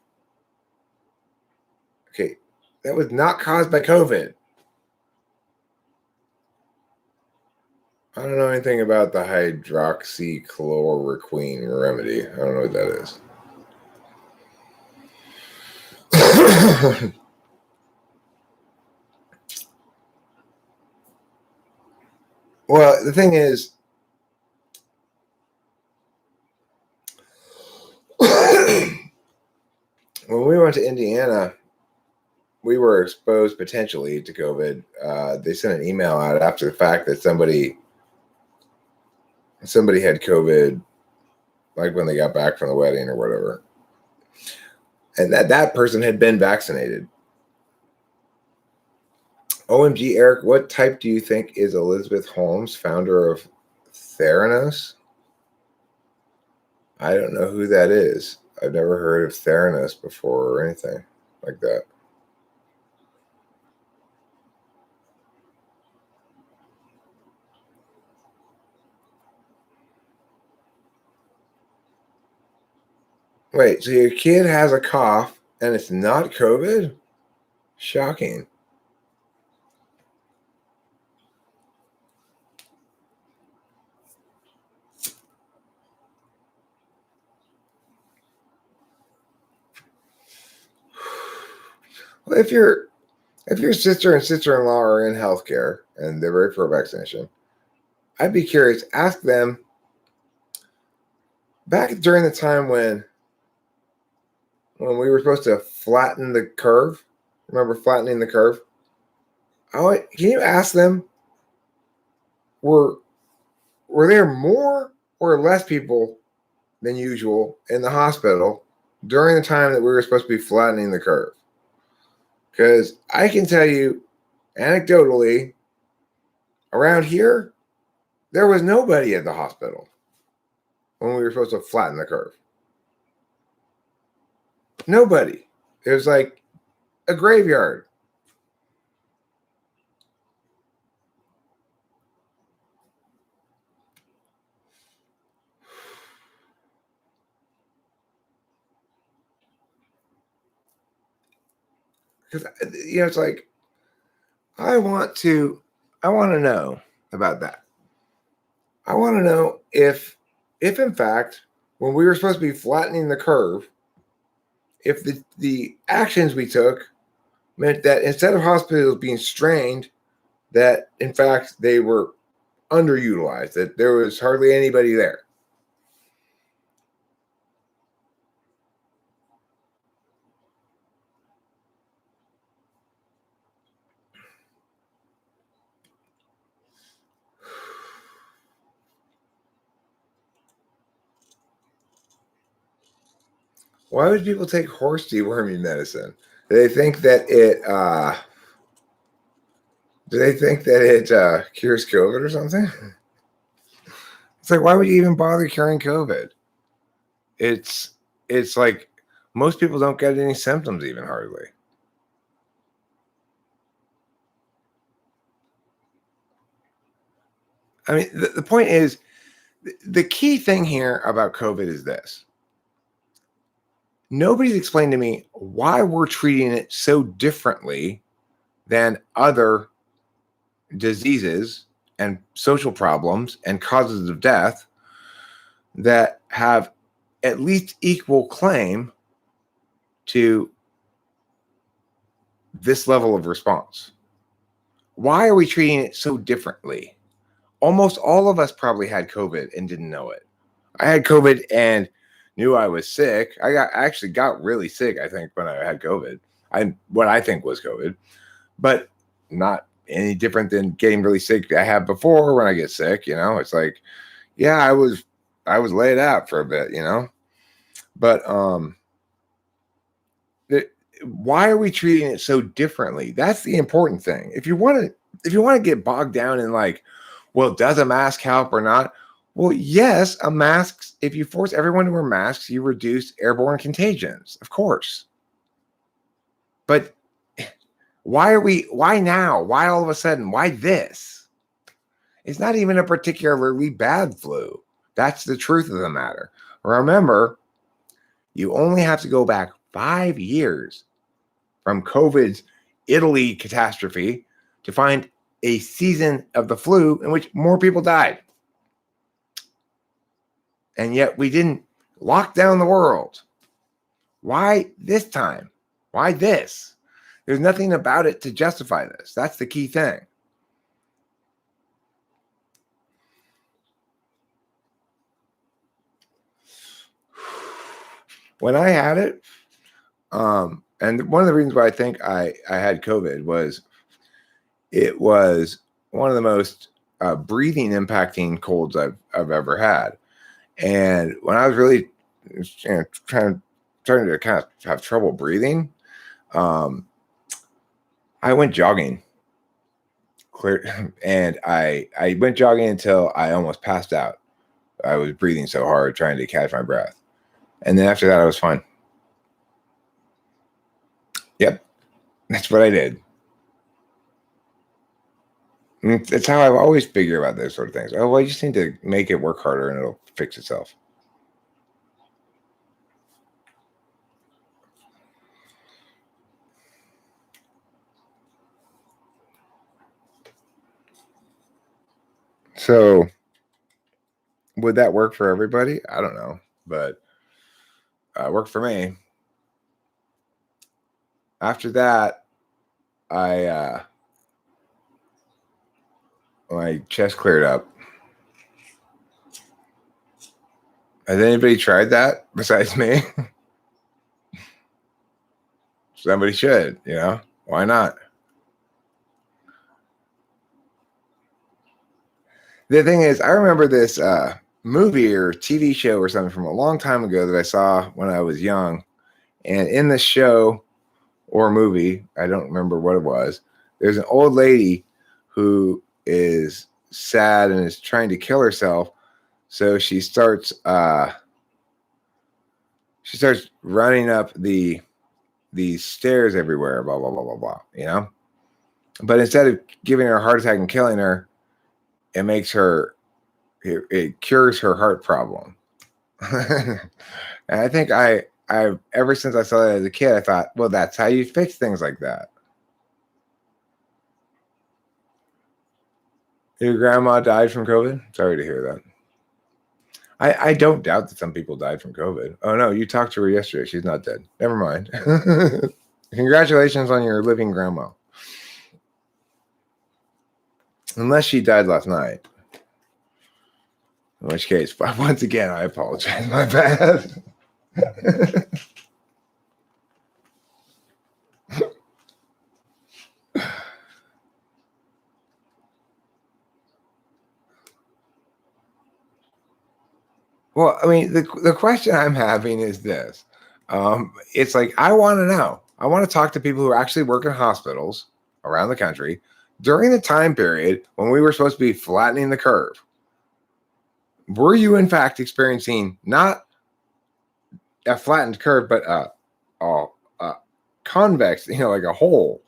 Okay, that was not caused by COVID. I don't know anything about the hydroxychloroquine remedy. I don't know what that is. Well, the thing is, when we went to Indiana, we were exposed potentially to COVID. They sent an email out after the fact that somebody had COVID, like when they got back from the wedding or whatever, and that person had been vaccinated. OMG, Eric, what type do you think is Elizabeth Holmes, founder of Theranos? I don't know who that is. I've never heard of Theranos before or anything like that. Wait, so your kid has a cough and it's not COVID? Shocking. Well, if your sister and sister-in-law are in healthcare and they're ready for a vaccination, I'd be curious. Ask them, back during the time when we were supposed to flatten the curve. Remember flattening the curve? Can you ask them, were there more or less people than usual in the hospital during the time that we were supposed to be flattening the curve? Because I can tell you anecdotally, around here, there was nobody at the hospital when we were supposed to flatten the curve. Nobody. It was like a graveyard. Because it's like I want to know about that. I want to know if in fact, when we were supposed to be flattening the curve, if the actions we took meant that instead of hospitals being strained, that in fact they were underutilized, that there was hardly anybody there. Why would people take horse deworming medicine? Do they think that it cures COVID or something? It's like, why would you even bother curing COVID? It's like most people don't get any symptoms, even hardly. I mean, the point is, the key thing here about COVID is this. Nobody's explained to me why we're treating it so differently than other diseases and social problems and causes of death that have at least equal claim to this level of response. Why are we treating it so differently? Almost all of us probably had COVID and didn't know it. I had COVID and knew I was sick. I actually got really sick, I think, when I had COVID. What I think was COVID, but not any different than getting really sick I have before when I get sick. It's like, yeah, I was laid out for a bit, but why are we treating it so differently? That's the important thing. If you want to get bogged down in like, well, does a mask help or not? Well, yes, a mask, if you force everyone to wear masks, you reduce airborne contagions, of course. But why now? Why all of a sudden? Why this? It's not even a particularly bad flu. That's the truth of the matter. Remember, you only have to go back 5 years from COVID's Italy catastrophe to find a season of the flu in which more people died. And yet we didn't lock down the world. Why this time? Why this? There's nothing about it to justify this. That's the key thing. When I had it, and one of the reasons why I think I had COVID was it was one of the most breathing impacting colds I've ever had. And when I was really starting to kind of have trouble breathing, I went jogging. And I went jogging until I almost passed out. I was breathing so hard trying to catch my breath. And then after that, I was fine. Yep. That's what I did. And it's how I've always figured about those sort of things. Oh, well, I just need to make it work harder and it'll fix itself. So would that work for everybody? I don't know, but it worked for me. After that, my chest cleared up. Has anybody tried that besides me? Somebody should, why not? The thing is, I remember this movie or TV show or something from a long time ago that I saw when I was young. And in the show or movie, I don't remember what it was, there's an old lady who is sad and is trying to kill herself. So she starts running up the stairs everywhere, blah, blah, blah, blah, blah, But instead of giving her a heart attack and killing her, it makes her, it cures her heart problem. And I think I ever since I saw that as a kid, I thought, well, that's how you fix things like that. Your grandma died from COVID? Sorry to hear that. I don't doubt that some people died from COVID. Oh, no, you talked to her yesterday. She's not dead. Never mind. Congratulations on your living grandma. Unless she died last night. In which case, once again, I apologize. My bad. Well, I mean, the question I'm having is this. It's like, I want to know. I want to talk to people who actually work in hospitals around the country during the time period when we were supposed to be flattening the curve. Were you, in fact, experiencing not a flattened curve, but a convex, like a hole?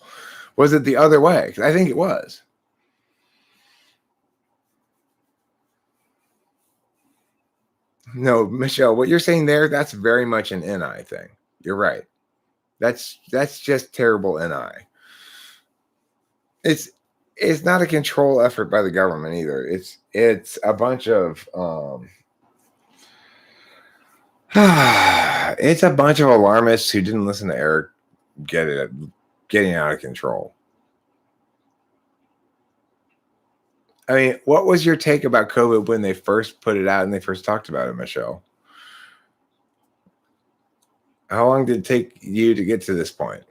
Was it the other way? 'Cause I think it was. No, Michelle, what you're saying there, that's very much an NI thing. You're right. That's just terrible NI. It's not a control effort by the government either. It's a bunch of it's a bunch of alarmists who didn't listen to Eric getting out of control. I mean, what was your take about COVID when they first put it out and they first talked about it, Michelle? How long did it take you to get to this point?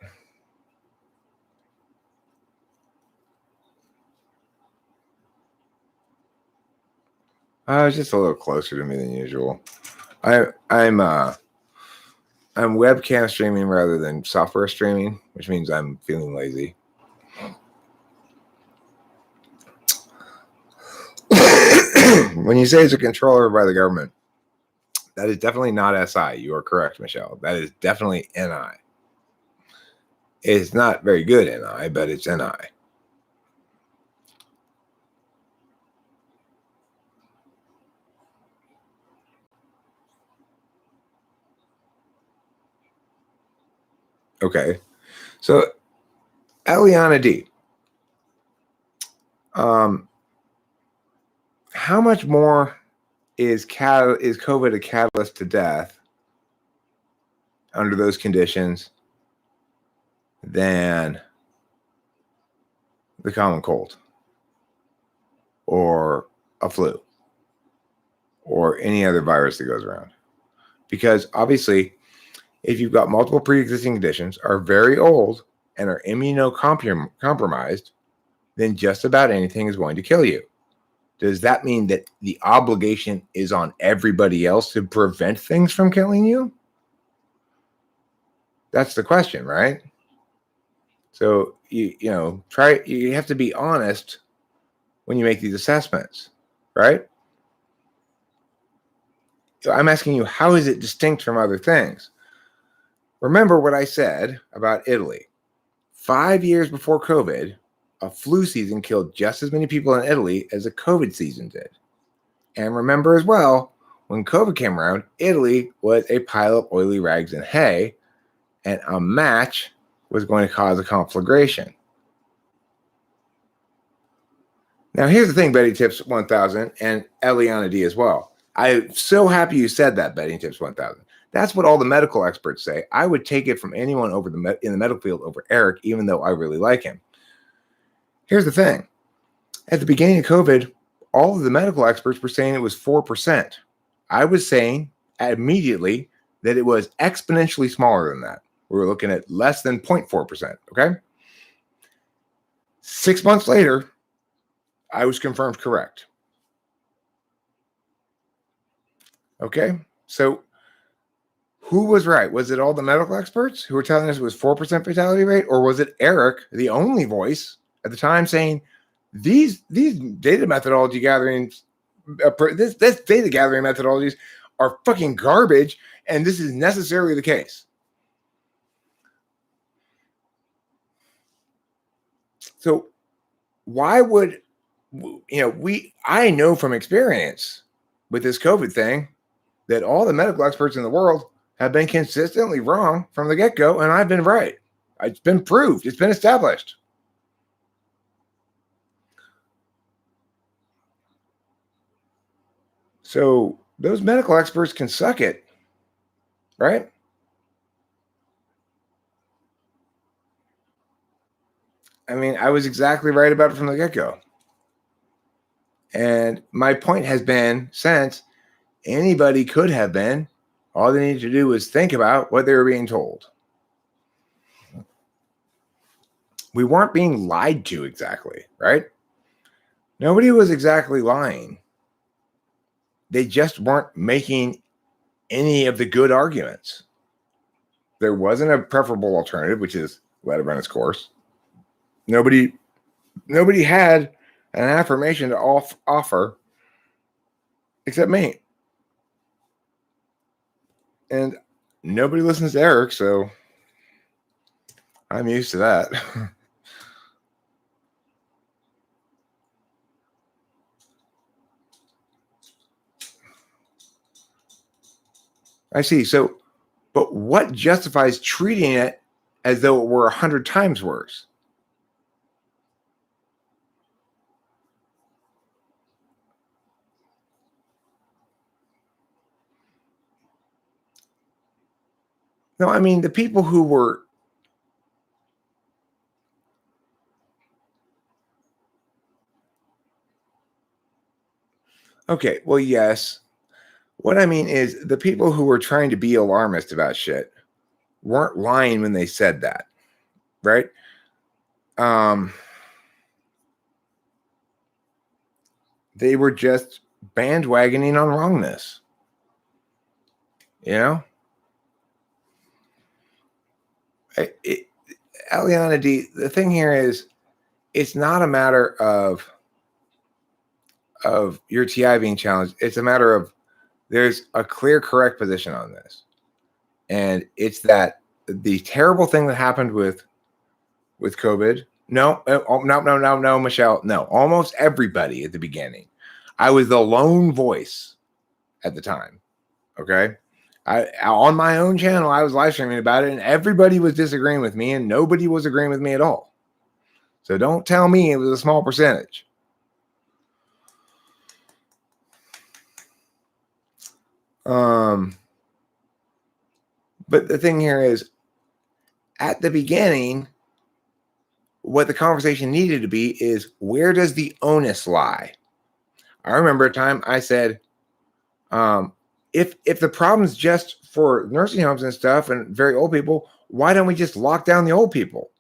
It's just a little closer to me than usual. I'm webcam streaming rather than software streaming, which means I'm feeling lazy. When you say it's a controller by the government, that is definitely not SI. You are correct, Michelle. That is definitely NI. It's not very good NI, but it's NI. Okay. So, Eliana D. How much more is COVID a catalyst to death under those conditions than the common cold or a flu or any other virus that goes around. Because obviously, if you've got multiple pre-existing conditions, are very old, and are immunocompromised, then just about anything is going to kill you. Does that mean that the obligation is on everybody else to prevent things from killing you? That's the question, right? So you have to be honest when you make these assessments, right? So I'm asking you, how is it distinct from other things? Remember what I said about Italy. 5 years before COVID, a flu season killed just as many people in Italy as a COVID season did. And remember as well, when COVID came around, Italy was a pile of oily rags and hay, and a match was going to cause a conflagration. Now, here's the thing, Betting Tips 1000 and Eliana D as well. I'm so happy you said that, Betting Tips 1000. That's what all the medical experts say. I would take it from anyone in the medical field over Eric, even though I really like him. Here's the thing. At the beginning of COVID, all of the medical experts were saying it was 4%. I was saying immediately that it was exponentially smaller than that. We were looking at less than 0.4%, okay? 6 months later, I was confirmed correct. Okay, so who was right? Was it all the medical experts who were telling us it was 4% fatality rate, or was it Eric, the only voice at the time, saying these data methodology gatherings, this data gathering methodologies are fucking garbage, and this is necessarily the case? So why would I know from experience with this COVID thing that all the medical experts in the world have been consistently wrong from the get-go, and I've been right. It's been proved. It's been established. So those medical experts can suck it, right? I mean, I was exactly right about it from the get-go. And my point has been, since anybody could have been, all they needed to do was think about what they were being told. We weren't being lied to exactly, right? Nobody was exactly lying. They just weren't making any of the good arguments. There wasn't a preferable alternative, which is let it run its course. Nobody had an affirmation to offer except me. And nobody listens to Eric, so I'm used to that. I see. So, but what justifies treating it as though it were 100 times worse? No, I mean, the people who were okay, well, yes. What I mean is the people who were trying to be alarmist about shit weren't lying when they said that, right? They were just bandwagoning on wrongness. You know? Eliana D, the thing here is, it's not a matter of your TI being challenged. It's a matter of there's a clear, correct position on this. And it's that the terrible thing that happened with COVID, no, Michelle, no, almost everybody at the beginning. I was the lone voice at the time. Okay. On my own channel, I was live streaming about it, and everybody was disagreeing with me, and nobody was agreeing with me at all. So don't tell me it was a small percentage. But the thing here is, at the beginning, what the conversation needed to be is, where does the onus lie? I remember a time I said, if the problem's just for nursing homes and stuff and very old people, why don't we just lock down the old people?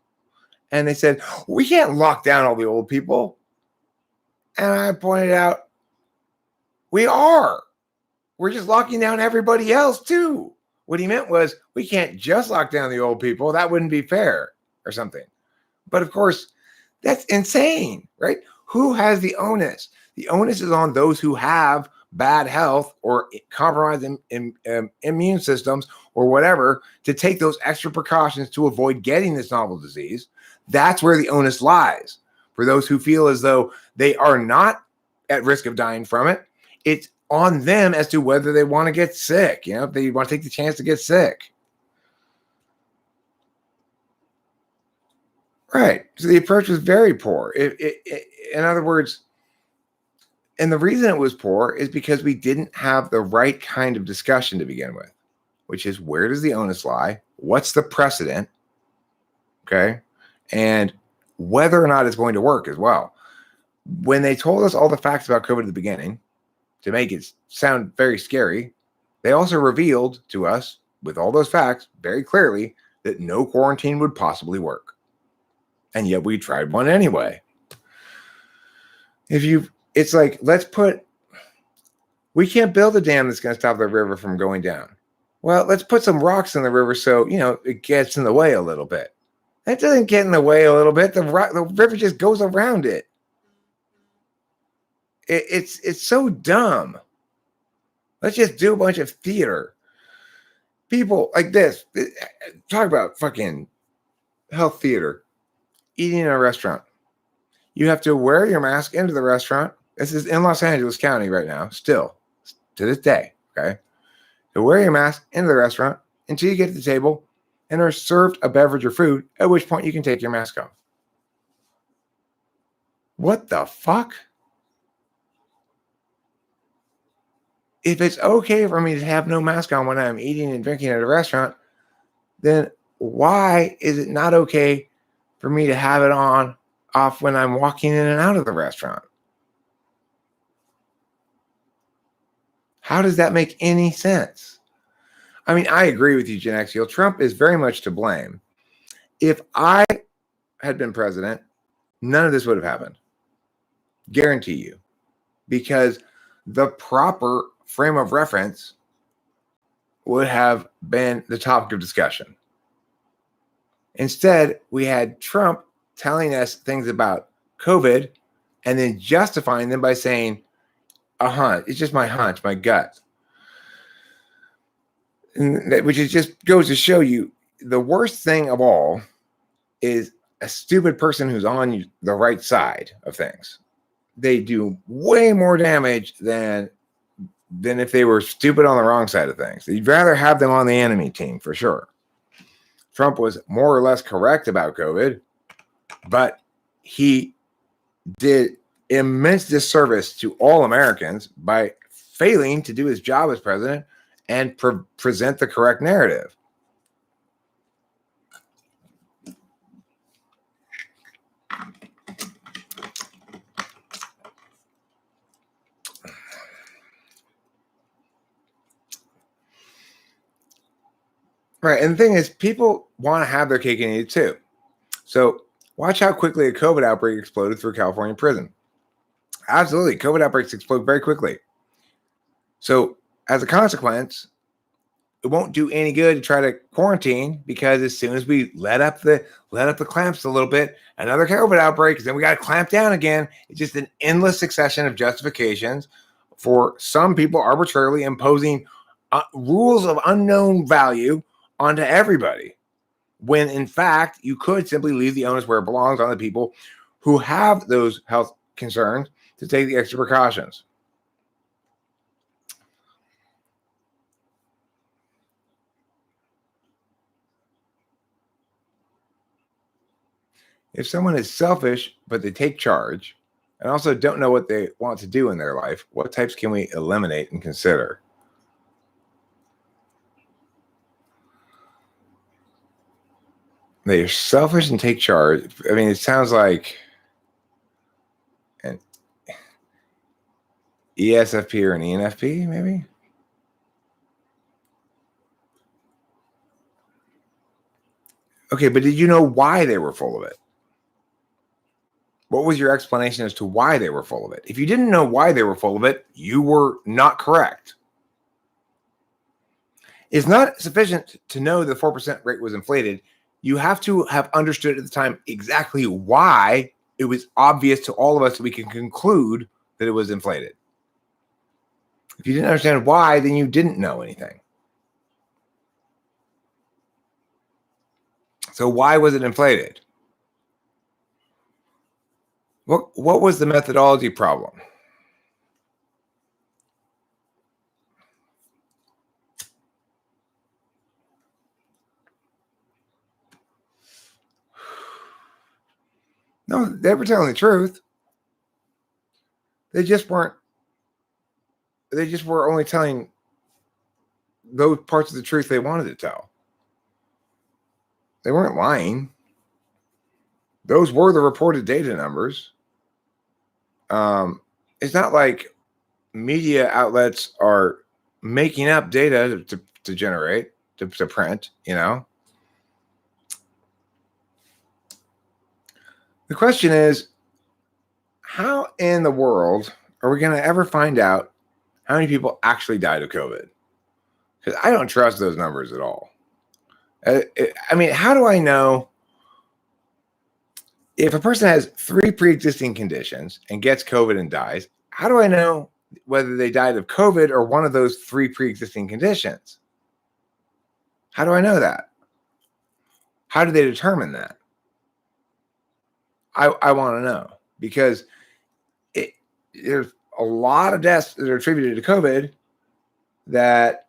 And they said, we can't lock down all the old people. And I pointed out, we are. We're just locking down everybody else too. What he meant was, we can't just lock down the old people. That wouldn't be fair or something. But of course, that's insane, right? Who has the onus? The onus is on those who have bad health or compromised immune systems or whatever, to take those extra precautions to avoid getting this novel disease. That's where the onus lies. For those who feel as though they are not at risk of dying from it, it's on them as to whether they want to get sick, if they want to take the chance to get sick. Right. So the approach was very poor. In other words, and the reason it was poor is because we didn't have the right kind of discussion to begin with, which is, where does the onus lie? What's the precedent? Okay. And whether or not it's going to work as well. When they told us all the facts about COVID at the beginning, to make it sound very scary, they also revealed to us, with all those facts very clearly, that no quarantine would possibly work. And yet we tried one anyway. It's like, we can't build a dam that's going to stop the river from going down. Well, let's put some rocks in the river so, it gets in the way a little bit. That doesn't get in the way a little bit. The river just goes around it. It's so dumb. Let's just do a bunch of theater. People like this, talk about fucking health theater. Eating in a restaurant. You have to wear your mask into the restaurant. This is in Los Angeles County right now, still, to this day, okay? So wear your mask into the restaurant until you get to the table and are served a beverage or food, at which point you can take your mask off. What the fuck? If it's okay for me to have no mask on when I'm eating and drinking at a restaurant, then why is it not okay for me to have it off when I'm walking in and out of the restaurant? How does that make any sense? I mean, I agree with you, Gen Xiel. Trump is very much to blame. If I had been president, none of this would have happened. Guarantee you. Because the proper frame of reference would have been the topic of discussion. Instead, we had Trump telling us things about COVID and then justifying them by saying, it's just my hunch, my gut. Which is just goes to show you, the worst thing of all is a stupid person who's on the right side of things. They do way more damage than if they were stupid on the wrong side of things. You'd rather have them on the enemy team, for sure. Trump was more or less correct about COVID, but he did immense disservice to all Americans by failing to do his job as president and present the correct narrative. Right. And the thing is, people want to have their cake and eat it too. So watch how quickly a COVID outbreak exploded through California prison. Absolutely. COVID outbreaks explode very quickly. So as a consequence, it won't do any good to try to quarantine, because as soon as we let up the clamps a little bit, another COVID outbreak, then we got to clamp down again. It's just an endless succession of justifications for some people arbitrarily imposing rules of unknown value onto everybody, when in fact you could simply leave the onus where it belongs, on the people who have those health concerns, to take the extra precautions. If someone is selfish, but they take charge and also don't know what they want to do in their life, what types can we eliminate and consider? They're selfish and take charge. I mean, it sounds like an ESFP or an ENFP, maybe? Okay, but did you know why they were full of it? What was your explanation as to why they were full of it? If you didn't know why they were full of it, you were not correct. It's not sufficient to know the 4% rate was inflated. You have to have understood at the time exactly why it was obvious to all of us that we can conclude that it was inflated. If you didn't understand why, then you didn't know anything. So why was it inflated? What was the methodology problem? No, they were telling the truth. They just were only telling those parts of the truth they wanted to tell. They weren't lying. Those were the reported data numbers. It's not like media outlets are making up data to generate, to print, you know? The question is, how in the world are we going to ever find out how many people actually died of COVID? Because I don't trust those numbers at all. I mean, how do I know if a person has 3 pre-existing conditions and gets COVID and dies? How do I know whether they died of COVID or one of those 3 pre-existing conditions? How do I know that? How do they determine that? I want to know, because there's a lot of deaths that are attributed to COVID that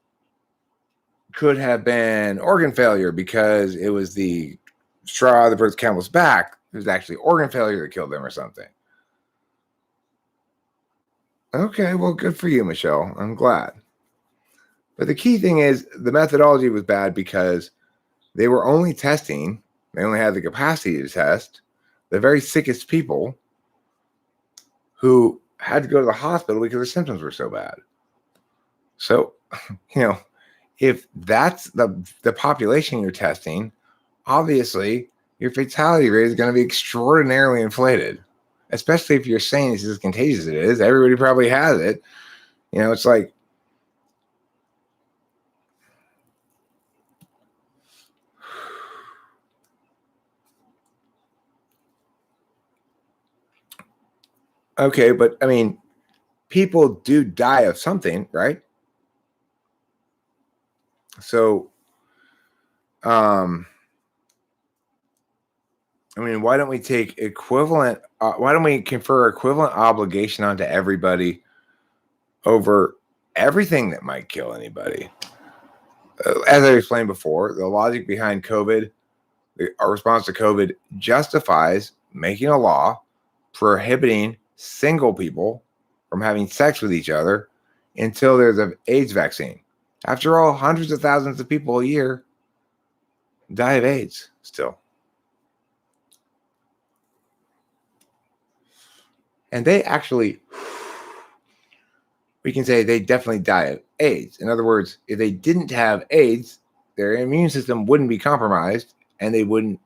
could have been organ failure because it was the straw that broke the camel's back. It was actually organ failure that killed them or something. Okay, well, good for you, Michelle. I'm glad. But the key thing is the methodology was bad because they were only testing, they only had the capacity to test the very sickest people who had to go to the hospital because their symptoms were so bad. So, you know, if that's the population you're testing, obviously your fatality rate is going to be extraordinarily inflated, especially if you're saying it's as contagious as it is. Everybody probably has it. You know, it's like, okay, but I mean, people do die of something, right? So, I mean, why don't we take equivalent? Why don't we confer equivalent obligation onto everybody over everything that might kill anybody? As I explained before, the logic behind COVID, our response to COVID, justifies making a law prohibiting single people from having sex with each other until there's an AIDS vaccine. After all, hundreds of thousands of people a year die of AIDS still. And they actually, we can say they definitely die of AIDS. In other words, if they didn't have AIDS, their immune system wouldn't be compromised and they wouldn't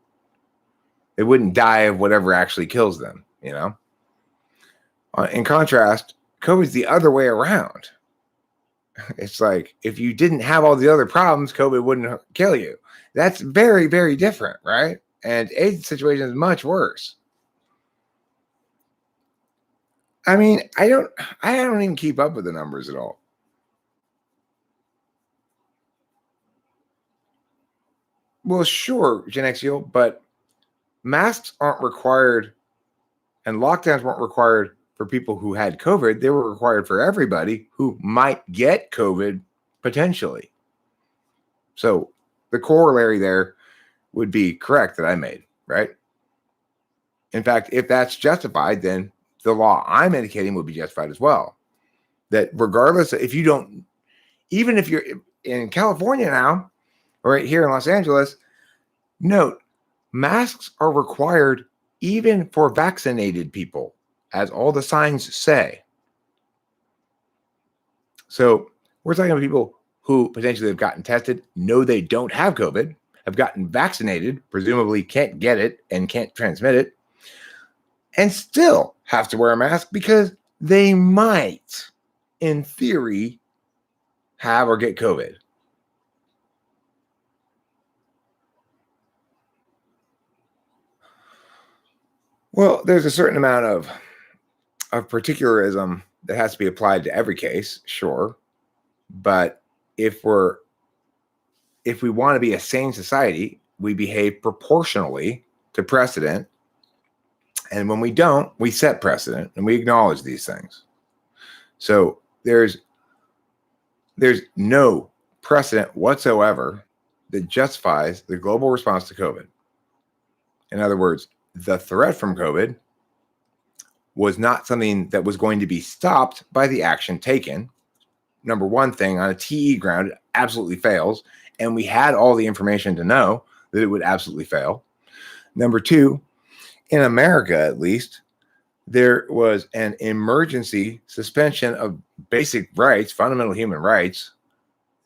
die of whatever actually kills them, you know? In contrast, COVID's the other way around. It's like, if you didn't have all the other problems, COVID wouldn't kill you. That's very, very different, right? And AIDS situation is much worse. I mean, I don't even keep up with the numbers at all. Well, sure, Gen Xio, but masks aren't required and lockdowns weren't required for people who had COVID. They were required for everybody who might get COVID potentially. So the corollary there would be correct that I made, right? In fact, if that's justified, then the law I'm indicating would be justified as well. That regardless, if you don't, even if you're in California now, or right here in Los Angeles, note masks are required even for vaccinated people, as all the signs say. So we're talking about people who potentially have gotten tested, know they don't have COVID, have gotten vaccinated, presumably can't get it and can't transmit it, and still have to wear a mask because they might, in theory, have or get COVID. Well, there's a certain amount of particularism that has to be applied to every case, sure. But if we want to be a sane society, we behave proportionally to precedent. And when we don't, we set precedent and we acknowledge these things. So there's no precedent whatsoever that justifies the global response to COVID. In other words, the threat from COVID was not something that was going to be stopped by the action taken. Number one thing, on a TE ground, it absolutely fails. And we had all the information to know that it would absolutely fail. Number two, in America, at least, there was an emergency suspension of basic rights, fundamental human rights,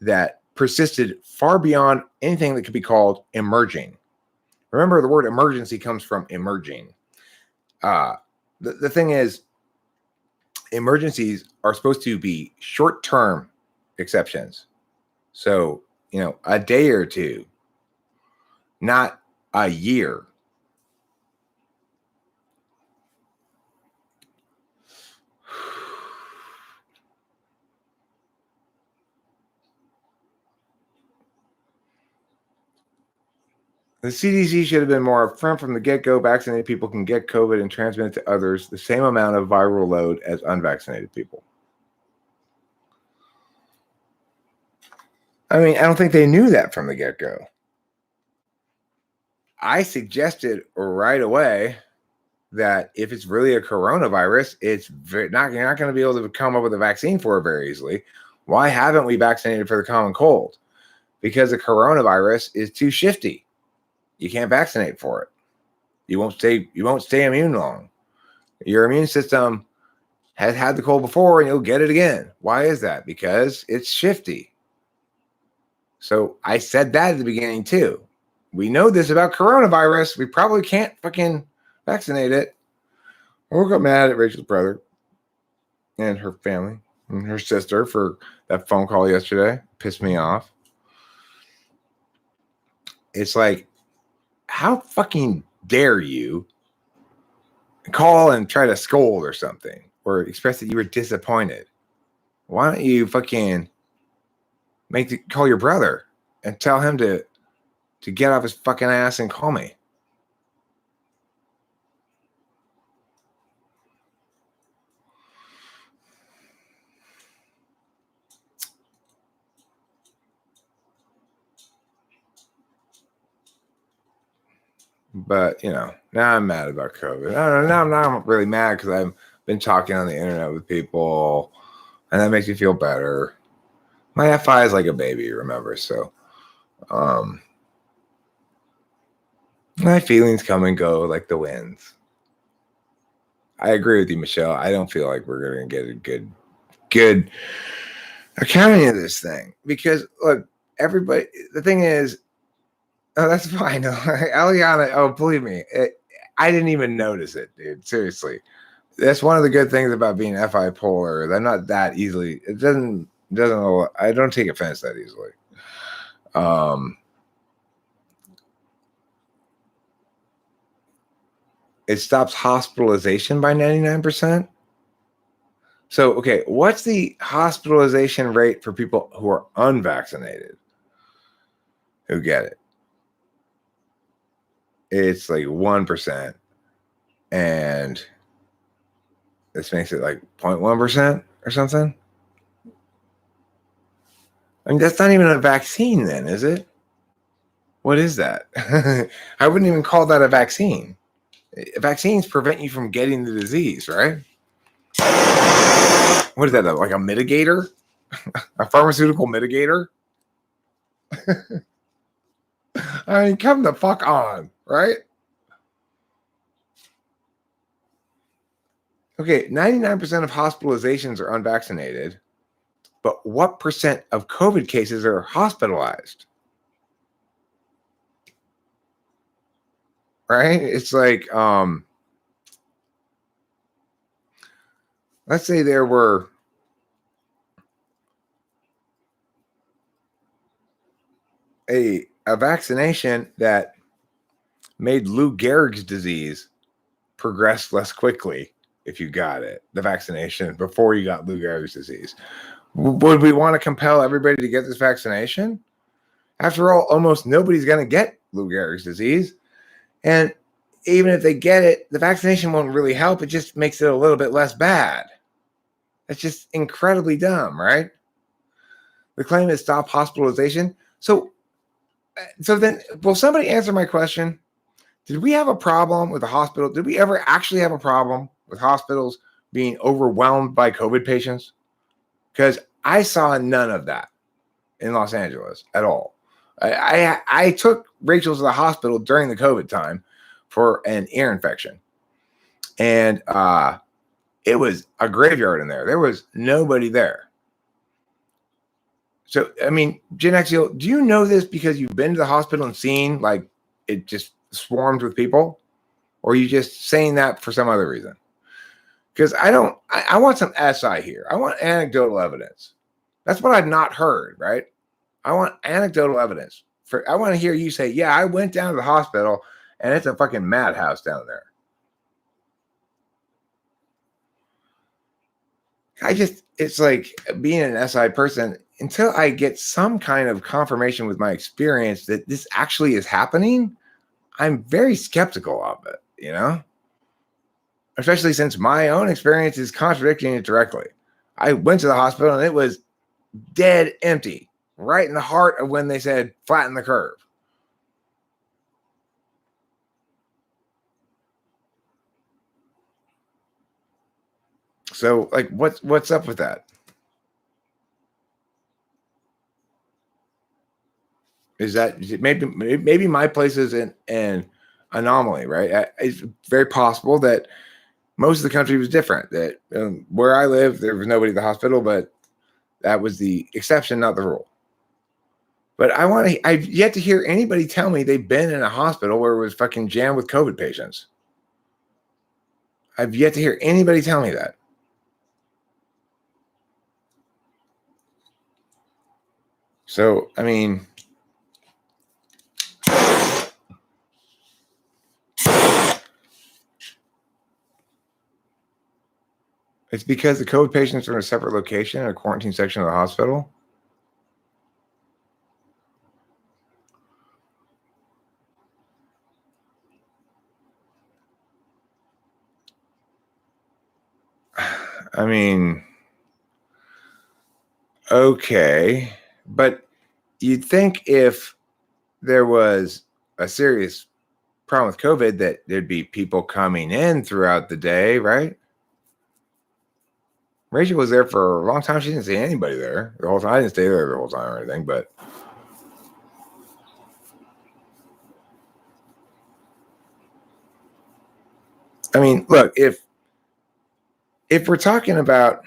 that persisted far beyond anything that could be called emerging. Remember, the word emergency comes from emerging. The thing is, emergencies are supposed to be short-term exceptions. So, a day or two, not a year. The CDC should have been more upfront from the get-go. Vaccinated people can get COVID and transmit it to others the same amount of viral load as unvaccinated people. I mean, I don't think they knew that from the get-go. I suggested right away that if it's really a coronavirus, you're not going to be able to come up with a vaccine for it very easily. Why haven't we vaccinated for the common cold? Because the coronavirus is too shifty. You can't vaccinate for it. You won't stay immune long. Your immune system has had the cold before and you'll get it again. Why is that? Because it's shifty. So I said that at the beginning too. We know this about coronavirus. We probably can't fucking vaccinate it. Or got mad at Rachel's brother and her family and her sister for that phone call yesterday. Pissed me off. It's like, how fucking dare you call and try to scold or something, or express that you were disappointed? Why don't you fucking call your brother and tell him to get off his fucking ass and call me? But, now I'm mad about COVID. Now I'm not really mad because I've been talking on the internet with people, and that makes me feel better. My FI is like a baby, remember? So, my feelings come and go like the winds. I agree with you, Michelle. I don't feel like we're going to get a good accounting of this thing. Because, look, everybody, the thing is, oh, that's fine. Eliana, believe me, I didn't even notice it, dude. Seriously. That's one of the good things about being FI polar. I'm not that easily. I don't take offense that easily. It stops hospitalization by 99%. So, okay, what's the hospitalization rate for people who are unvaccinated who get it? It's like 1%. And this makes it like 0.1% or something. I mean, that's not even a vaccine then, is it? What is that? I wouldn't even call that a vaccine. Vaccines prevent you from getting the disease, right? What is that, like a mitigator? A pharmaceutical mitigator? I mean, come the fuck on. right? Okay, 99% of hospitalizations are unvaccinated, but what percent of COVID cases are hospitalized? Right? It's like, let's say there were a vaccination that made Lou Gehrig's disease progress less quickly if you got it, the vaccination, before you got Lou Gehrig's disease. Would we want to compel everybody to get this vaccination? After all, almost nobody's going to get Lou Gehrig's disease. And even if they get it, the vaccination won't really help. It just makes it a little bit less bad. It's just incredibly dumb, right? The claim is stop hospitalization. So then, will somebody answer my question? Did we have a problem with the hospital? Did we ever actually have a problem with hospitals being overwhelmed by COVID patients? Because I saw none of that in Los Angeles at all. I took Rachel to the hospital during the COVID time for an ear infection, and it was a graveyard in there. There was nobody there. So, I mean, Gen Xio, do you know this because you've been to the hospital and seen like it just swarmed with people? Or are you just saying that for some other reason? Because I want some SI here. I want anecdotal evidence. That's what I've not heard, right? I want anecdotal evidence. I want to hear you say, yeah, I went down to the hospital and it's a fucking madhouse down there. It's like being an SI person, until I get some kind of confirmation with my experience that this actually is happening, I'm very skeptical of it, you know? Especially since my own experience is contradicting it directly. I went to the hospital and it was dead empty, right in the heart of when they said flatten the curve. So, like, what's up with that? Is that maybe my place is an anomaly, right? It's very possible that most of the country was different. That where I live, there was nobody at the hospital, but that was the exception, not the rule. But I've yet to hear anybody tell me they've been in a hospital where it was fucking jammed with COVID patients. I've yet to hear anybody tell me that. So, I mean, it's because the COVID patients are in a separate location in a quarantine section of the hospital. I mean, okay. But you'd think if there was a serious problem with COVID that there'd be people coming in throughout the day, right? Rachel was there for a long time. She didn't see anybody there the whole time. I didn't stay there the whole time or anything, but I mean, look, if we're talking about,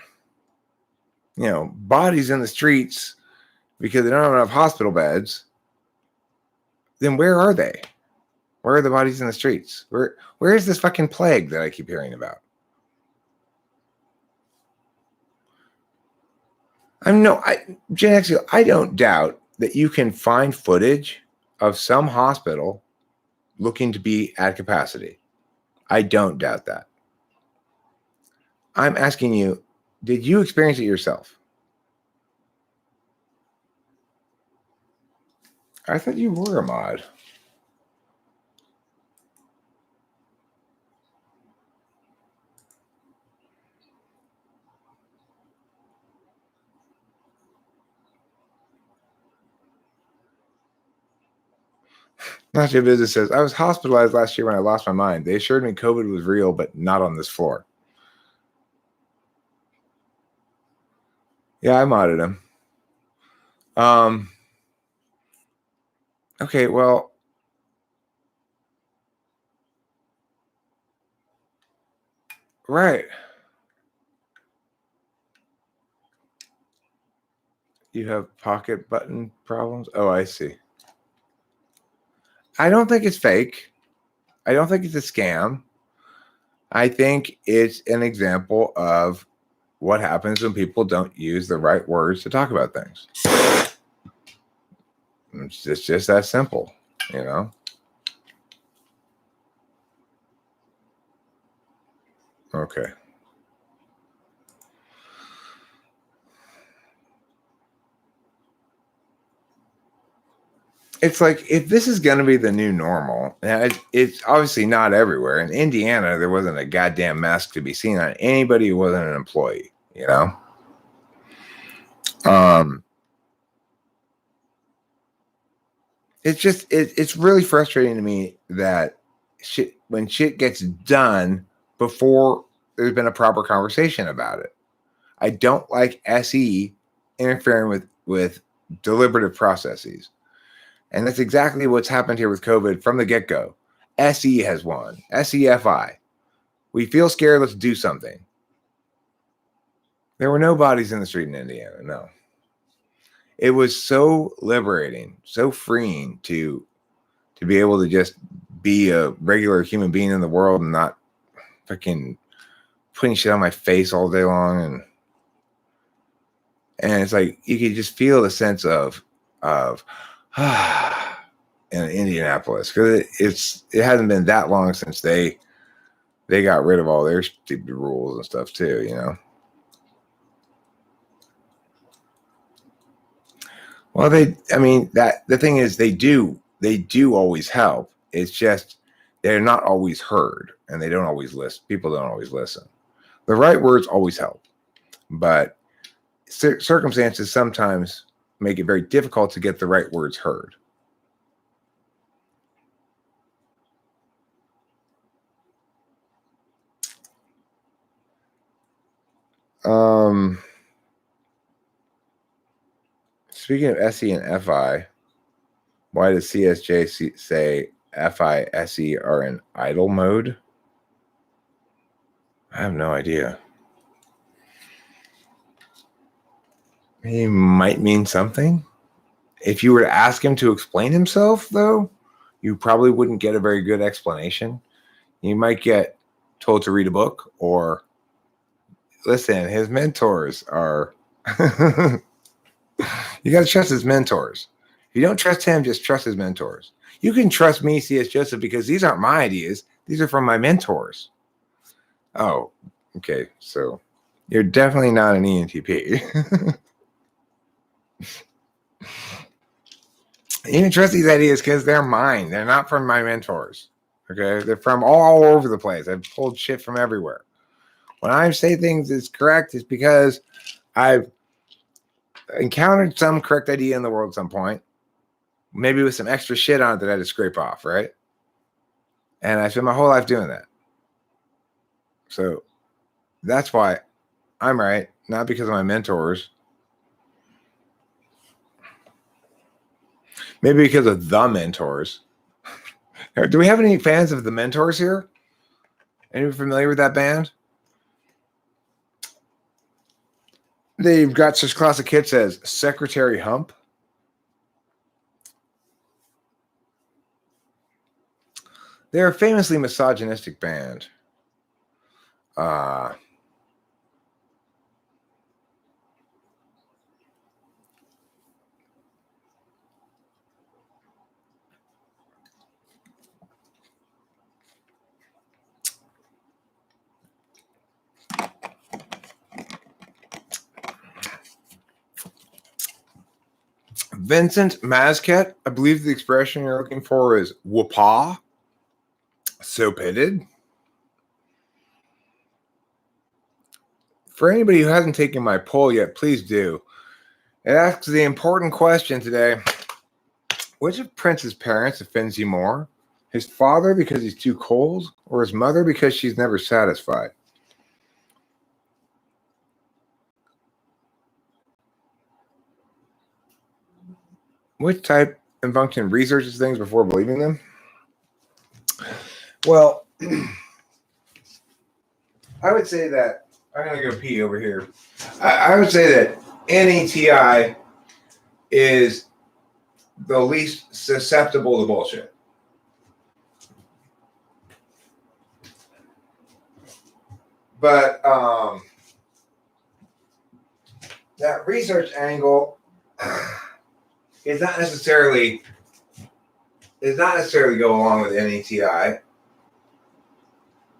bodies in the streets because they don't have enough hospital beds, then where are they? Where are the bodies in the streets? Where is this fucking plague that I keep hearing about? Gen X, I don't doubt that you can find footage of some hospital looking to be at capacity. I don't doubt that. I'm asking you, did you experience it yourself? I thought you were a mod. Last year visit says, I was hospitalized last year when I lost my mind. They assured me COVID was real, but not on this floor. Yeah, I modded him. Okay, well, Right. You have pocket button problems? Oh, I see. I don't think it's fake. I don't think it's a scam. I think it's an example of what happens when people don't use the right words to talk about things. It's just that simple, you know? Okay. It's like, if this is going to be the new normal, it's obviously not everywhere. In Indiana, there wasn't a goddamn mask to be seen on anybody who wasn't an employee, you know? It's just, it's really frustrating to me that when shit gets done before there's been a proper conversation about it. I don't like SE interfering with deliberative processes. And that's exactly what's happened here with COVID from the get-go. SE has won. SEFI. We feel scared, let's do something. There were no bodies in the street in Indiana, no. It was so liberating, so freeing to be able to just be a regular human being in the world and not fucking putting shit on my face all day long. And it's like you could just feel the sense of in Indianapolis, because it hasn't been that long since they got rid of all their stupid rules and stuff too, you know. Well, the thing is, they do always help. It's just they're not always heard, and they don't always listen. People don't always listen. The right words always help, but circumstances sometimes make it very difficult to get the right words heard. Speaking of SE and FI, why does CSJ say FI, SE are in idle mode? I have no idea. He might mean something. If you were to ask him to explain himself, though, you probably wouldn't get a very good explanation. You might get told to read a book or listen, his mentors are. You got to trust his mentors. If you don't trust him, just trust his mentors. You can trust me, C.S. Joseph, because these aren't my ideas. These are from my mentors. Oh, okay. So you're definitely not an ENTP. You can trust these ideas because they're mine. They're not from my mentors. Okay. They're from all over the place. I've pulled shit from everywhere. When I say things is correct, it's because I've encountered some correct idea in the world at some point, maybe with some extra shit on it that I had to scrape off, right? And I spent my whole life doing that. So that's why I'm right, not because of my mentors. Maybe because of the mentors. Do we have any fans of the Mentors here? Anyone familiar with that band? They've got such classic hits as Secretary Hump. They're a famously misogynistic band. Vincent Mazket, I believe the expression you're looking for is whoopah. So pitted. For anybody who hasn't taken my poll yet, please do. It asks the important question today. Which of Prince's parents offends you more? His father because he's too cold, or his mother because she's never satisfied? Which type and function researches things before believing them? Well, I would say that I'm gonna go pee over here. I would say that NETI is the least susceptible to bullshit. But that research angle is not necessarily go along with NETI.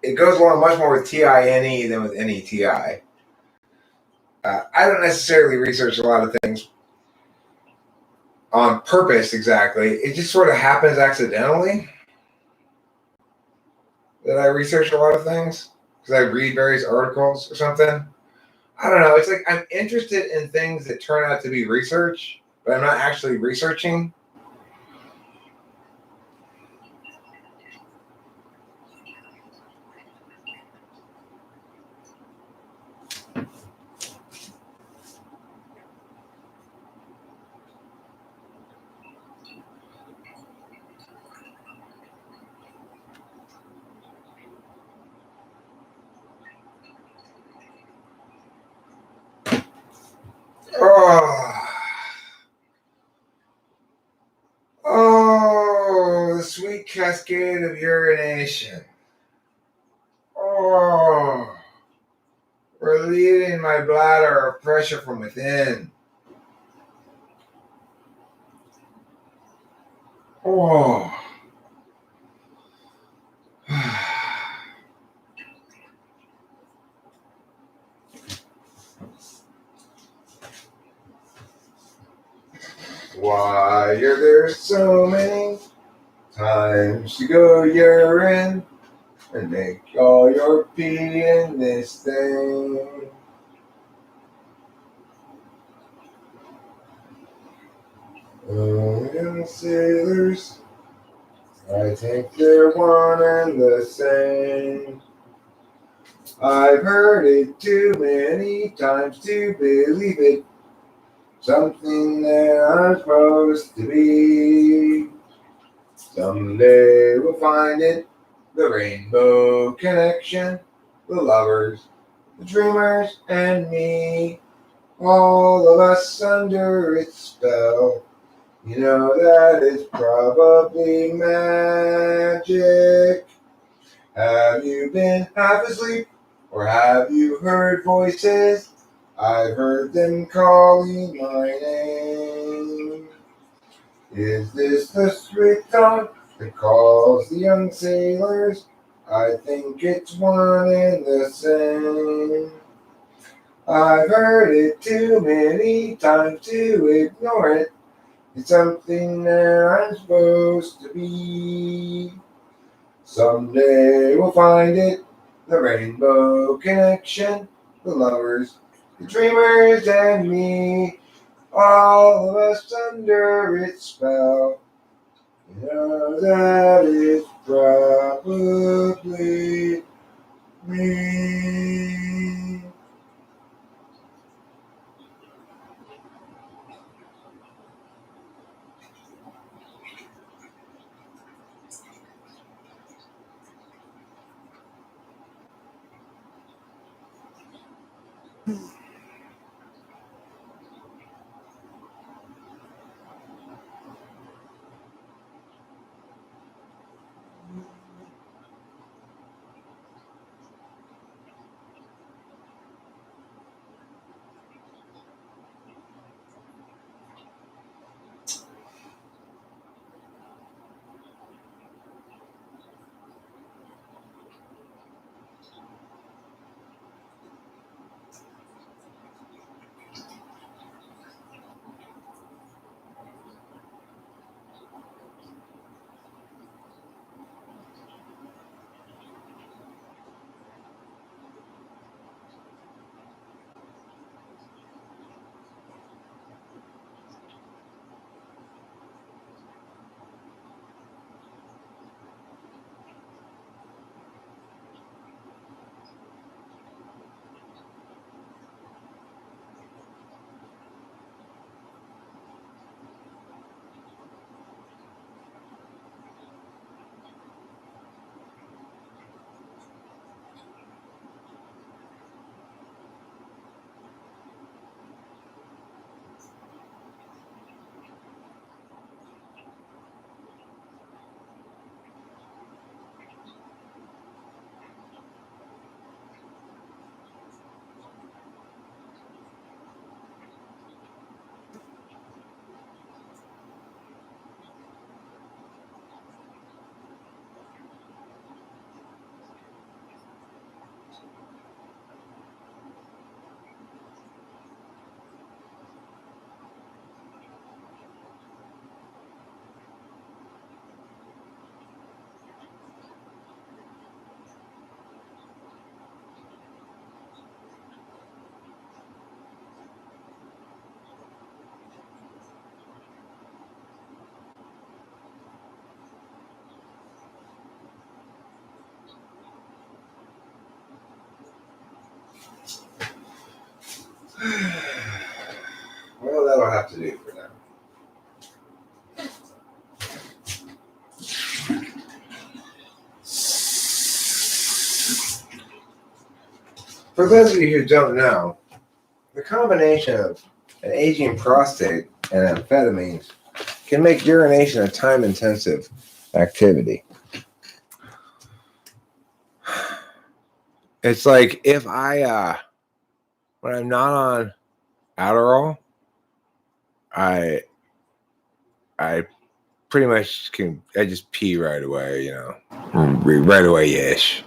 It goes along much more with TINE than with NETI. I don't necessarily research a lot of things on purpose exactly. It just sort of happens accidentally that I research a lot of things because I read various articles or something. I don't know. It's like I'm interested in things that turn out to be research, but I'm not actually researching. Oh, the sweet cascade of urination. Oh, relieving my bladder of pressure from within. Oh. Why are there so many times to go urine and make all your pee in this thing? And sailors, I think they're one and the same. I've heard it too many times to believe it. Something that I'm supposed to be. Someday we'll find it. The rainbow connection. The lovers, the dreamers, and me. All of us under its spell. You know that it's probably magic. Have you been half asleep? Or have you heard voices? I've heard them calling my name. Is this the sweet song that calls the young sailors? I think it's one and the same. I've heard it too many times to ignore it. It's something that I'm supposed to be. Someday we'll find it. The rainbow connection. The lovers, the dreamers, and me. All of us under its spell. You know that it's probably me. Well, that'll have to do for now. For those of you who don't know, the combination of an aging prostate and amphetamines can make urination a time-intensive activity. It's like if I, when I'm not on Adderall, I pretty much I just pee right away, you know, right away-ish.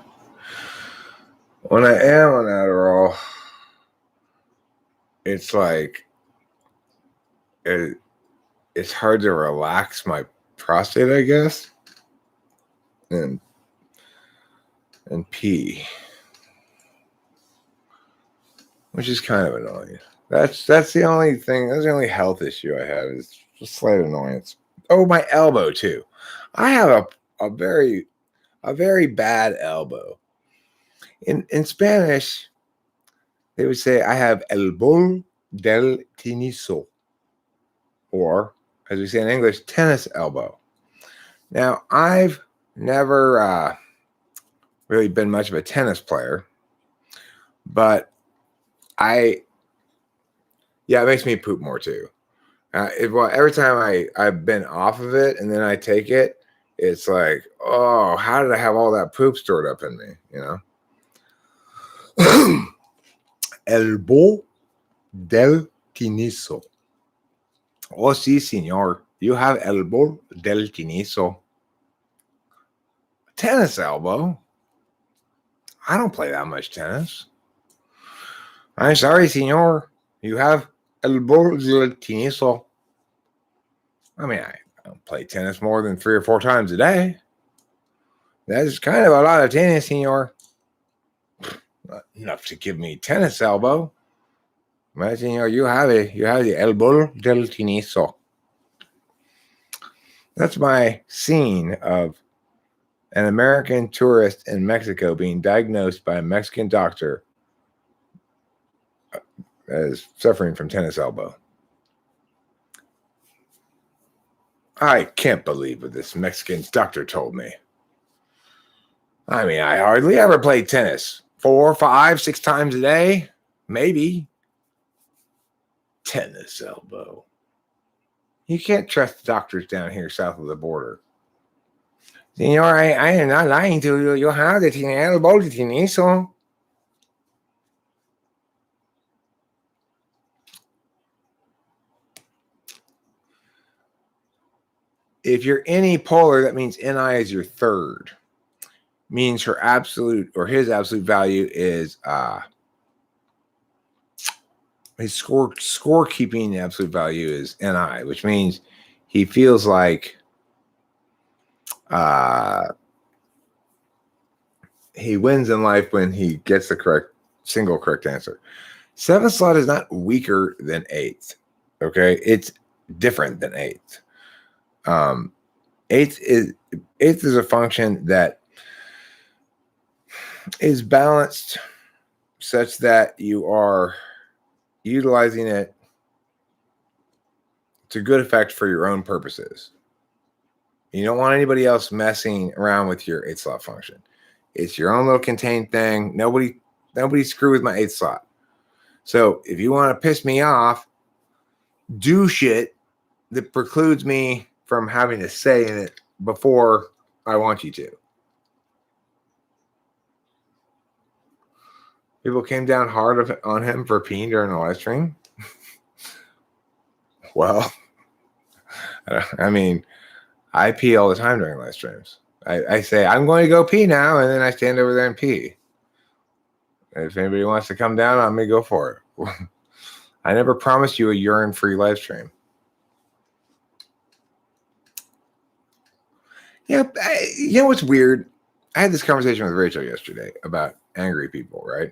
When I am on Adderall, it's like it's hard to relax my prostate, I guess, and pee, which is kind of annoying. That's the only thing. That's the only health issue I have is just slight annoyance. Oh, my elbow too. I have a very bad elbow. In Spanish, they would say I have el bol del tiniso, or as we say in English, tennis elbow. Now, I've never really been much of a tennis player, but it makes me poop more too. Every time I've been off of it and then I take it, it's like, oh, how did I have all that poop stored up in me? You know? Elbow del tiniso. Oh, sí, señor. You have elbow del tiniso. Tennis elbow? I don't play that much tennis. I'm sorry, señor. You have elbow del tiniso. I mean, I don't play tennis more than 3 or 4 times a day. That's kind of a lot of tennis, señor. Not enough to give me tennis elbow. But, señor, you have the elbow del tiniso. That's my scene of an American tourist in Mexico being diagnosed by a Mexican doctor as suffering from tennis elbow. I can't believe what this Mexican doctor told me. I mean, I hardly ever play tennis. 4, 5, 6 times a day, maybe. Tennis elbow. You can't trust doctors down here south of the border. Senor, I am not lying to you. You have the elbow de tiniso. If you're any polar, that means Ni is your third. Means her absolute or his absolute value is his scorekeeping absolute value is Ni, which means he feels like he wins in life when he gets the single correct answer. 7th slot is not weaker than 8th. Okay, it's different than 8th. 8th is a function that is balanced such that you are utilizing it to good effect for your own purposes. You don't want anybody else messing around with your 8th slot function. It's your own little contained thing. Nobody screw with my 8th slot. So if you want to piss me off, do shit that precludes me from having a say in it before I want you to. People came down hard on him for peeing during the live stream. Well, I mean, I pee all the time during live streams. I say, I'm going to go pee now, and then I stand over there and pee. If anybody wants to come down on me, go for it. I never promised you a urine-free live stream. Yeah, you know what's weird? I had this conversation with Rachel yesterday about angry people, right?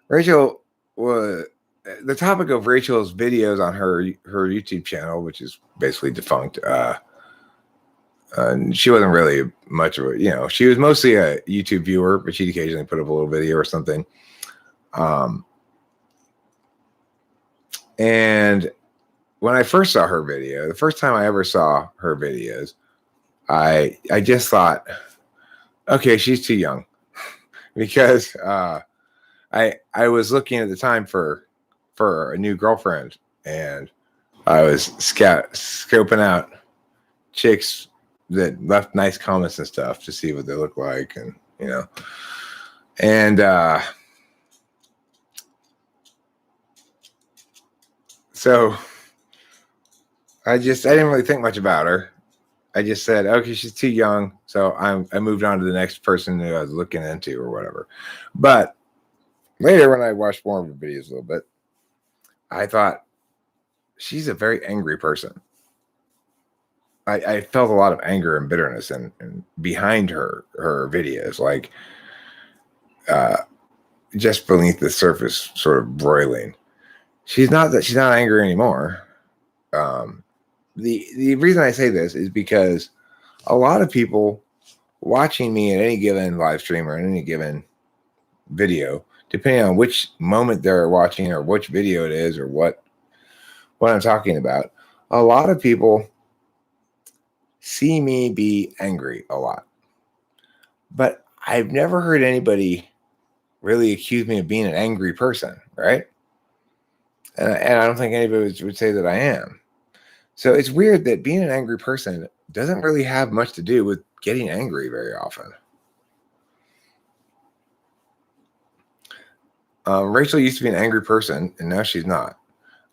Rachel was the topic of Rachel's videos on her YouTube channel, which is basically defunct. She wasn't really much of a, she was mostly a YouTube viewer, but she'd occasionally put up a little video or something. And when I first saw her video, the first time I ever saw her videos, I just thought, okay, she's too young, because I was looking at the time for a new girlfriend, and I was scoping out chicks that left nice comments and stuff to see what they look like, and and so I didn't really think much about her. I just said, okay, she's too young, so I moved on to the next person who I was looking into or whatever. But later, when I watched more of her videos a little bit, I thought, she's a very angry person. I felt a lot of anger and bitterness and behind her videos, like just beneath the surface, sort of broiling. She's not angry anymore. The reason I say this is because a lot of people watching me at any given live stream or in any given video, depending on which moment they're watching or which video it is or what I'm talking about, a lot of people see me be angry a lot. But I've never heard anybody really accuse me of being an angry person, right? And I don't think anybody would say that I am. So it's weird that being an angry person doesn't really have much to do with getting angry very often. Rachel used to be an angry person, and now she's not.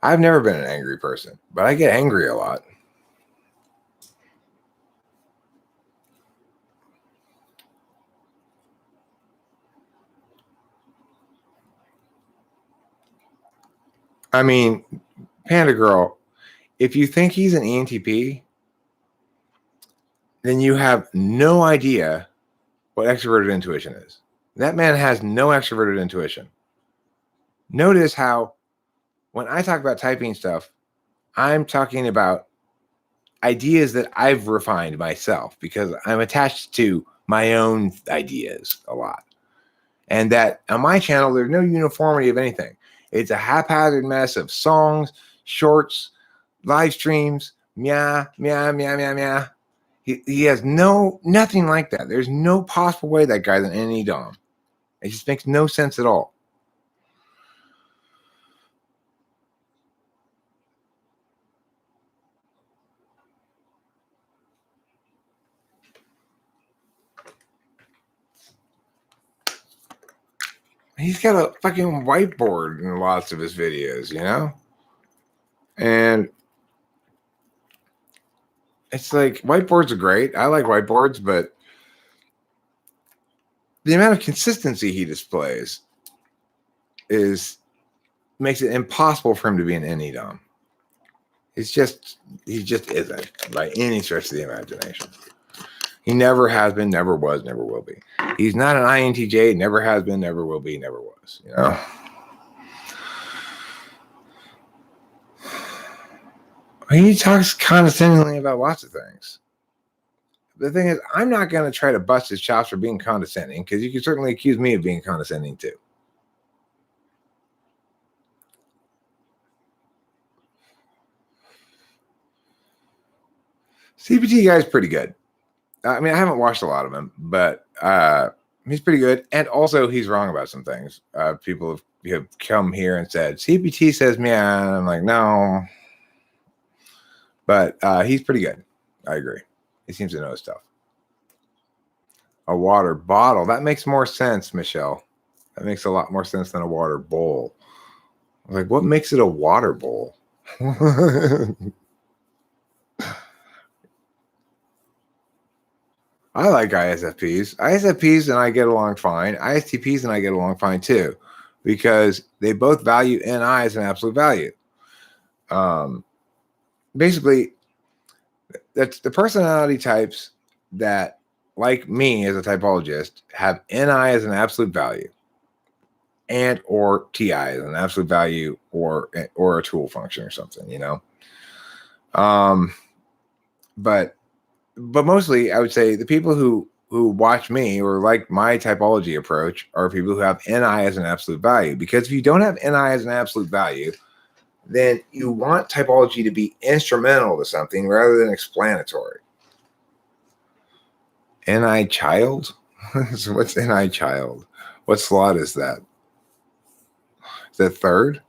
I've never been an angry person, but I get angry a lot. I mean, Panda Girl, if you think he's an ENTP, then you have no idea what extroverted intuition is. That man has no extroverted intuition. Notice how when I talk about typing stuff, I'm talking about ideas that I've refined myself because I'm attached to my own ideas a lot. And that on my channel, there's no uniformity of anything. It's a haphazard mess of songs, shorts, live streams, meow, meow, meow, meow, meow. He has nothing like that. There's no possible way that guy's an NE Dom. It just makes no sense at all. He's got a fucking whiteboard in lots of his videos, And it's like, whiteboards are great. I like whiteboards, but the amount of consistency he displays makes it impossible for him to be an NE Dom. He just isn't by any stretch of the imagination. He never has been, never was, never will be. He's not an INTJ, never has been, never will be, never was. He talks condescendingly about lots of things. The thing is, I'm not going to try to bust his chops for being condescending, because you can certainly accuse me of being condescending too. CPT guy's pretty good. I mean, I haven't watched a lot of him, but he's pretty good. And also, he's wrong about some things. People have come here and said, CPT says meow. And I'm like, no. But he's pretty good. I agree. He seems to know his stuff. A water bottle. That makes more sense, Michelle. That makes a lot more sense than a water bowl. I was like, what makes it a water bowl? I like ISFPs. ISFPs and I get along fine. ISTPs and I get along fine too, because they both value NI as an absolute value. Basically, that's the personality types that, like me as a typologist, have NI as an absolute value, and or TI as an absolute value, or a tool function or something, But mostly, I would say the people who who watch me or like my typology approach are people who have NI as an absolute value. Because if you don't have NI as an absolute value, then you want typology to be instrumental to something rather than explanatory. NI child? So what's NI child? What slot is that? Is that third?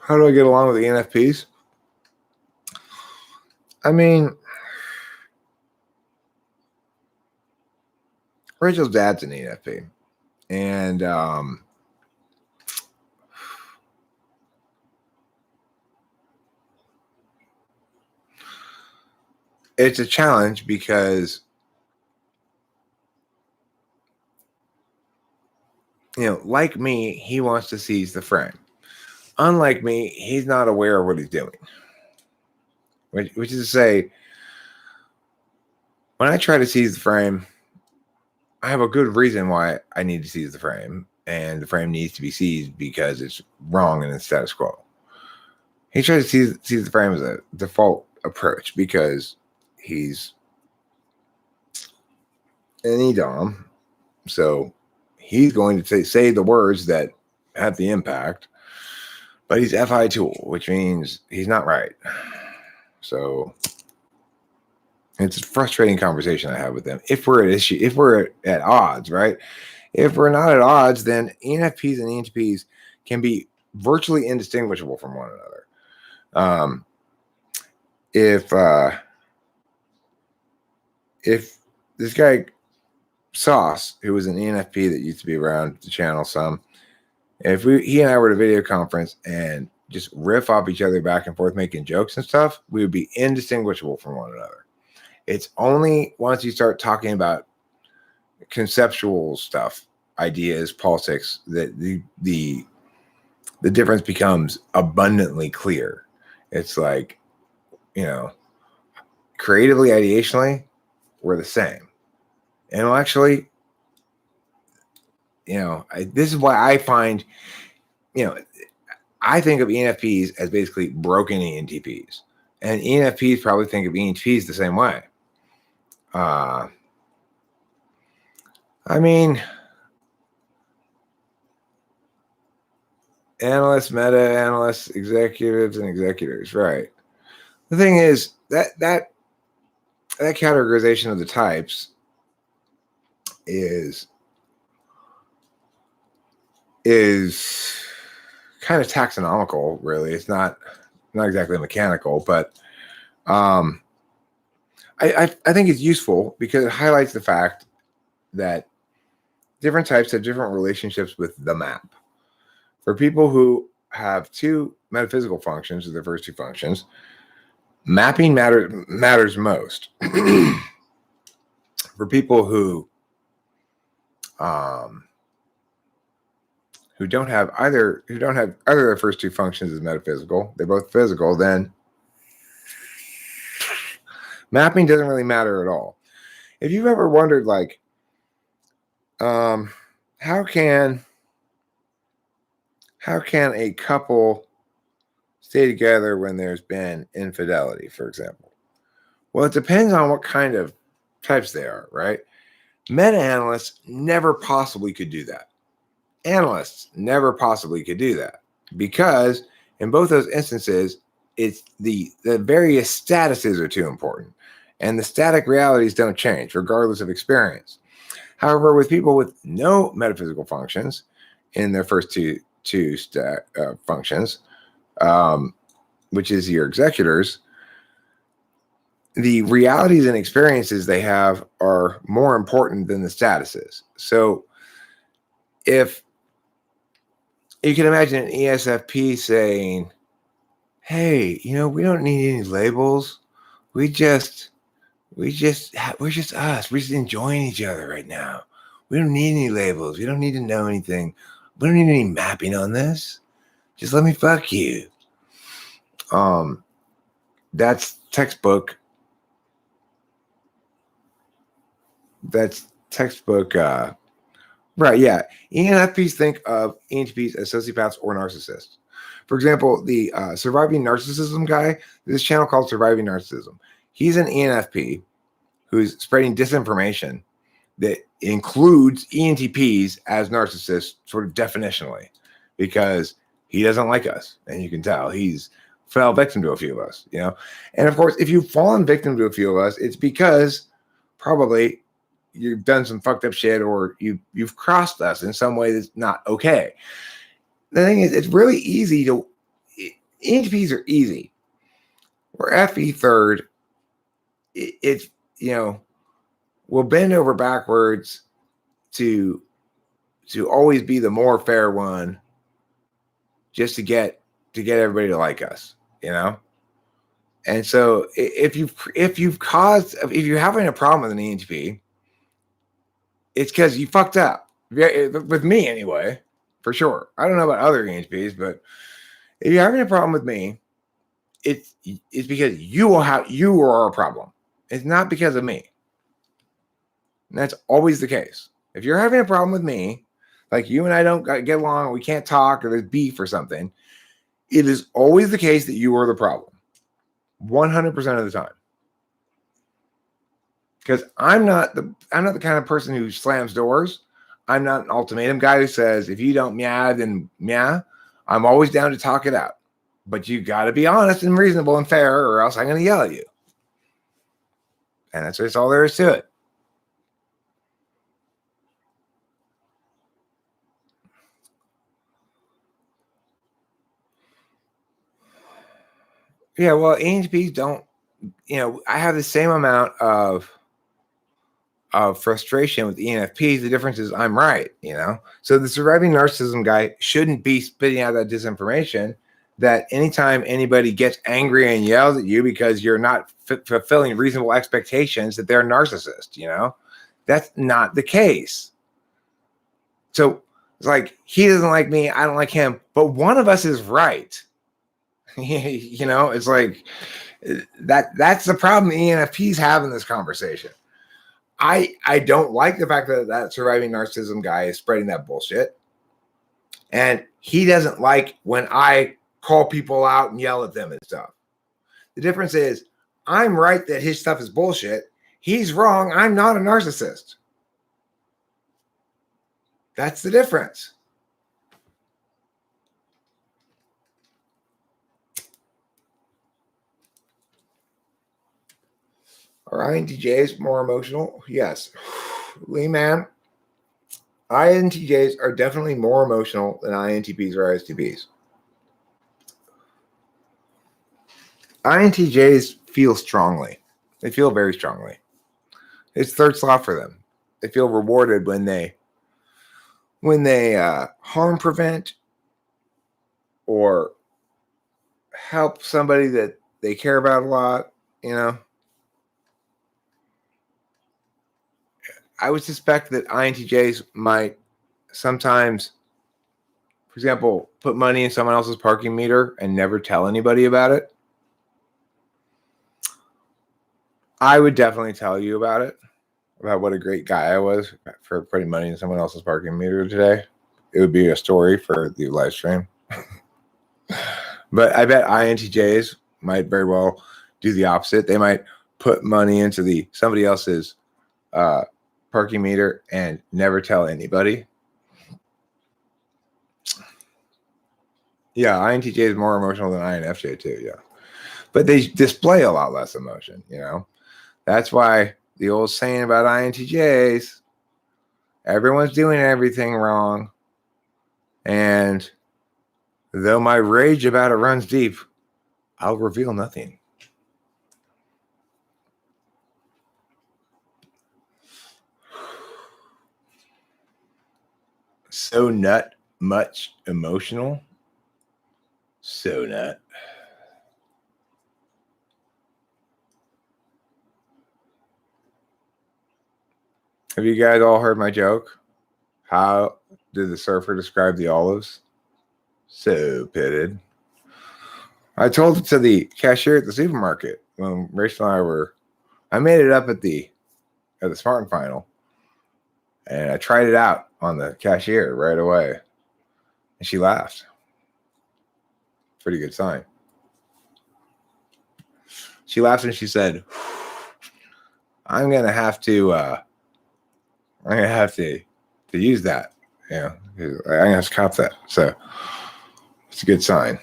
How do I get along with the ENFPs? I mean, Rachel's dad's an ENFP. And it's a challenge because, like me, he wants to seize the frame. Unlike me, he's not aware of what he's doing. Which is to say, when I try to seize the frame, I have a good reason why I need to seize the frame, and the frame needs to be seized because it's wrong in the status quo. He tries to seize the frame as a default approach because he's an EDOM, so he's going to say the words that have the impact, but he's FI tool, which means he's not right. So it's a frustrating conversation I have with them. If we're at odds, right? If we're not at odds, then ENFPs and ENTPs can be virtually indistinguishable from one another. If this guy Sauce, who was an ENFP that used to be around the channel some, if he and I were at a video conference and just riff off each other back and forth making jokes and stuff, we would be indistinguishable from one another. It's only once you start talking about conceptual stuff, ideas, politics, that the difference becomes abundantly clear. It's like, creatively, ideationally, we're the same. And actually, this is why I find, I think of ENFPs as basically broken ENTPs. And ENFPs probably think of ENTPs the same way. I mean, analysts, meta-analysts, executives, and executors, right. The thing is, that categorization of the types is kind of taxonomical, really. It's not exactly mechanical, but I think it's useful because it highlights the fact that different types have different relationships with the map. For people who have two metaphysical functions, or their first two functions, mapping matters most. For people who don't have either of their first two functions as metaphysical, they're both physical, then mapping doesn't really matter at all. If you've ever wondered, like, how can a couple stay together when there's been infidelity, for example? Well, it depends on what kind of types they are, right? Meta-analysts never possibly could do that. Analysts never possibly could do that because in both those instances, it's the various statuses are too important, and the static realities don't change regardless of experience. However, with people with no metaphysical functions in their first two functions, which is your executors, the realities and experiences they have are more important than the statuses. So if you can imagine an ESFP saying, hey, we don't need any labels. We're just us. We're just enjoying each other right now. We don't need any labels. We don't need to know anything. We don't need any mapping on this. Just let me fuck you. That's textbook That's textbook. Right, yeah. ENFPs think of ENTPs as sociopaths or narcissists. For example, the Surviving Narcissism guy, this channel called Surviving Narcissism. He's an ENFP who's spreading disinformation that includes ENTPs as narcissists, sort of definitionally, because he doesn't like us. And you can tell he's fell victim to a few of us, you know? And of course, if you've fallen victim to a few of us, it's because probably you've done some fucked up shit or you've crossed us in some way that's not okay. The thing is, it's really easy to ENTPs are easy. We're FE third. It's we'll bend over backwards to always be the more fair one, just to get everybody to like us, you know. And so if you're having a problem with an ENTP, it's because you fucked up. With me anyway, for sure. I don't know about other ENTPs, but if you're having a problem with me, it's because you are a problem. It's not because of me. And that's always the case. If you're having a problem with me, like you and I don't get along, or we can't talk, or there's beef or something, it is always the case that you are the problem. 100% of the time. Because I'm not the kind of person who slams doors. I'm not an ultimatum guy who says, if you don't meow, then meow. I'm always down to talk it out. But you got to be honest and reasonable and fair, or else I'm going to yell at you. And that's just all there is to it. Yeah, well, ENTPs don't, I have the same amount of frustration with ENFPs. The difference is I'm right, So the Surviving Narcissism guy shouldn't be spitting out that disinformation that anytime anybody gets angry and yells at you because you're not fulfilling reasonable expectations, that they're a narcissist, That's not the case. So it's like, he doesn't like me, I don't like him, but one of us is right. It's like that's the problem the ENFPs have in this conversation. I don't like the fact that Surviving Narcissism guy is spreading that bullshit. And he doesn't like when I call people out and yell at them and stuff. The difference is I'm right that his stuff is bullshit. He's wrong. I'm not a narcissist. That's the difference. Are INTJs more emotional? Yes. Lee, man, INTJs are definitely more emotional than INTPs or ISTPs. INTJs feel strongly. They feel very strongly. It's third slot for them. They feel rewarded when they harm prevent or help somebody that they care about a lot, I would suspect that INTJs might sometimes, for example, put money in someone else's parking meter and never tell anybody about it. I would definitely tell you about it, about what a great guy I was for putting money in someone else's parking meter today. It would be a story for the live stream. But I bet INTJs might very well do the opposite. They might put money into somebody else's parking meter and never tell anybody. Yeah, INTJ is more emotional than INFJ too, yeah. But they display a lot less emotion, That's why the old saying about INTJs, everyone's doing everything wrong. And though my rage about it runs deep, I'll reveal nothing. So nut much emotional. So nut. Have you guys all heard my joke? How did the surfer describe the olives? So pitted. I told it to the cashier at the supermarket when Rachel and I made it up at the Smart and Final. And I tried it out on the cashier right away. And she laughed. Pretty good sign. She laughed and she said, I'm going to have to use that. Yeah. I'm going to have to cop that. So it's a good sign.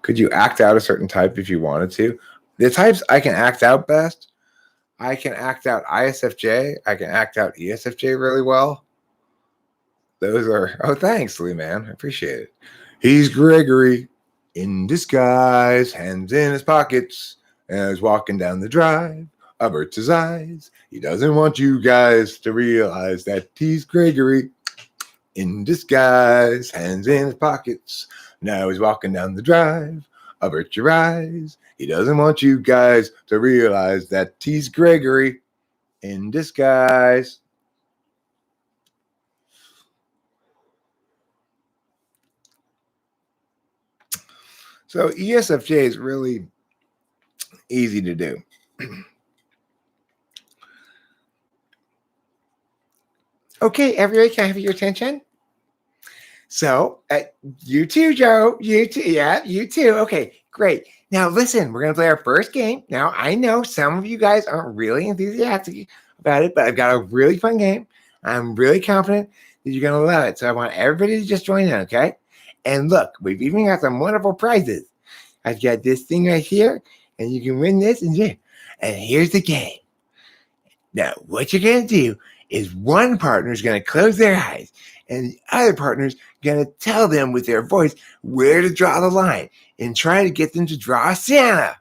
Could you act out a certain type if you wanted to? The types I can act out best, I can act out ISFJ. I can act out ESFJ really well. Those are, oh, thanks, Lee, man. I appreciate it. He's Gregory in disguise, hands in his pockets, and he's walking down the drive. Averts his eyes. He doesn't want you guys to realize that he's Gregory in disguise, hands in his pockets. Now he's walking down the drive. Avert your eyes. He doesn't want you guys to realize that he's Gregory in disguise. So ESFJ is really easy to do. Okay, everybody, can I have your attention? So, you too, Joe. You too. Yeah, you too. Okay, great. Now, listen, we're going to play our first game. Now, I know some of you guys aren't really enthusiastic about it, but I've got a really fun game. I'm really confident that you're going to love it. So I want everybody to just join in, okay? And look, we've even got some wonderful prizes. I've got this thing right here, and you can win this. And here's the game. Now, what you're going to do is one partner is going to close their eyes, and the other partner is going to tell them with their voice where to draw the line and try to get them to draw Santa.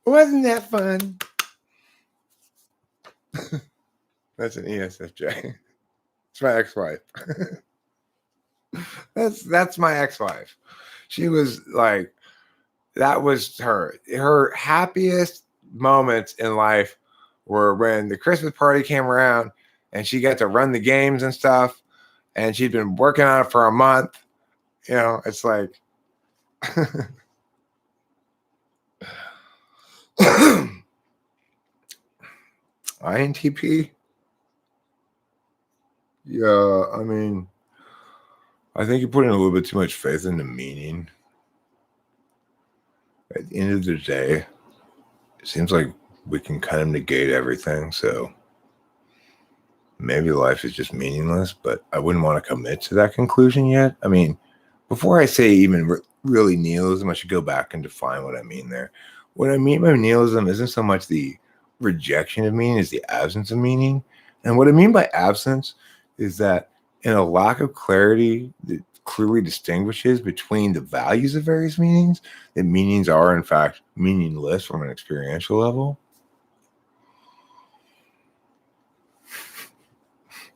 Wasn't that fun? That's an ESFJ. It's my ex-wife. That's my ex-wife. She was like, that was her. Her happiest moments in life were when the Christmas party came around and she got to run the games and stuff, and she'd been working on it for a month. You know, it's like INTP. Yeah, I mean, I think you're putting a little bit too much faith in the meaning. At the end of the day, it seems like we can kind of negate everything. So maybe life is just meaningless, but I wouldn't want to commit to that conclusion yet. I mean, before I say even really nihilism, I should go back and define what I mean there. What I mean by nihilism isn't so much the rejection of meaning as the absence of meaning. And what I mean by absence is that in a lack of clarity that clearly distinguishes between the values of various meanings, that meanings are in fact meaningless from an experiential level.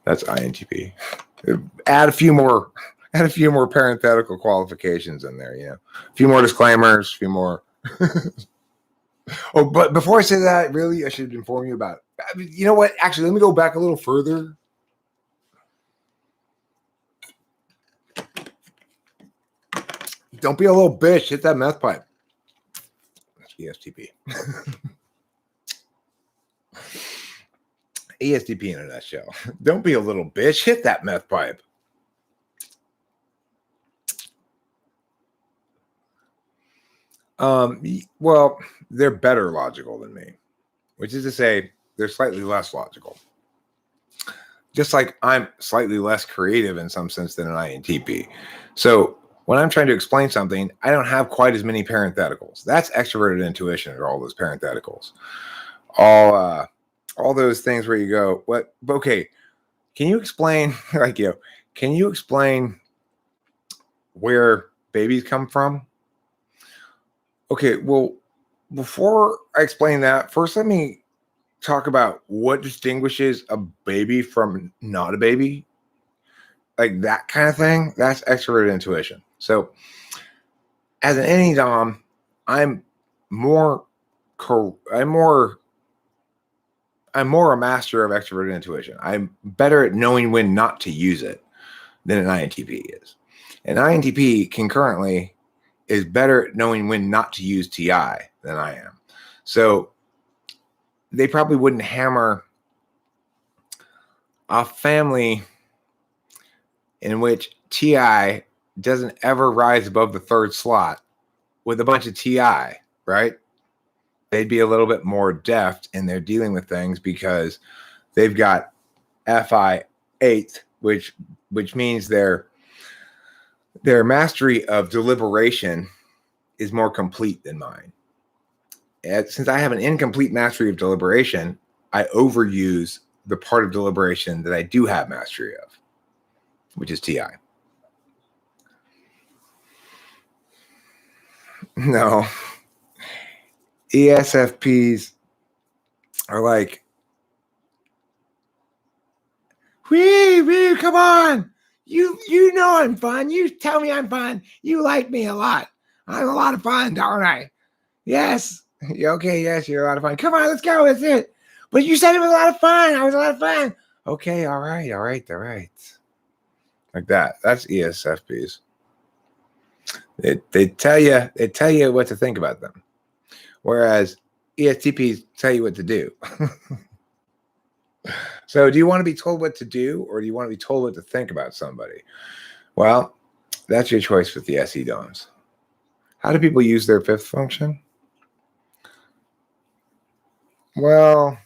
That's INTP. Add a few more parenthetical qualifications in there, you know. A few more disclaimers, a few more. Oh, but before I say that, really, I should inform you about it. You know what? Actually, let me go back a little further. Don't be a little bitch. Hit that meth pipe. That's ESTP. ESTP in a nutshell. Don't be a little bitch. Hit that meth pipe. Well, they're better logical than me, which is to say they're slightly less logical. Just like I'm slightly less creative in some sense than an INTP. So when I'm trying to explain something, I don't have quite as many parentheticals. That's extroverted intuition, or all those parentheticals. All those things where you go, what? Okay, can you explain, can you explain where babies come from? Okay, well, before I explain that, first let me talk about what distinguishes a baby from not a baby. Like that kind of thing, that's extroverted intuition. So as an Intjs, I'm more a master of extroverted intuition. I'm better at knowing when not to use it than an INTP is. An INTP concurrently is better at knowing when not to use TI than I am. So they probably wouldn't hammer a family in which TI doesn't ever rise above the third slot with a bunch of TI, right? They'd be a little bit more deft in their dealing with things because they've got FI 8th, which means their mastery of deliberation is more complete than mine. And since I have an incomplete mastery of deliberation, I overuse the part of deliberation that I do have mastery of, which is TI. No. ESFPs are like, wee, come on. You know I'm fun. You tell me I'm fun. You like me a lot. I'm a lot of fun, don't I? Yes. Okay, yes, you're a lot of fun. Come on, let's go. That's it. But you said it was a lot of fun. I was a lot of fun. Okay, all right. Like that. That's ESFPs. They tell you what to think about them. Whereas ESTPs tell you what to do. So do you want to be told what to do, or do you want to be told what to think about somebody? Well, that's your choice with the SE DOMs. How do people use their fifth function? Well,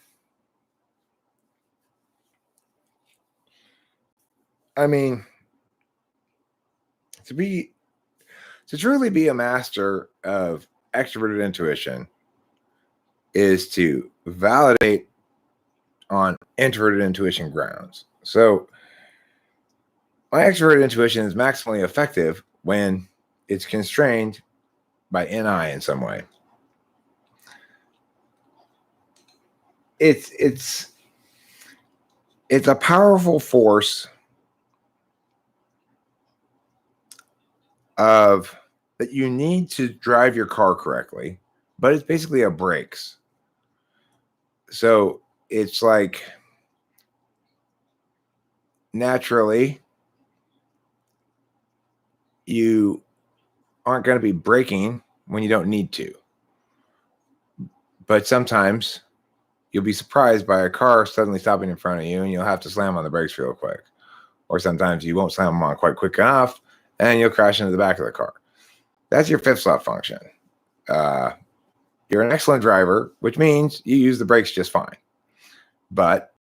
I mean, to truly be a master of extroverted intuition is to validate on introverted intuition grounds. So my extroverted intuition is maximally effective when it's constrained by NI in some way. It's a powerful force of that you need to drive your car correctly, but it's basically a brakes. So it's like naturally you aren't going to be braking when you don't need to. But sometimes you'll be surprised by a car suddenly stopping in front of you and you'll have to slam on the brakes real quick. Or sometimes you won't slam them on quite quick enough and you'll crash into the back of the car. That's your fifth slot function. You're an excellent driver, which means you use the brakes just fine. But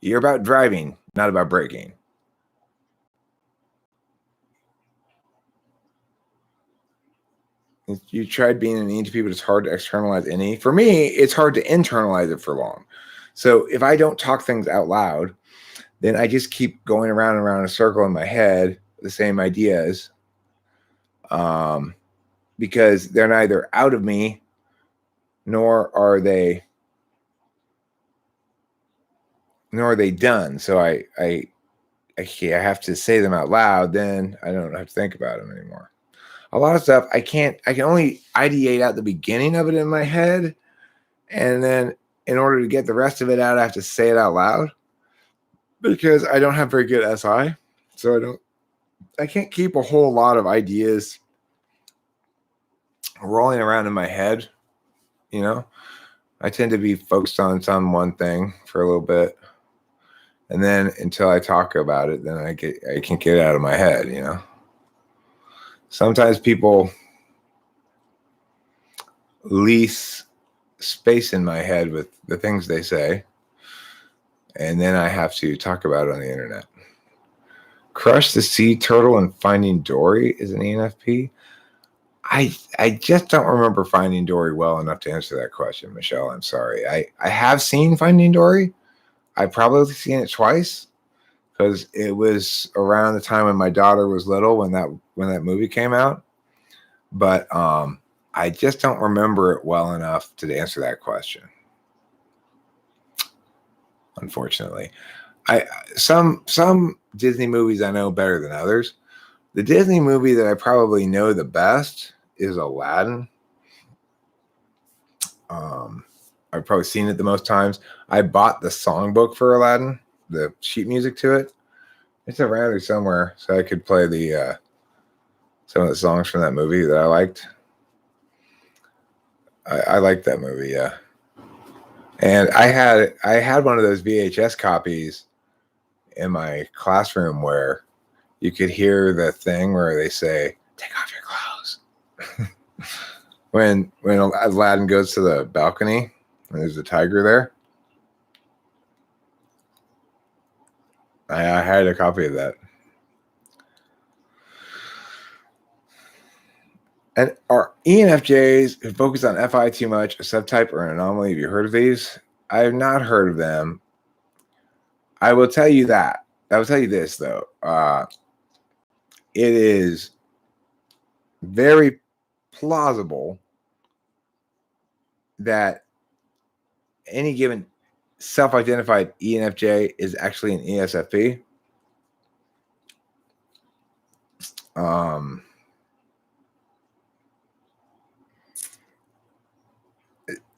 you're about driving, not about braking. You tried being an ENTP, but it's hard to externalize any. For me, it's hard to internalize it for long. So if I don't talk things out loud, then I just keep going around and around in a circle in my head, the same ideas, because they're neither out of me, nor are they done. So I have to say them out loud. Then I don't have to think about them anymore. A lot of stuff I can only ideate out the beginning of it in my head, and then in order to get the rest of it out, I have to say it out loud because I don't have very good SI. So I can't keep a whole lot of ideas rolling around in my head. You know, I tend to be focused on some one thing for a little bit, and then until I talk about it, then I can get it out of my head. You know, sometimes people lease space in my head with the things they say, and then I have to talk about it on the internet. Crush the Sea Turtle and Finding Dory is an ENFP. I just don't remember Finding Dory well enough to answer that question, Michelle. I'm sorry. I have seen Finding Dory. I've probably seen it twice because it was around the time when my daughter was little when that movie came out. But I just don't remember it well enough to answer that question. Unfortunately, some Disney movies I know better than others. The Disney movie that I probably know the best is Aladdin. I've probably seen it the most times. I bought the songbook for Aladdin, the sheet music to it. It's around here somewhere, so I could play the some of the songs from that movie that I liked. I like that movie, yeah. And I had one of those VHS copies in my classroom where you could hear the thing where they say, "Take off your clothes." when Aladdin goes to the balcony and there's a tiger there. I had a copy of that. And are ENFJs who focus on FI too much a subtype or an anomaly? Have you heard of these? I have not heard of them. I will tell you that. I will tell you this, though. It is very plausible that any given self-identified ENFJ is actually an ESFP.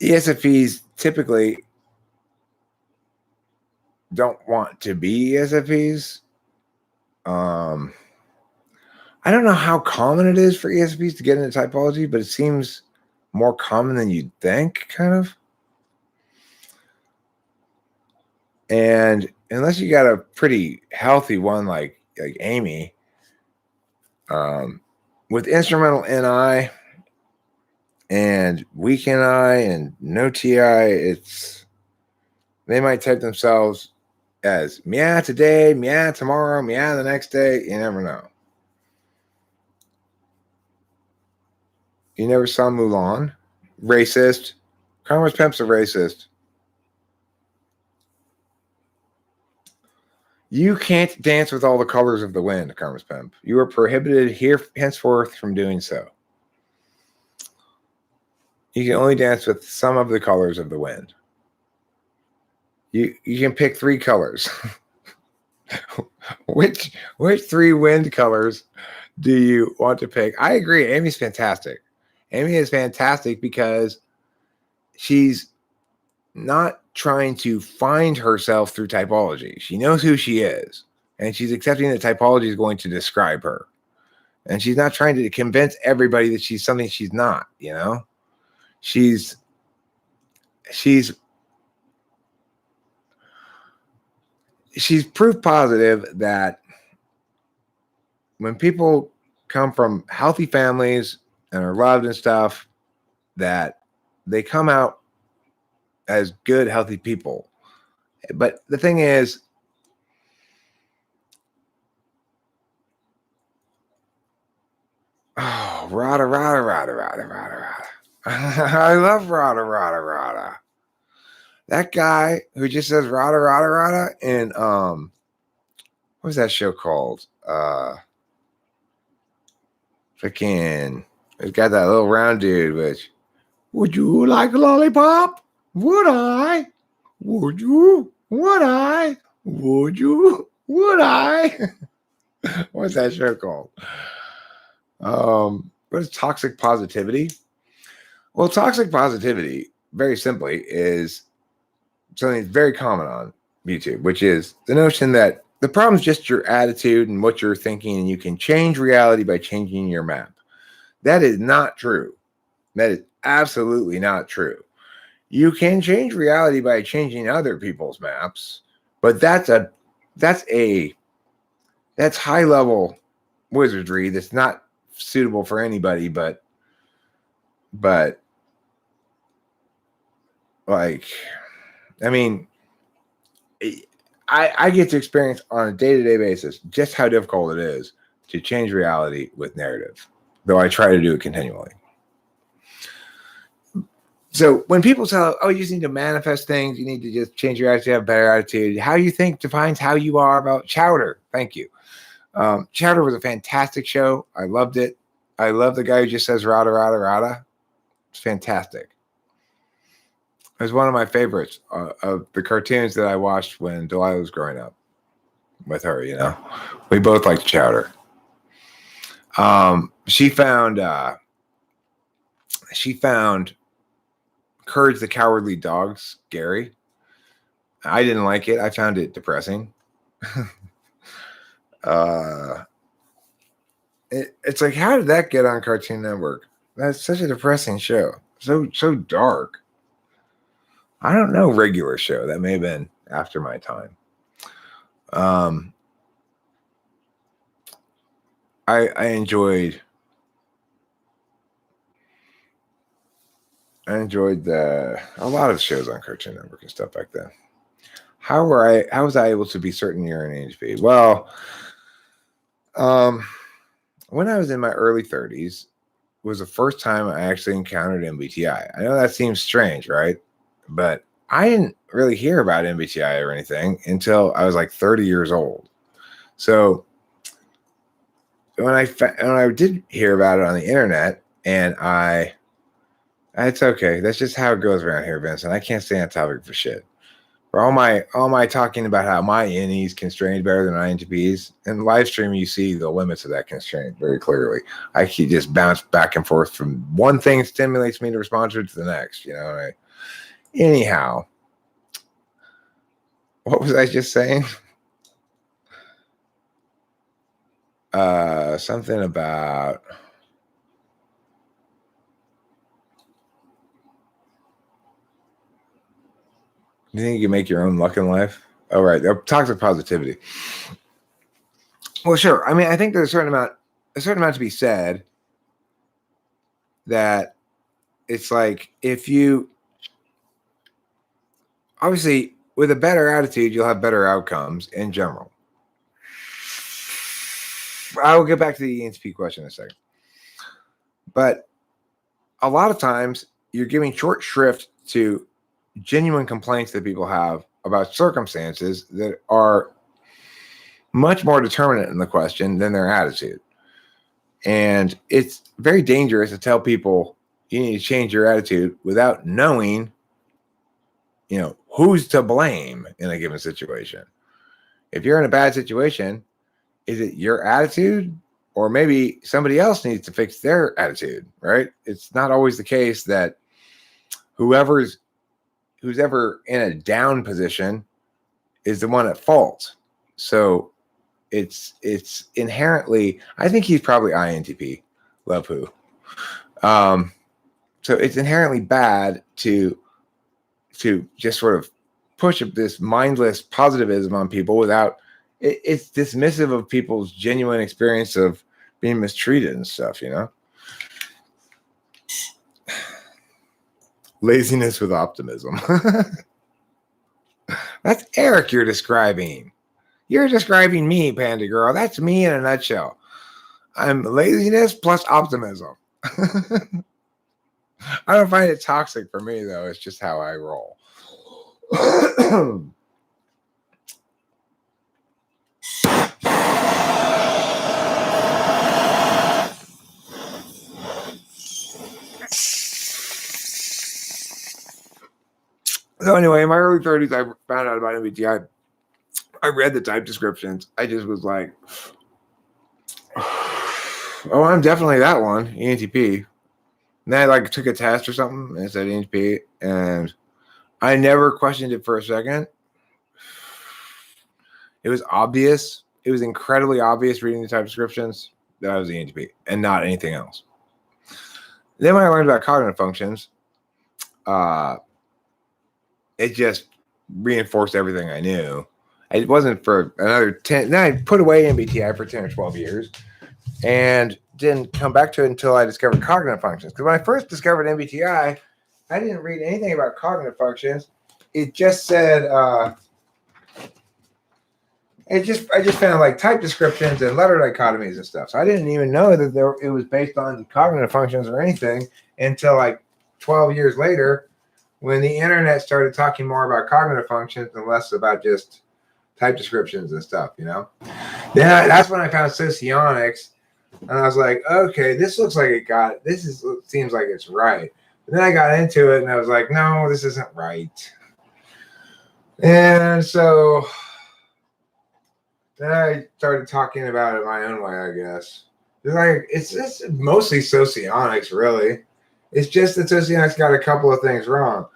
ESFPs typically don't want to be ESFPs. I don't know how common it is for ESFPs to get into typology, but it seems more common than you'd think, kind of. And unless you got a pretty healthy one like Amy, with instrumental NI and weak NI and no TI, they might type themselves as meow today, meow tomorrow, meow the next day. You never know. You never saw Mulan? Racist. Commerce Pimp's a racist. You can't dance with all the colors of the wind, Commerce Pimp. You are prohibited here henceforth from doing so. You can only dance with some of the colors of the wind. You can pick 3 colors. Which 3 wind colors do you want to pick? I agree. Amy's fantastic. Amy is fantastic because she's not trying to find herself through typology. She knows who she is, and she's accepting that typology is going to describe her. And she's not trying to convince everybody that she's something she's not, you know? She's proof positive that when people come from healthy families and are loved and stuff, that they come out as good, healthy people. But the thing is, oh, rada. I love rada. That guy who just says rada and what was that show called? Freaking, it's got that little round dude, which, would you like a lollipop? Would I? Would you? Would I? Would you? Would I? What's that show called? What is toxic positivity? Well, toxic positivity, very simply, is something that's very common on YouTube, which is the notion that the problem is just your attitude and what you're thinking, and you can change reality by changing your map. That is not true. That is absolutely not true. You can change reality by changing other people's maps, but that's high level wizardry that's not suitable for anybody, but like, I mean, I get to experience on a day-to-day basis just how difficult it is to change reality with narrative, though I try to do it continually. So when people tell, oh, you just need to manifest things, you need to just change your attitude, have a better attitude, how you think defines how you are about Chowder. Thank you. Chowder was a fantastic show. I loved it. I love the guy who just says rada. It's fantastic. It was one of my favorites of the cartoons that I watched when Delilah was growing up with her, you know. We both liked Chowder. She found Courage the Cowardly Dog scary. I didn't like it. I found it depressing. It's like, how did that get on Cartoon Network? That's such a depressing show. so dark. I don't know, regular show. That may have been after my time. I enjoyed a lot of shows on Cartoon Network and stuff back then. How was I able to be certain you're an ENTP? Well, when I was in my early 30s was the first time I actually encountered MBTI. I know that seems strange, right? But I didn't really hear about MBTI or anything until I was like 30 years old. So when I did hear about it on the internet, and it's okay. That's just how it goes around here, Vincent. I can't stay on topic for shit. For all my talking about how my NEs constrained better than INTPs, in live stream you see the limits of that constraint very clearly. I can just bounce back and forth from one thing stimulates me to respond to the next. Anyhow, what was I just saying? Something about. You think you can make your own luck in life? Oh, right. Toxic positivity. Well, sure. I mean, I think there's a certain amount to be said that it's like if you obviously with a better attitude, you'll have better outcomes in general. I will get back to the ENTP question in a second. But a lot of times you're giving short shrift to genuine complaints that people have about circumstances that are much more determinant in the question than their attitude. And it's very dangerous to tell people you need to change your attitude without knowing, who's to blame in a given situation. If you're in a bad situation, is it your attitude? Or maybe somebody else needs to fix their attitude, right? It's not always the case that who's ever in a down position is the one at fault. So it's inherently, I think he's probably INTP, love who. So it's inherently bad to just sort of push this mindless positivism on people without, it's dismissive of people's genuine experience of being mistreated and stuff, Laziness with optimism. That's Eric you're describing. You're describing me, Panda Girl. That's me in a nutshell. I'm laziness plus optimism. I don't find it toxic for me, though. It's just how I roll. So anyway, in my early 30s, I found out about MBTI. I read the type descriptions. I just was like, oh, I'm definitely that one, ENTP. And then I took a test or something and it said ENTP, and I never questioned it for a second. It was obvious. It was incredibly obvious reading the type descriptions that I was ENTP and not anything else. Then when I learned about cognitive functions, it just reinforced everything I knew. It wasn't for another 10. Then I put away MBTI for 10 or 12 years and didn't come back to it until I discovered cognitive functions. Because when I first discovered MBTI, I didn't read anything about cognitive functions. It just said, I just found type descriptions and letter dichotomies and stuff. So I didn't even know that it was based on cognitive functions or anything until 12 years later, when the internet started talking more about cognitive functions and less about just type descriptions and stuff, that's when I found socionics, and I was like, okay, this looks like seems like it's right. But then I got into it and I was like, no, this isn't right. And so then I started talking about it my own way, I guess. It's just mostly socionics, really. It's just that socionics got a couple of things wrong.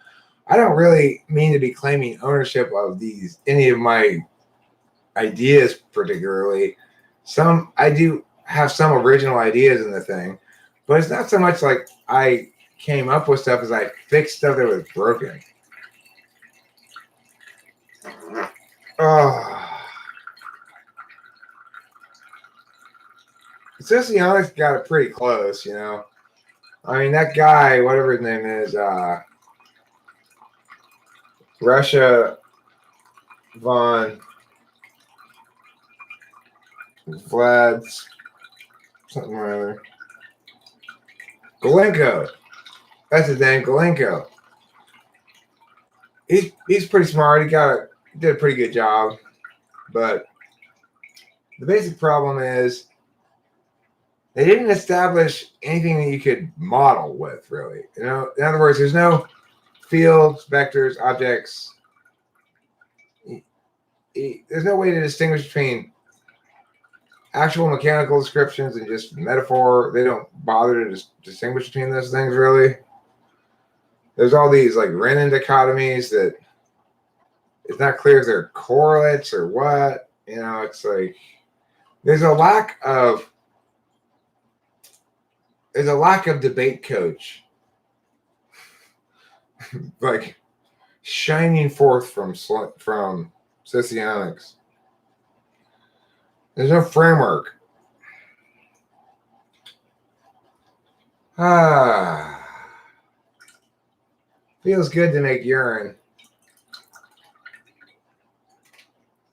I don't really mean to be claiming ownership of any of my ideas particularly. I do have some original ideas in the thing, but it's not so much like I came up with stuff as I fixed stuff that was broken. Oh. Socionics got it pretty close, you know. I mean, that guy, whatever his name is, Russia von Vlad's something or other. Galenko. That's his name, Galenko. He's pretty smart. He did a pretty good job. But the basic problem is they didn't establish anything that you could model with, really. You know, in other words, there's no fields, vectors, objects. There's no way to distinguish between actual mechanical descriptions and just metaphor. They don't bother to distinguish between those things, really. There's all these like Renan dichotomies that it's not clear if they're correlates or what. You know, it's like there's a lack of debate coach like shining forth from socionics. There's no framework. Feels good to make urine.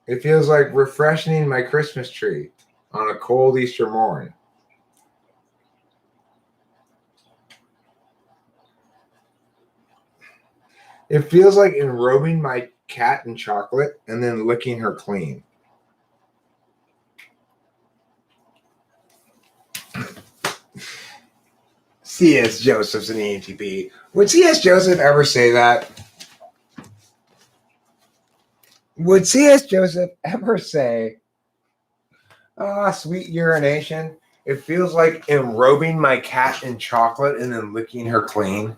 It feels like refreshing my Christmas tree on a cold Easter morn. It feels like enrobing my cat in chocolate and then licking her clean. C.S. Joseph's an ENTP. Would C.S. Joseph ever say that? Would C.S. Joseph ever say, sweet urination, it feels like enrobing my cat in chocolate and then licking her clean?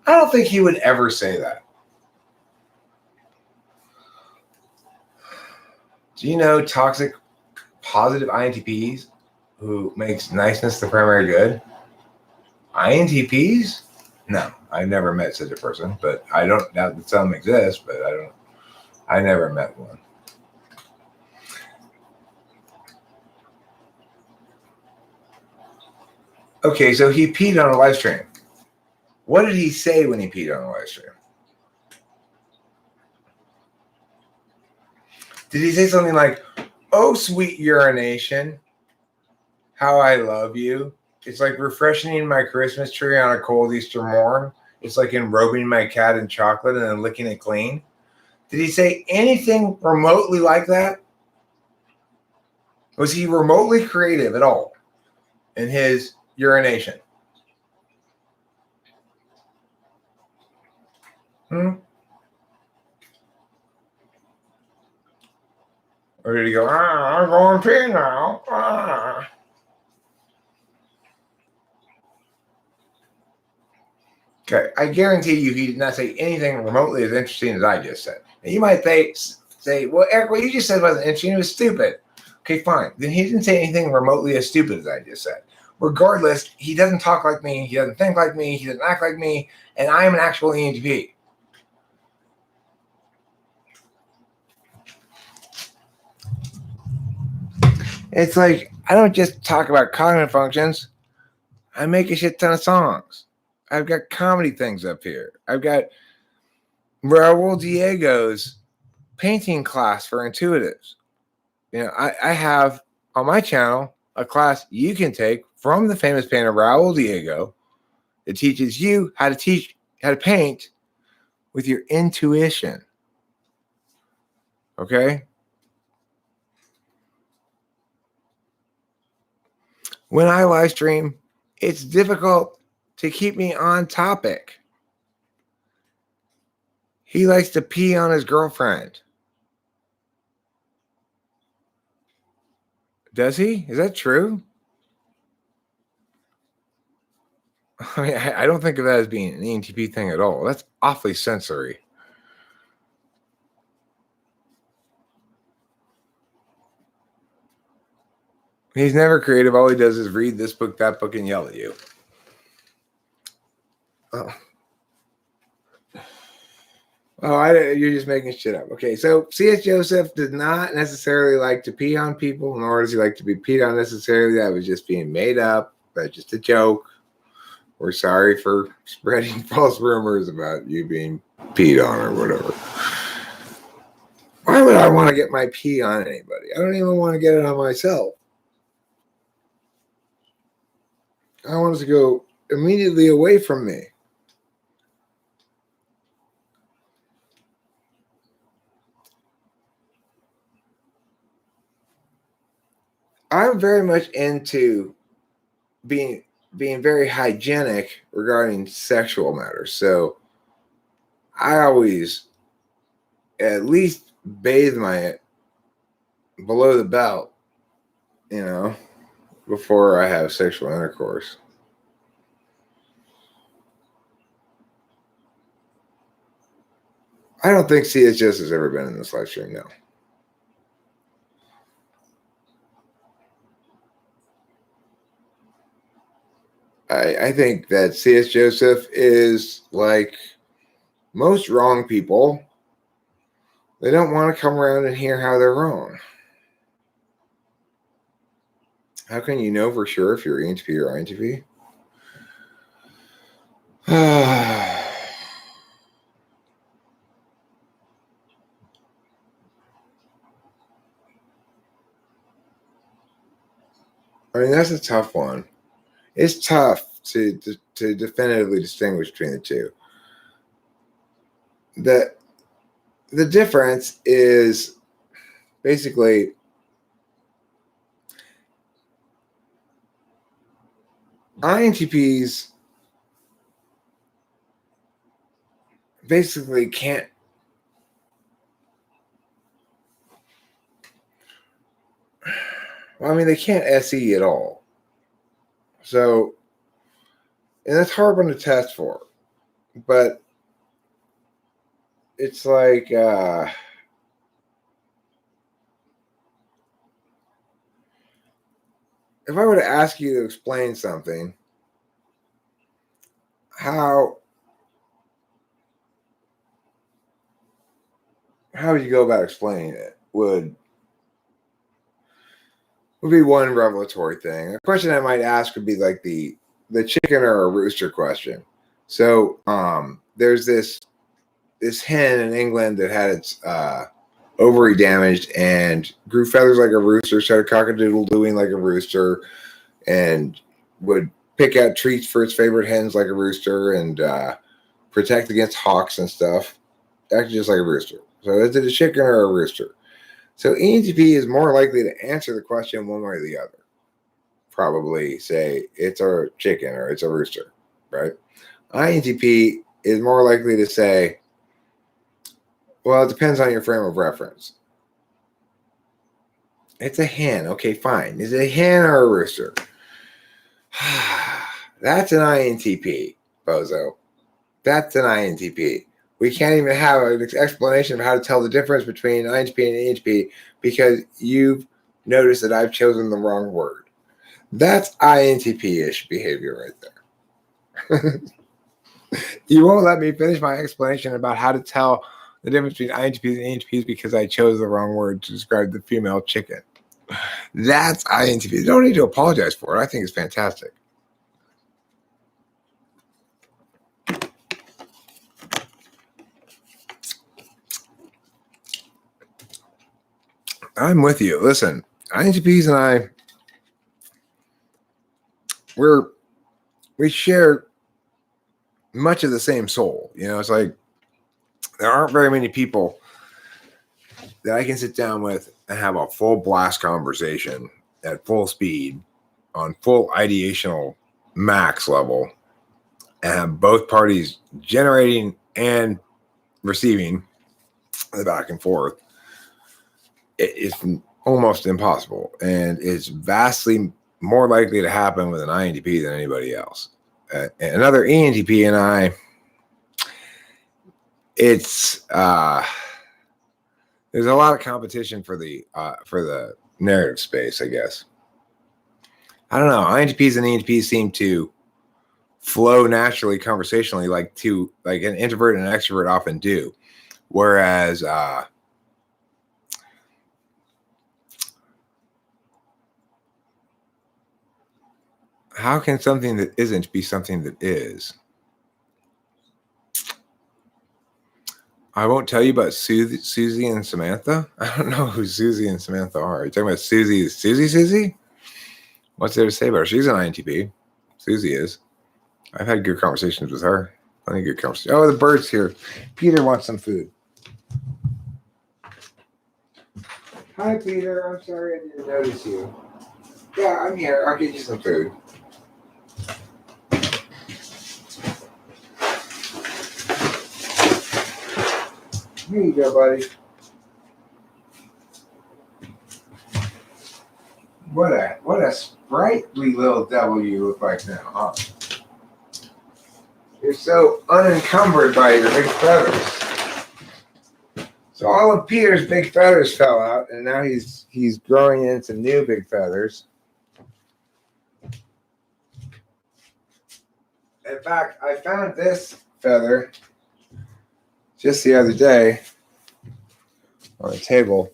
I don't think he would ever say that. Do you know toxic positive INTPs who makes niceness the primary good? INTPs? No, I've never met such a person, but I don't doubt that some exist, but I never met one. Okay, so he peed on a live stream. What did he say when he peed on a live stream? Did he say something like, "Oh, sweet urination, how I love you. It's like refreshing my Christmas tree on a cold Easter morn. It's like enrobing my cat in chocolate and then licking it clean"? Did he say anything remotely like that? Was he remotely creative at all in his urination? Or did he go, I'm going to pee now. Okay, I guarantee you he did not say anything remotely as interesting as I just said. And you might say, well, Eric, what you just said wasn't interesting. It was stupid. Okay, fine. Then he didn't say anything remotely as stupid as I just said. Regardless, he doesn't talk like me. He doesn't think like me. He doesn't act like me. And I am an actual ENTP. It's like, I don't just talk about cognitive functions. I make a shit ton of songs. I've got comedy things up here. I've got Raul Diego's painting class for intuitives. You know, I have on my channel a class you can take from the famous painter Raul Diego that teaches you how to paint with your intuition. Okay? When I live stream, it's difficult to keep me on topic. He likes to pee on his girlfriend. Does he? Is that true? I mean, I don't think of that as being an ENTP thing at all. That's awfully sensory. He's never creative. All he does is read this book, that book, and yell at you. Oh. You're just making shit up. Okay, so C.S. Joseph did not necessarily like to pee on people, nor does he like to be peed on necessarily. That was just being made up. That's just a joke. We're sorry for spreading false rumors about you being peed on or whatever. Why would I want to get my pee on anybody? I don't even want to get it on myself. I want it to go immediately away from me. I'm very much into being very hygienic regarding sexual matters. So I always at least bathe my below the belt, before I have sexual intercourse. I don't think CHS has ever been in this live stream, no. I think that C.S. Joseph is like most wrong people. They don't want to come around and hear how they're wrong. How can you know for sure if you're ENTP or INTP? I mean, that's a tough one. It's tough to definitively distinguish between the two. The difference is basically INTPs basically can't. Well, I mean, they can't SE at all. So, and that's hard one to test for. But it's like, if I were to ask you to explain something, how would you go about explaining it? Would be one revelatory thing. A question I might ask would be like the chicken or a rooster question. So there's this hen in England that had its ovary damaged and grew feathers like a rooster, started cock-a-doodle-doing like a rooster, and would pick out treats for its favorite hens like a rooster and protect against hawks and stuff. Acted just like a rooster. So is it a chicken or a rooster? So ENTP is more likely to answer the question one way or the other. Probably say it's a chicken or it's a rooster, right? INTP is more likely to say, well, it depends on your frame of reference. It's a hen. Okay, fine. Is it a hen or a rooster? That's an INTP, bozo. That's an INTP. We can't even have an explanation of how to tell the difference between INTP and ENTP because you've noticed that I've chosen the wrong word. That's INTP-ish behavior right there. You won't let me finish my explanation about how to tell the difference between INTPs and ENTPs because I chose the wrong word to describe the female chicken. That's INTP. You don't need to apologize for it. I think it's fantastic. I'm with you. Listen, INTPs and I, we share much of the same soul. It's like there aren't very many people that I can sit down with and have a full blast conversation at full speed on full ideational max level and have both parties generating and receiving the back and forth. It's almost impossible, and it's vastly more likely to happen with an INTP than anybody else. Another ENTP and I, it's there's a lot of competition for the narrative space, I guess. I don't know. INTPs and ENTPs seem to flow naturally conversationally like an introvert and an extrovert often do. Whereas how can something that isn't be something that is? I won't tell you about Susie and Samantha. I don't know who Susie and Samantha are. Are you talking about Susie? What's there to say about her? She's an INTP. Susie is. I've had good conversations with her. Plenty of good conversations. Oh, the bird's here. Peter wants some food. Hi, Peter. I'm sorry I didn't notice you. Yeah, I'm here. I'll get you some food. Here you go, buddy. What a sprightly little devil you look like now, huh? You're so unencumbered by your big feathers. So all of Peter's big feathers fell out, and now he's growing into new big feathers. In fact, I found this feather just the other day on the table.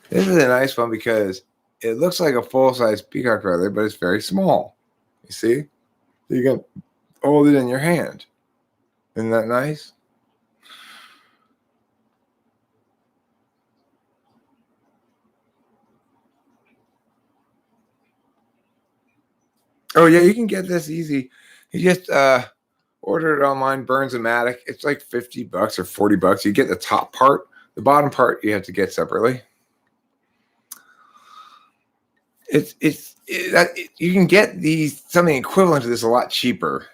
This is a nice one because it looks like a full-size peacock feather, but it's very small. You see? You can hold it in your hand. Isn't that nice? Oh, yeah, you can get this easy. You just order it online, Burns-O-Matic. It's like $50 or $40. You get the top part. The bottom part you have to get separately. You can get something equivalent to this a lot cheaper.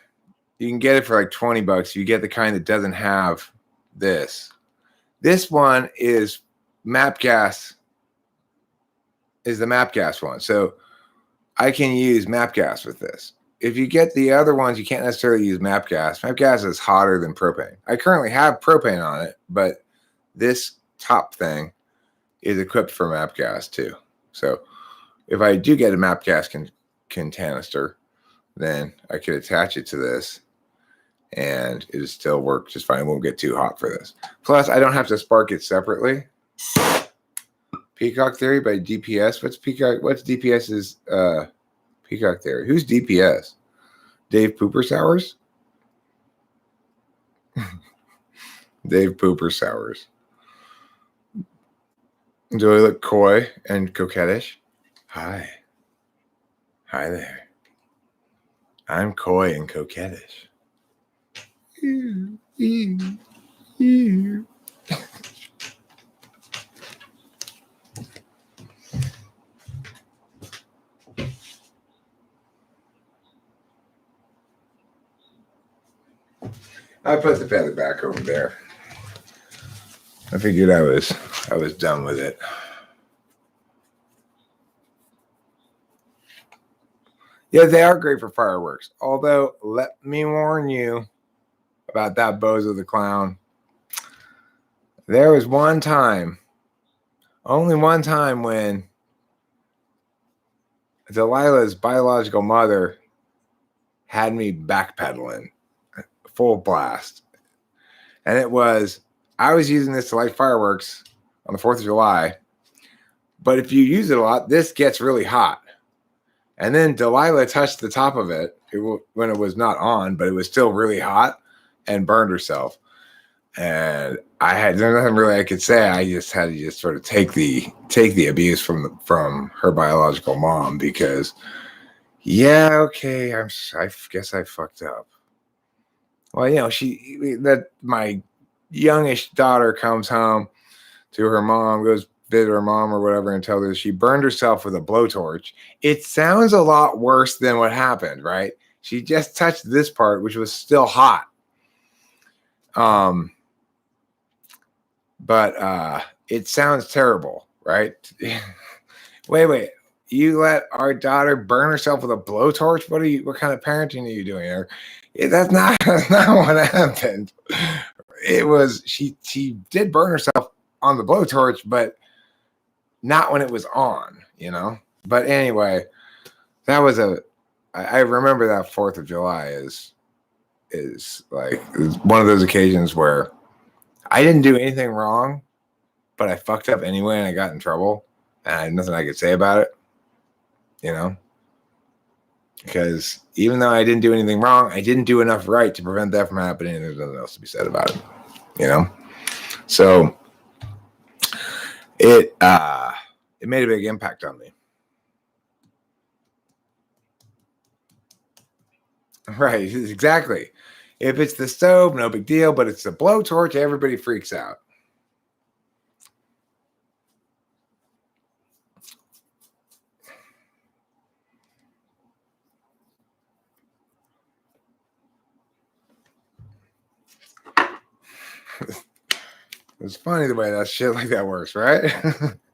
You can get it for like $20. You get the kind that doesn't have this. This one is map gas. Is the map gas one. So I can use map gas with this. If you get the other ones, you can't necessarily use map gas. Map gas is hotter than propane. I currently have propane on it, but this top thing is equipped for map gas too. So if I do get a map gas canister, then I could attach it to this and it'll still work just fine. It won't get too hot for this. Plus, I don't have to spark it separately. Peacock Theory by DPS. What's DPS's Peacock Theory? Who's DPS? Dave Pooper Sours? Dave Pooper Sours. Do I look coy and coquettish? Hi. Hi there. I'm coy and coquettish. I put the feather back over there. I figured I was done with it. Yeah, they are great for fireworks. Although, let me warn you about that Bozo the Clown. There was one time, only one time, when Delilah's biological mother had me backpedaling full blast. And I was using this to light fireworks on the 4th of July. But if you use it a lot, this gets really hot. And then Delilah touched the top of it when it was not on, but it was still really hot and burned herself. And there's nothing really I could say. I just had to just sort of take the abuse from her biological mom because, yeah, okay, I guess I fucked up. Well, my youngish daughter comes home to her mom, goes visit her mom or whatever, and tells her she burned herself with a blowtorch. It sounds a lot worse than what happened, right? She just touched this part, which was still hot. But it sounds terrible, right? Wait. You let our daughter burn herself with a blowtorch? What kind of parenting are you doing here? That's not what happened. It was she did burn herself on the blowtorch, but not when it was on, But anyway, that was I remember that 4th of July as is like it's one of those occasions where I didn't do anything wrong, but I fucked up anyway and I got in trouble and I had nothing I could say about it, you know? Because even though I didn't do anything wrong, I didn't do enough right to prevent that from happening, and there's nothing else to be said about it, you know? So it made a big impact on me. Right, exactly. If it's the stove, no big deal, but it's the blowtorch, everybody freaks out. It's funny the way that shit like that works, right?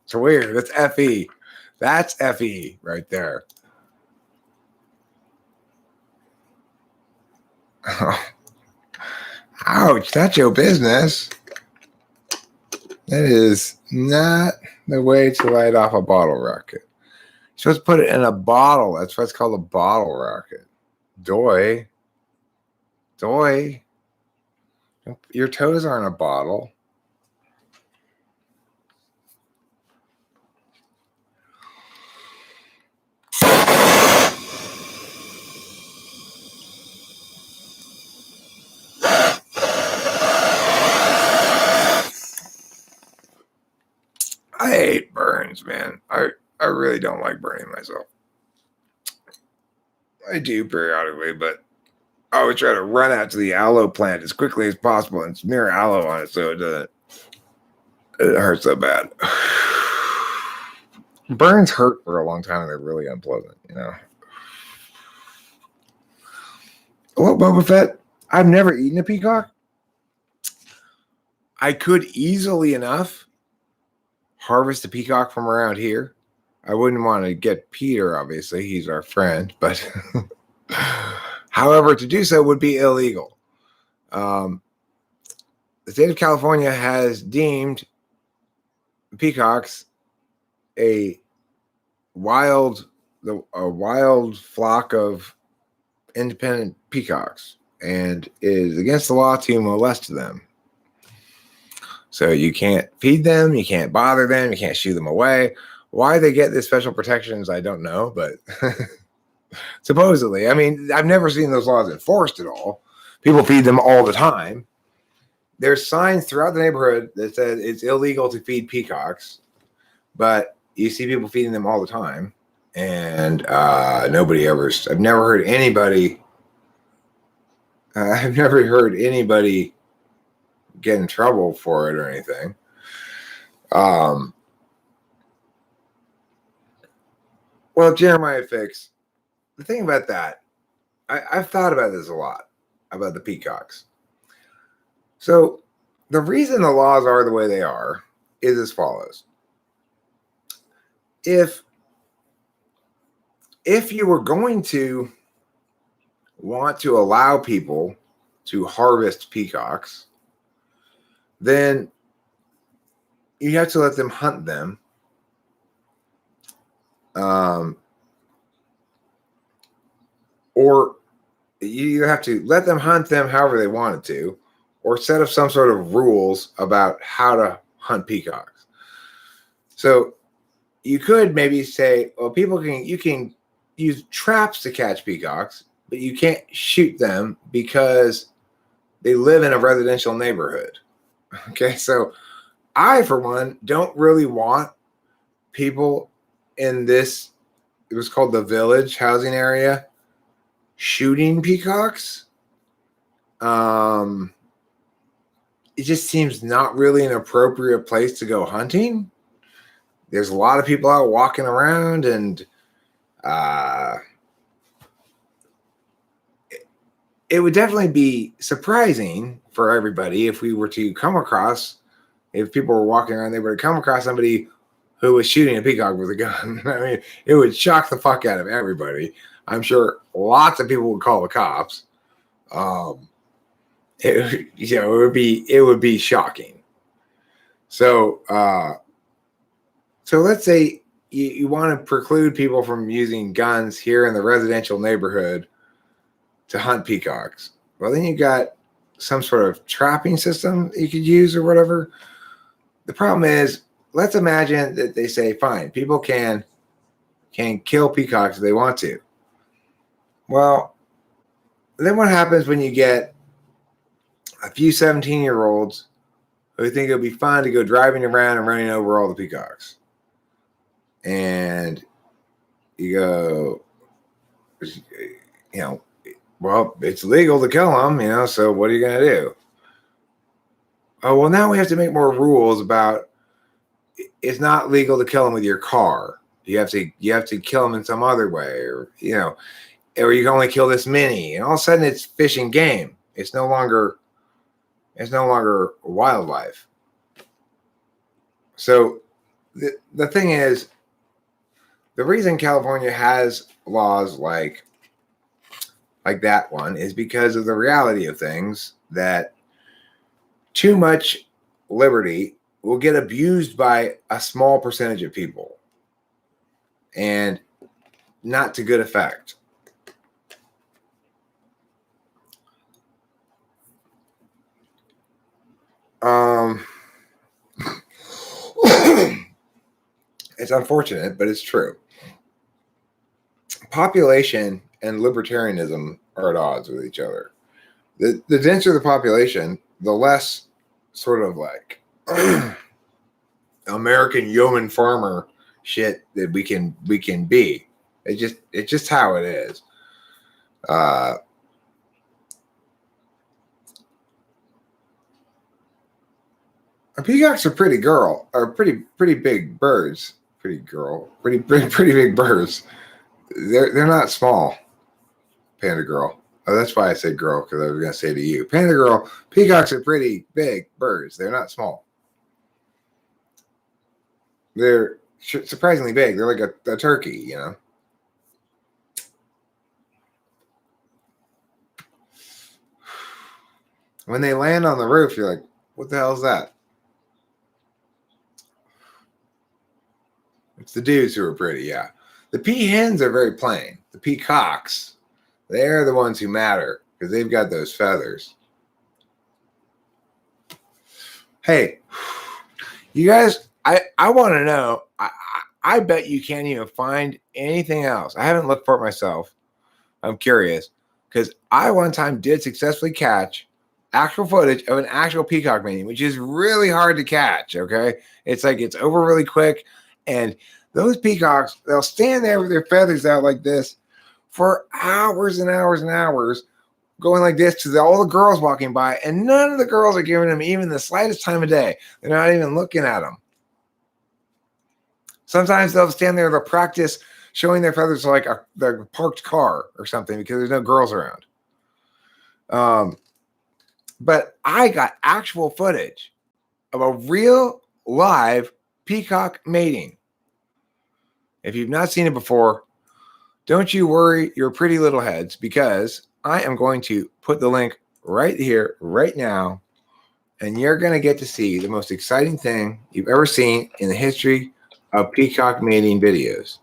It's weird. That's FE. That's FE right there. Ouch, that's your business. That is not the way to light off a bottle rocket. You're supposed to put it in a bottle. That's what's called a bottle rocket. Doy. Your toes aren't a bottle. I hate burns, man. I really don't like burning myself. I do periodically, but I always try to run out to the aloe plant as quickly as possible and smear aloe on it so it hurts so bad. Burns hurt for a long time and they're really unpleasant, you know. Well, Boba Fett, I've never eaten a peacock. I could easily enough harvest a peacock from around here. I wouldn't want to get Peter, obviously. He's our friend, but however, to do so would be illegal. The state of California has deemed peacocks a wild flock of independent peacocks, and it is against the law to molest them. So you can't feed them, you can't bother them, you can't shoo them away. Why they get these special protections, I don't know, but supposedly, I mean, I've never seen those laws enforced at all. People feed them all the time. There's signs throughout the neighborhood that said it's illegal to feed peacocks, but you see people feeding them all the time, and I've never heard anybody get in trouble for it or anything. Well, Jeremiah Fix, the thing about that, I've thought about this a lot, about the peacocks. So the reason the laws are the way they are is as follows. If you were going to want to allow people to harvest peacocks, then you have to let them hunt them. Or you have to let them hunt them however they wanted to, or set up some sort of rules about how to hunt peacocks. So you could maybe say, well, you can use traps to catch peacocks, but you can't shoot them because they live in a residential neighborhood. Okay, so I, for one, don't really want people in this, it was called the Village housing area, shooting peacocks. It just seems not really an appropriate place to go hunting. There's a lot of people out walking around, and it would definitely be surprising for everybody if we were to come across, if people were walking around, they were to come across somebody who was shooting a peacock with a gun. I mean, it would shock the fuck out of everybody. I'm sure lots of people would call the cops. It would be shocking. So let's say you want to preclude people from using guns here in the residential neighborhood to hunt peacocks. Well, then you got some sort of trapping system you could use or whatever. The problem is, let's imagine that they say, fine, people can kill peacocks if they want to. Well, then what happens when you get a few 17-year-olds who think it'll be fun to go driving around and running over all the peacocks? And you go, well, it's legal to kill them, so what are you going to do? Oh, well, now we have to make more rules about it's not legal to kill them with your car. You have to kill them in some other way, or you can only kill this many. And all of a sudden it's fish and game. It's no longer wildlife. So the thing is, the reason California has laws like that one is because of the reality of things, that too much liberty will get abused by a small percentage of people, and not to good effect. It's unfortunate, but it's true. Population and libertarianism are at odds with each other. The denser the population, the less sort of like American yeoman farmer shit that we can be. It's just how it is. Peacocks are pretty big birds. Pretty big birds. They're not small. Panda girl. Oh, that's why I said girl, because I was going to say to you, Panda girl, peacocks are pretty big birds. They're not small. They're surprisingly big. They're like a turkey, When they land on the roof, you're like, what the hell is that? It's the dudes who are pretty, yeah. The peahens are very plain. The peacocks, they're the ones who matter because they've got those feathers. Hey, you guys, I want to know. I bet you can't even find anything else. I haven't looked for it myself. I'm curious because I one time did successfully catch actual footage of an actual peacock mating, which is really hard to catch. Okay, it's like it's over really quick, and those peacocks, they'll stand there with their feathers out like this for hours and hours and hours, going like this to all the girls walking by, and none of the girls are giving them even the slightest time of day. They're not even looking at them. Sometimes they'll stand there, they'll practice showing their feathers like the parked car or something because there's no girls around. But I got actual footage of a real live peacock mating. If you've not seen it before, don't you worry your pretty little heads, because I am going to put the link right here, right now, and you're going to get to see the most exciting thing you've ever seen in the history of peacock mating videos.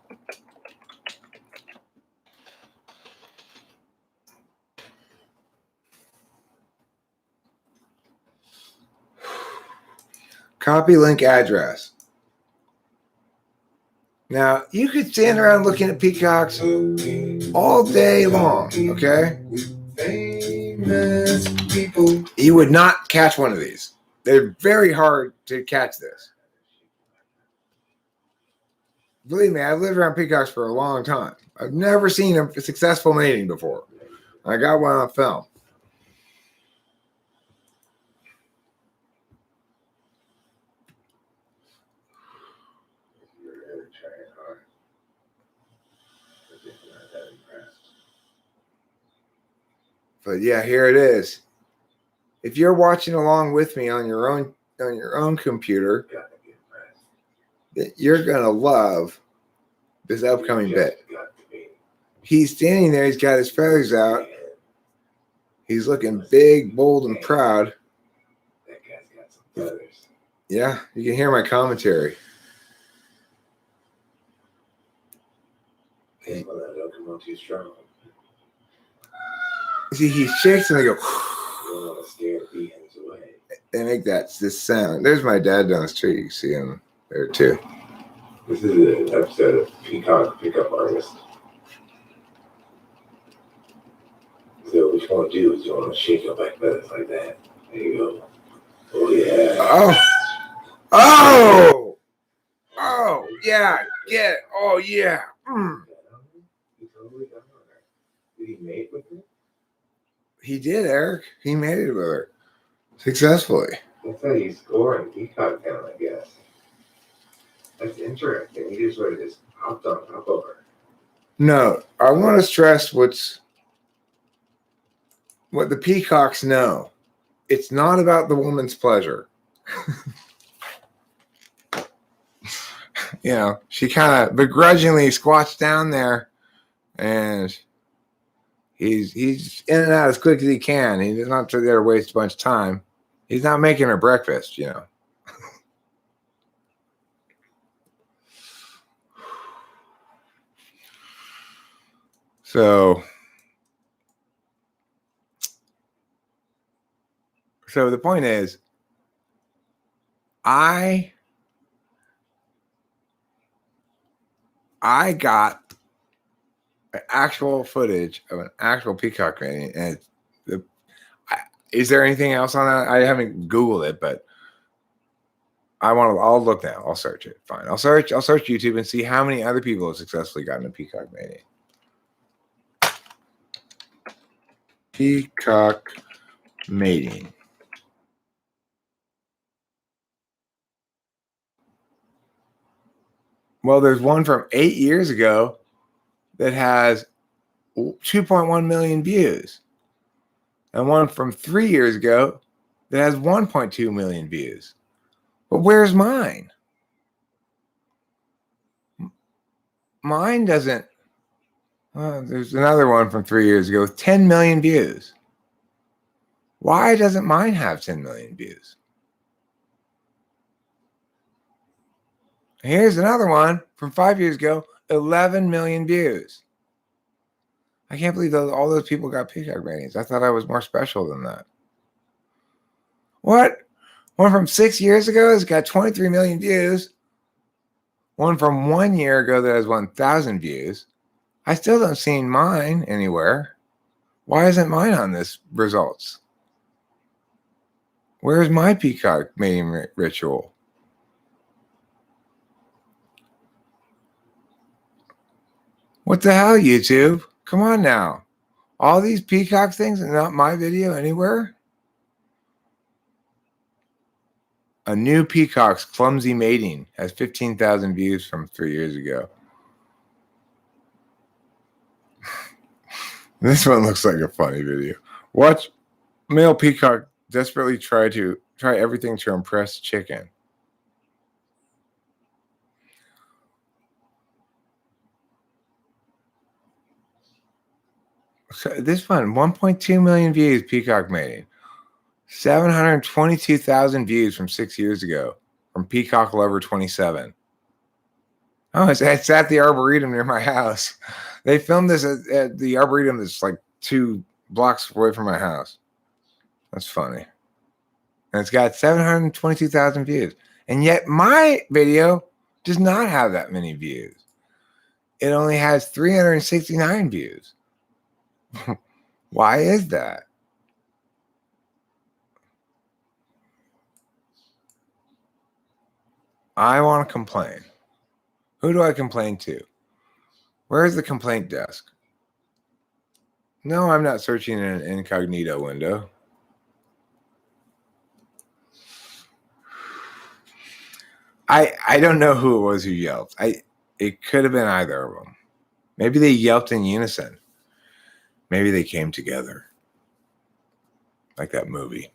Copy link address. Now, you could stand around looking at peacocks all day long, okay? You would not catch one of these. They're very hard to catch this. Believe me, I've lived around peacocks for a long time. I've never seen a successful mating before. I got one on film. But yeah, here it is. If you're watching along with me on your own computer, you're gonna love this upcoming bit. He's standing there. He's got his feathers out. He's looking big, bold, and proud. That guy's got some feathers. Yeah, you can hear my commentary. Hey, well, don't come on too strong. See, he's chicks and they go. Scare peahens away. They make this sound. There's my dad down the street. You see him there too. This is an episode of Peacock Pickup Artist. So what you want to do is you want to shake your back feathers like that. There you go. Oh yeah. Oh yeah. Get it. Oh yeah. Did he mate with her? He did, Eric. He made it with her successfully. That's how you score in Peacock Town, I guess. That's interesting. You just sort of just hopped on top of her. No, I want to stress what the peacocks know. It's not about the woman's pleasure. You know, she kind of begrudgingly squats down there, and he's in and out as quick as he can. He's not there to waste a bunch of time. He's not making her breakfast, you know. So the point is, I got actual footage of an actual peacock mating, and is there anything else on that? I haven't Googled it, but I'll look now. I'll search it. Fine. I'll search YouTube and see how many other people have successfully gotten a peacock mating. Peacock mating. Well, there's one from 8 years ago that has 2.1 million views, and one from 3 years ago that has 1.2 million views. But where's mine? Mine doesn't. There's another one from 3 years ago with 10 million views. Why doesn't mine have 10 million views? Here's another one from 5 years ago, 11 million views. I can't believe all those people got peacock ratings. I thought I was more special than that. What? One from 6 years ago has got 23 million views. One from 1 year ago that has 1,000 views. I still don't see mine anywhere. Why isn't mine on this results? Where's my peacock mating ritual? What the hell, YouTube? Come on now. All these peacock things and not my video anywhere? A new peacock's clumsy mating has 15,000 views from 3 years ago. This one looks like a funny video. Watch male peacock desperately try everything to impress chicken. So this one, 1.2 million views, peacock mating. 722,000 views from 6 years ago from Peacock Lover 27. Oh, it's at the Arboretum near my house. They filmed this at the Arboretum that's like 2 blocks away from my house. That's funny. And it's got 722,000 views. And yet my video does not have that many views. It only has 369 views. Why is that? I want to complain. Who do I complain to? Where's the complaint desk? No, I'm not searching in an incognito window. I don't know who it was who yelped. It could have been either of them. Maybe they yelped in unison. Maybe they came together. Like that movie.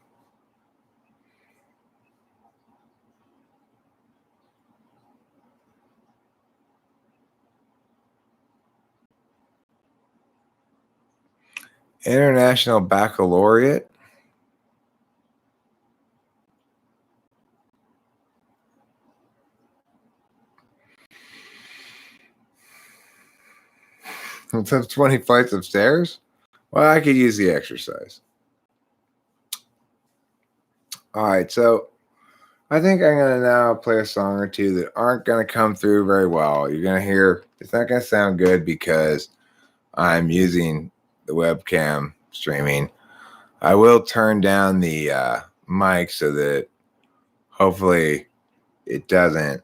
International Baccalaureate. It's up 20 flights of stairs. Well, I could use the exercise. All right, so I think I'm going to now play a song or two that aren't going to come through very well. You're going to hear, it's not going to sound good because I'm using the webcam streaming. I will turn down the mic so that hopefully it doesn't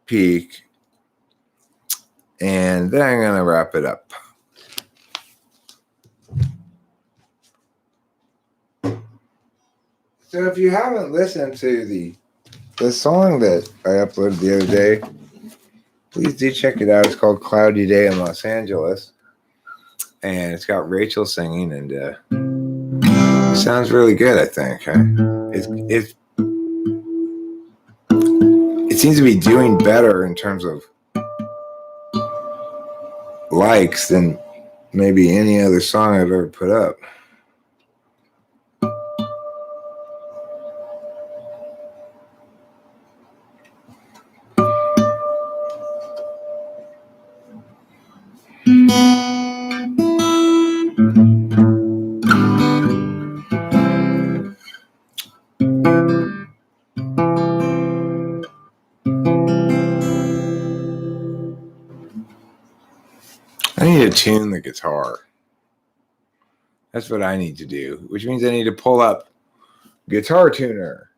peak. And then I'm going to wrap it up. So if you haven't listened to the song that I uploaded the other day, please do check it out. It's called Cloudy Day in Los Angeles. And it's got Rachel singing, and it sounds really good, I think. It seems to be doing better in terms of likes than maybe any other song I've ever put up. I need to tune the guitar. That's what I need to do, which means I need to pull up Guitar Tuner.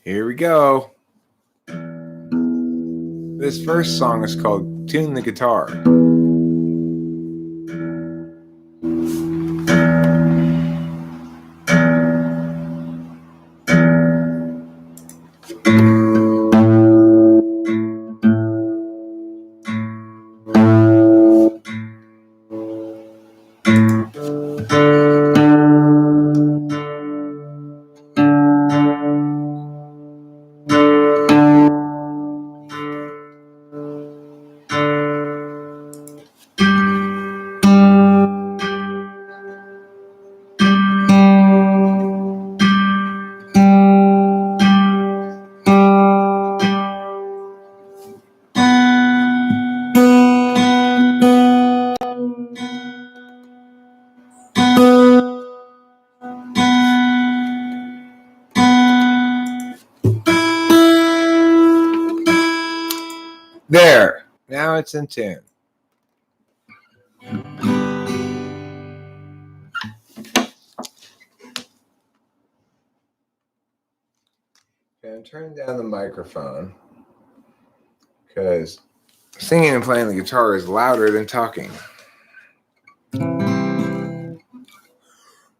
Here we go. This first song is called Tune the Guitar. There. Now it's in tune. Okay, I'm turning down the microphone because singing and playing the guitar is louder than talking.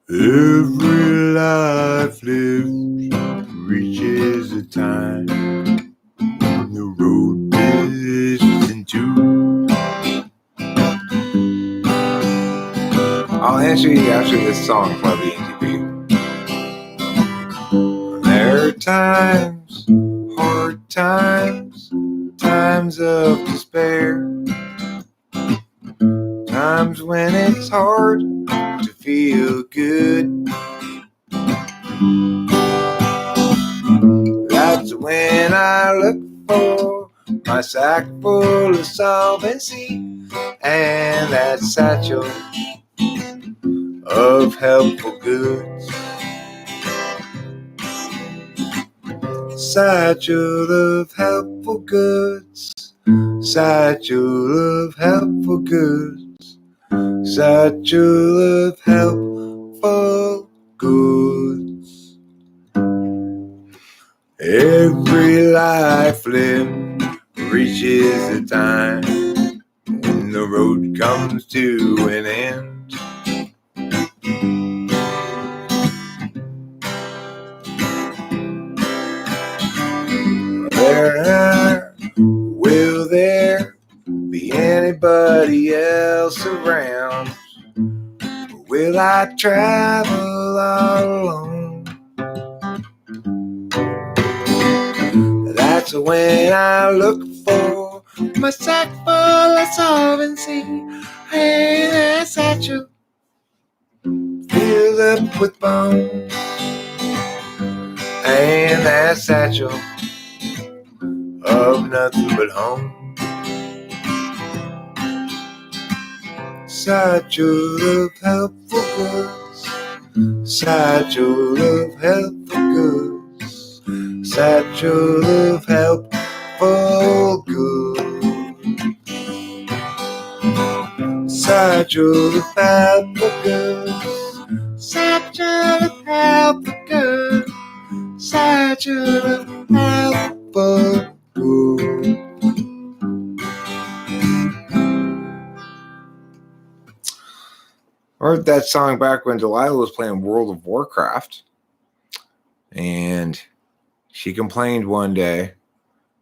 Every life lived reaches a time when the road is into. I'll answer you after this song from the ENTP. There are times, hard times, times of despair, times when it's hard to feel good. That's when I look for my sack full of solvency and that satchel of helpful goods. Satchel of helpful goods. Satchel of helpful goods. Satchel of helpful goods. Every life lived reaches a time when the road comes to an end. Will there be anybody else around? Or will I travel all alone? That's when I look for my sack full of solvency and a satchel fill up with bones, and that satchel of nothing but home. Satchel of helpful goods, satchel of helpful goods, satchel of helpful goods, satchel of helpful goods, satchel of helpful goods, satchel of helpful goods. I heard that song back when Delilah was playing World of Warcraft. And she complained one day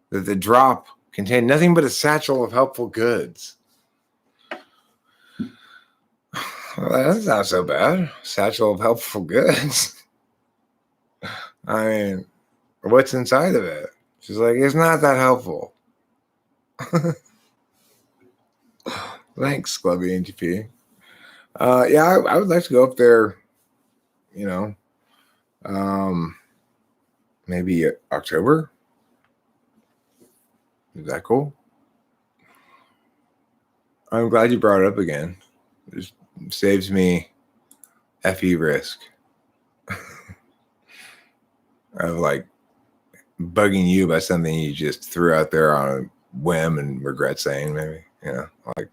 that the drop contained nothing but a satchel of helpful goods. Well, that's not so bad. Satchel of helpful goods. I mean, what's inside of it? She's like, it's not that helpful. Thanks, Scully Intjs. Yeah, I would like to go up there, you know, maybe October. Is that cool? I'm glad you brought it up again. It just saves me FE risk of like bugging you about something you just threw out there on a whim and regret saying, maybe, you know, like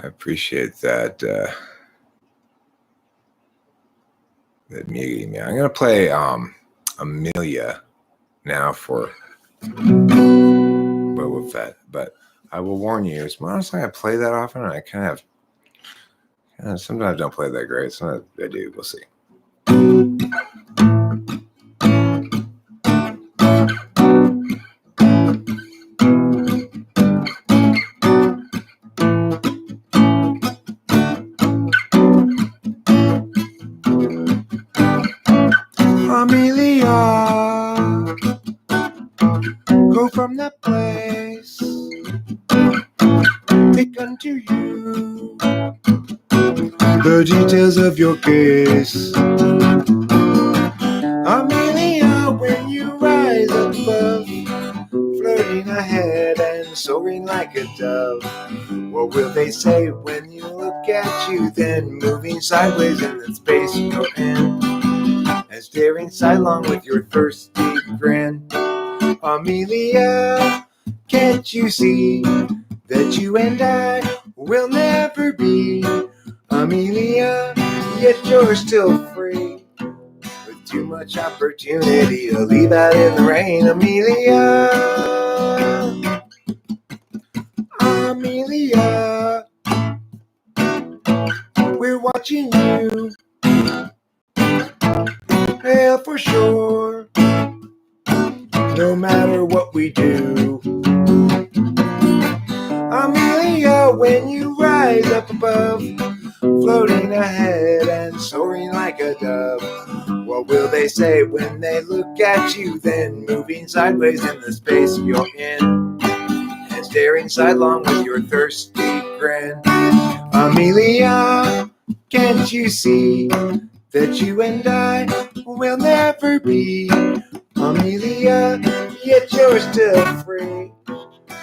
I appreciate that. That muting me. I'm gonna play Amelia now for Boba Fett, but I will warn you, it's honestly I play that often, and I kind of sometimes don't play that great. Sometimes I do. We'll see. Amelia, go from that place, take unto you the details of your case. Amelia, when you rise above, flirting ahead and soaring like a dove, what will they say when you look at you then, moving sideways in the space you're in, and staring sidelong with your thirsty grin? Amelia, can't you see that you and I will never be? Amelia, yet you're still free, with too much opportunity to leave out in the rain. Amelia, Amelia, we're watching you, hail for sure, no matter what we do. Amelia, when you rise up above, floating ahead and soaring like a dove, what will they say when they look at you then, moving sideways in the space you're in, and staring sidelong with your thirsty grin? Amelia, can't you see that you and I will never be? Amelia, yet you're still free,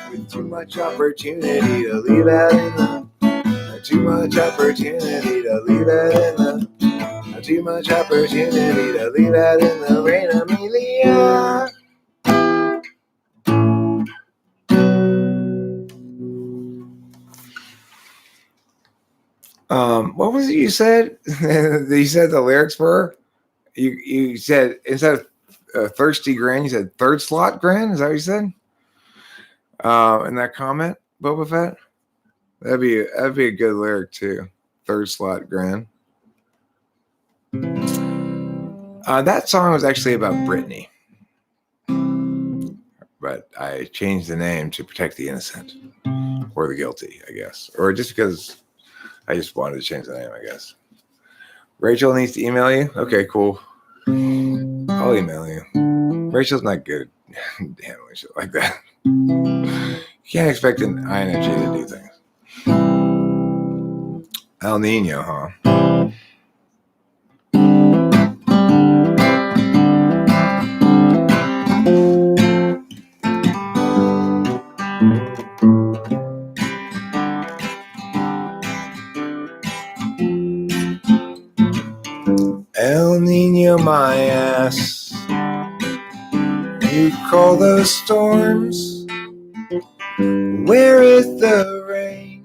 with too much opportunity to leave out in the, too much opportunity to leave out in the, too much opportunity to leave out in the rain. Amelia. What was it you said? You said the lyrics were? You said instead of thirsty grin, you said third slot grin? Is that what you said? In that comment, Boba Fett? That'd be a good lyric too. Third slot grin. That song was actually about Britney, but I changed the name to protect the innocent or the guilty, I guess, or just because I just wanted to change the name, I guess. Rachel needs to email you. Okay, cool. I'll email you. Rachel's not good at handling shit like that. You can't expect an INFJ to do things. El Nino, huh? El Nino, my ass. You call those storms? Where is the rain?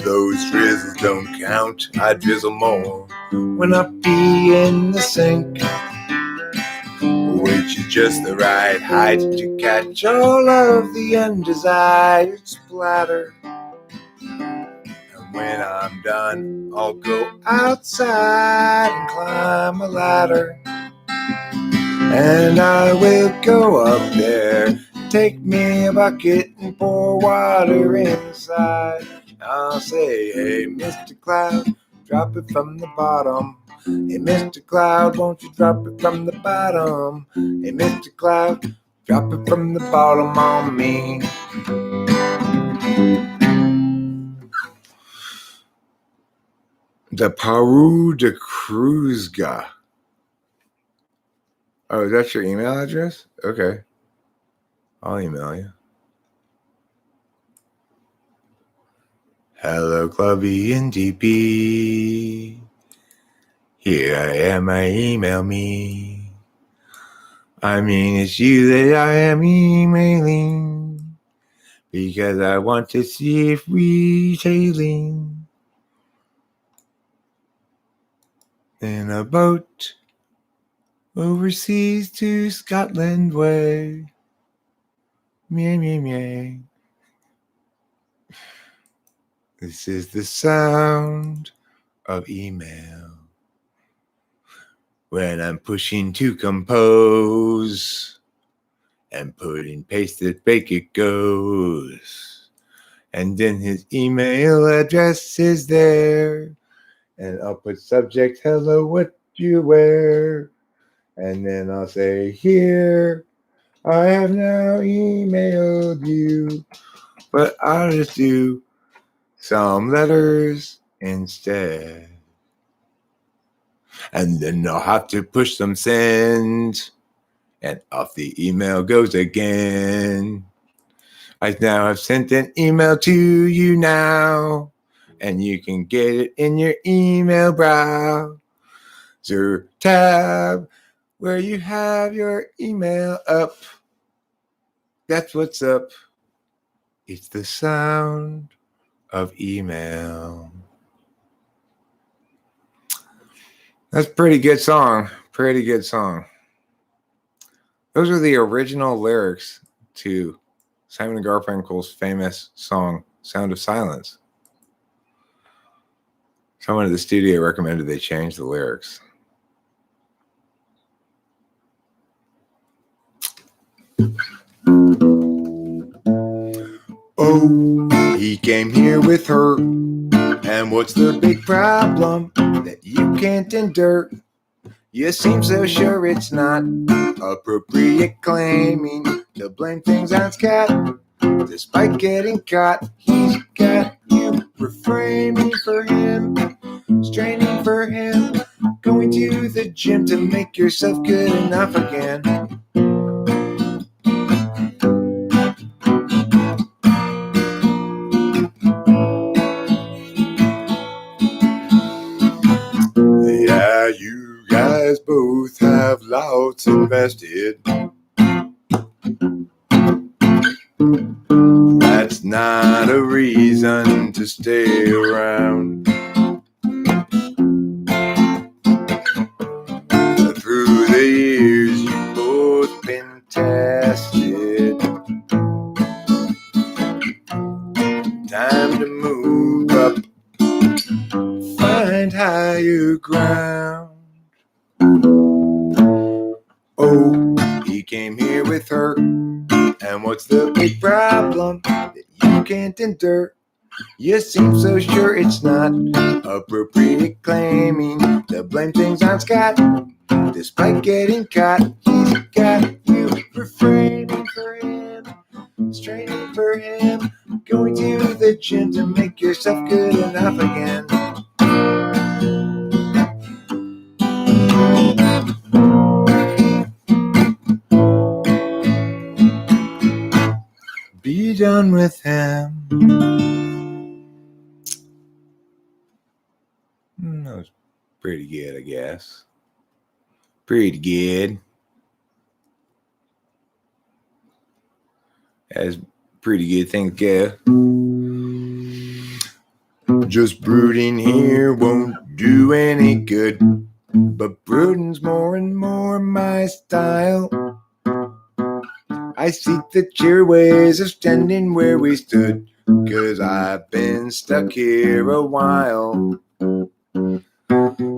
Those drizzles don't count. I drizzle more when I pee in the sink, which is just the right height to catch all of the undesired splatter. And when I'm done, I'll go outside and climb a ladder. And I will go up there, take me a bucket and pour water inside. I'll say, hey, Mr. Cloud, drop it from the bottom. Hey, Mr. Cloud, won't you drop it from the bottom? Hey, Mr. Cloud, drop it from the bottom on me. The Peru de Cruzga. Oh, is that your email address? Okay. I'll email you. Hello, Clubby NTP. Here I am, email me. I mean, it's you that I am emailing, because I want to see if we sailing in a boat overseas to Scotland way. Meh, meh, meh. This is the sound of email when I'm pushing to compose and putting paste it, bake it goes. And then his email address is there, and I'll put subject, hello, what you wear. And then I'll say, here, I have now emailed you, but I'll just do some letters instead. And then I'll have to push some send, and off the email goes again. I now have sent an email to you now, and you can get it in your email browser tab where you have your email up. That's what's up. It's the sound of email. That's a pretty good song. Pretty good song. Those are the original lyrics to Simon & Garfunkel's famous song, Sound of Silence. Someone at the studio recommended they change the lyrics. Oh, he came here with her. And what's the big problem that you can't endure? You seem so sure it's not appropriate claiming to blame things on Scott. Despite getting caught, he's got you refraining for him, straining for him, going to the gym to make yourself good enough again. Yeah, you guys both have lots invested. That's not a reason to stay around. Through the years, you've both been tested. Time to move up, find higher ground. Oh, he came here with her. And what's the big problem that you can't endure? You seem so sure it's not appropriate claiming to blame things on Scott. Despite getting caught, he's got you refraining for him, straining for him, going to the gym to make yourself good enough again. Be done with him. That was pretty good, I guess. Pretty good. As pretty good things go. Just brooding here won't do any good, but brooding's more and more my style. I seek the cheer ways of standing where we stood, 'cause I've been stuck here a while.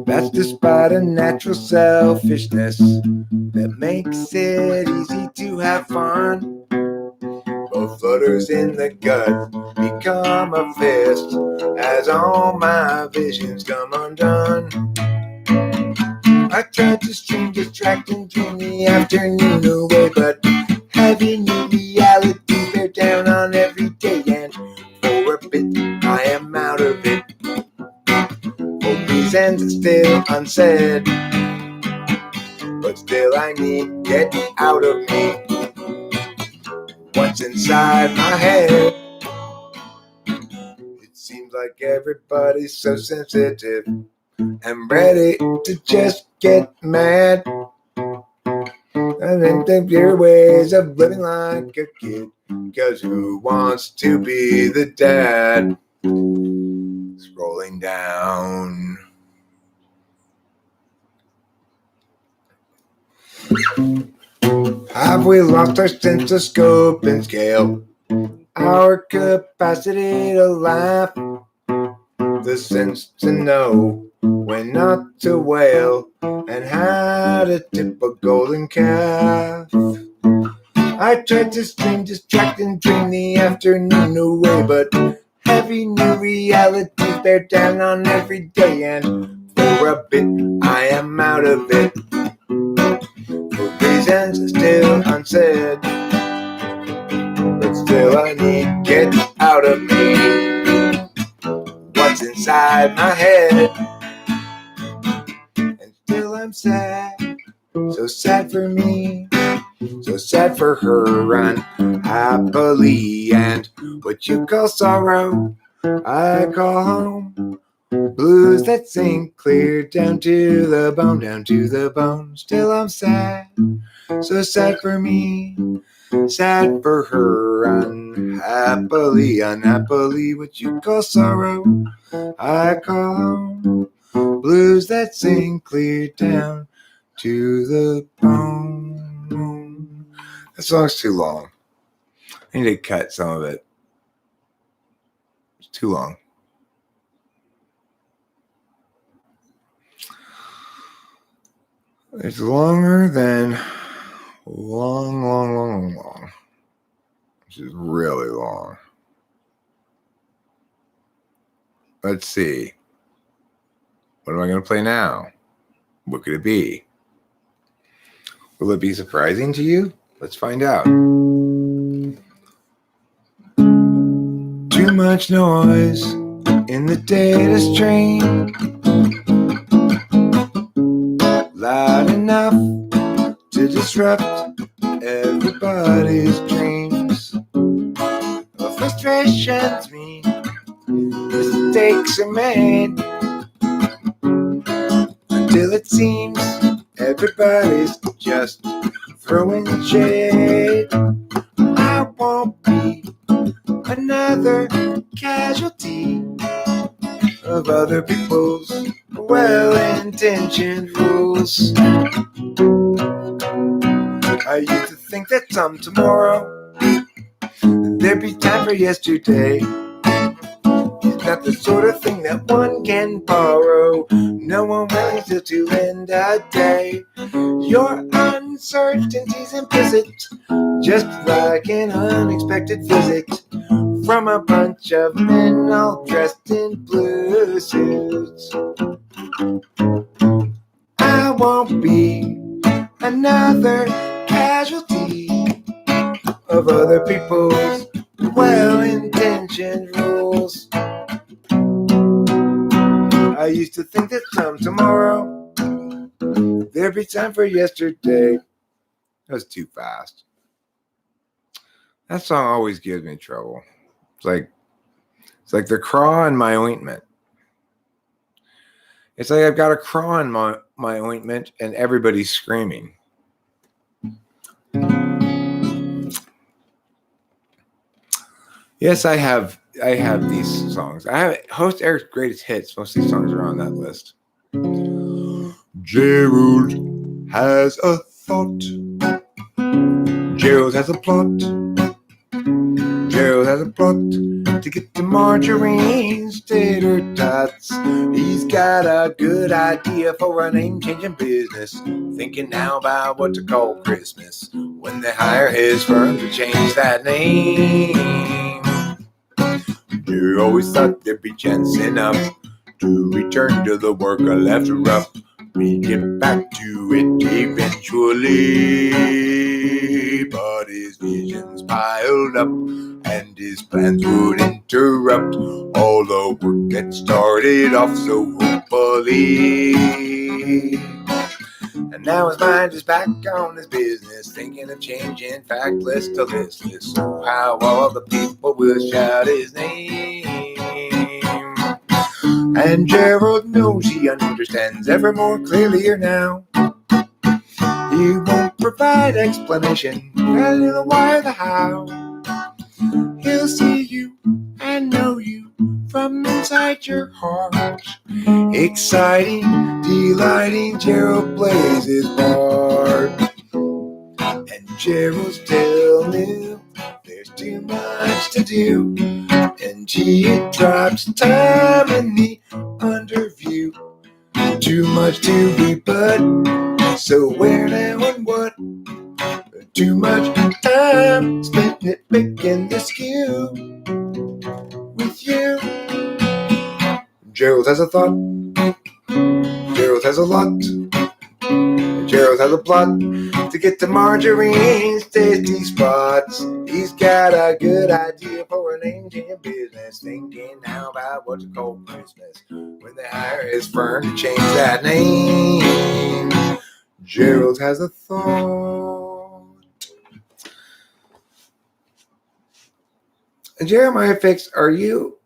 That's despite a natural selfishness that makes it easy to have fun. Both flutters in the gut become a fist as all my visions come undone. I tried to stream, distract, and dream the afternoon away, but heavy new realities bear down on every day, and for a bit I am out of it. For reasons still unsaid, but still I need get out of me what's inside my head. It seems like everybody's so sensitive and ready to just get mad. I think they've your ways of living like a kid, 'cause who wants to be the dad? Scrolling down. Have we lost our sense of scope and scale? Our capacity to laugh? The sense to know when not to wail, and how to tip a golden calf. I tried to stream, distract, and dream the afternoon away, but heavy new realities bear down on every day, and for a bit I am out of it. For reasons still unsaid, but still I need get out of me what's inside my head. And still I'm sad, so sad for me, so sad for her unhappily, and what you call sorrow I call home. Blues that sink clear down to the bone, down to the bone. Still I'm sad, so sad for me, sad for her unhappily, unhappily. What you call sorrow I call home. Blues that sink clear down to the bone. That song's too long. I need to cut some of it. It's too long. It's longer than long. Which is really long. Let's see. What am I going to play now? What could it be? Will it be surprising to you? Let's find out. Too much noise in the data stream. Loud enough to disrupt everybody's dreams. Frustrations mean mistakes are made, until it seems everybody's just throwing shade. I won't be another casualty of other people's well-intentioned rules. I used to think that some tomorrow there'd be time for yesterday. It's not the sort of thing that one can borrow. No one willing still to end a day. Your uncertainty's implicit, just like an unexpected visit from a bunch of men all dressed in blue suits. I won't be another casualty of other people's well-intentioned rules. I used to think that some tomorrow there'd be time for yesterday. That was too fast. That song always gives me trouble. It's like the craw in my ointment. It's like I've got a craw in my ointment and everybody's screaming. Yes, I have these songs. I have host Eric's greatest hits. Most of these songs are on that list. Gerald has a thought. Gerald has a plot. Gerald has a plot to get to Marjorie's tater tots. He's got a good idea for a name-changing business. Thinking now about what to call Christmas when they hire his firm to change that name. You always thought there'd be chance enough to return to the work I left rough. We get back to it eventually, but his visions piled up and his plans would interrupt all the work that started off so hopefully. And now his mind is back on his business, thinking of changing factless to listless. So how all the people will shout his name. And Gerald knows he understands ever more clearly now. He won't provide explanation, tell you the why, the how. He'll see you and know you from inside your heart. Exciting, delighting, Gerald plays his part. And Gerald still knew there's too much to do. And he drops time in the underview. Too much to be but, so where, now, and what? Too much time spent nitpicking the skew with you. Gerald has a thought. Gerald has a lot. Gerald has a plot to get to Marjorie's tasty spots. He's got a good idea for an ancient business. Thinking now about what to call Christmas when they hire his firm to change that name. Gerald has a thought. Jeremiah Fix, are you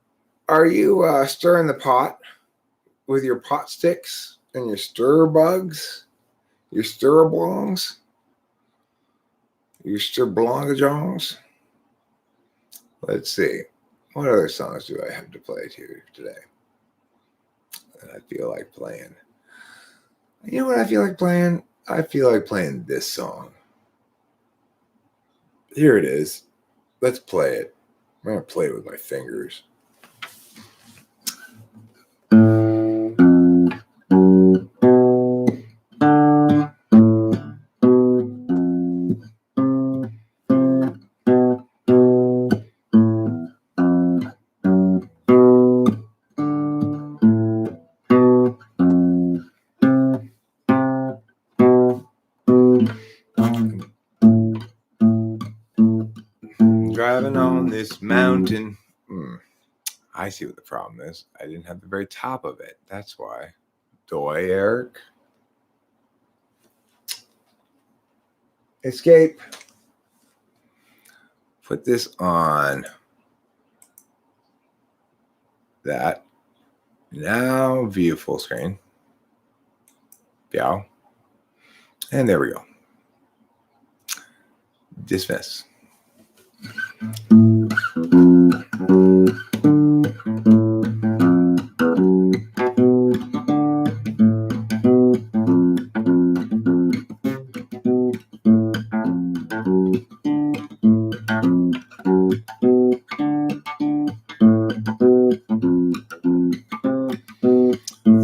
stirring the pot with your pot sticks and your stir bugs, your stir blongs, your stir blongajongs? Let's see. What other songs do I have to play here today that I feel like playing? You know what I feel like playing? I feel like playing this song. Here it is. Let's play it. I'm going to play it with my fingers. Driving on this mountain. I see what the problem is. I didn't have the very top of it. That's why. Doy, Eric. Escape. Put this on. That. Now view full screen. Yeah. And there we go. Dismiss.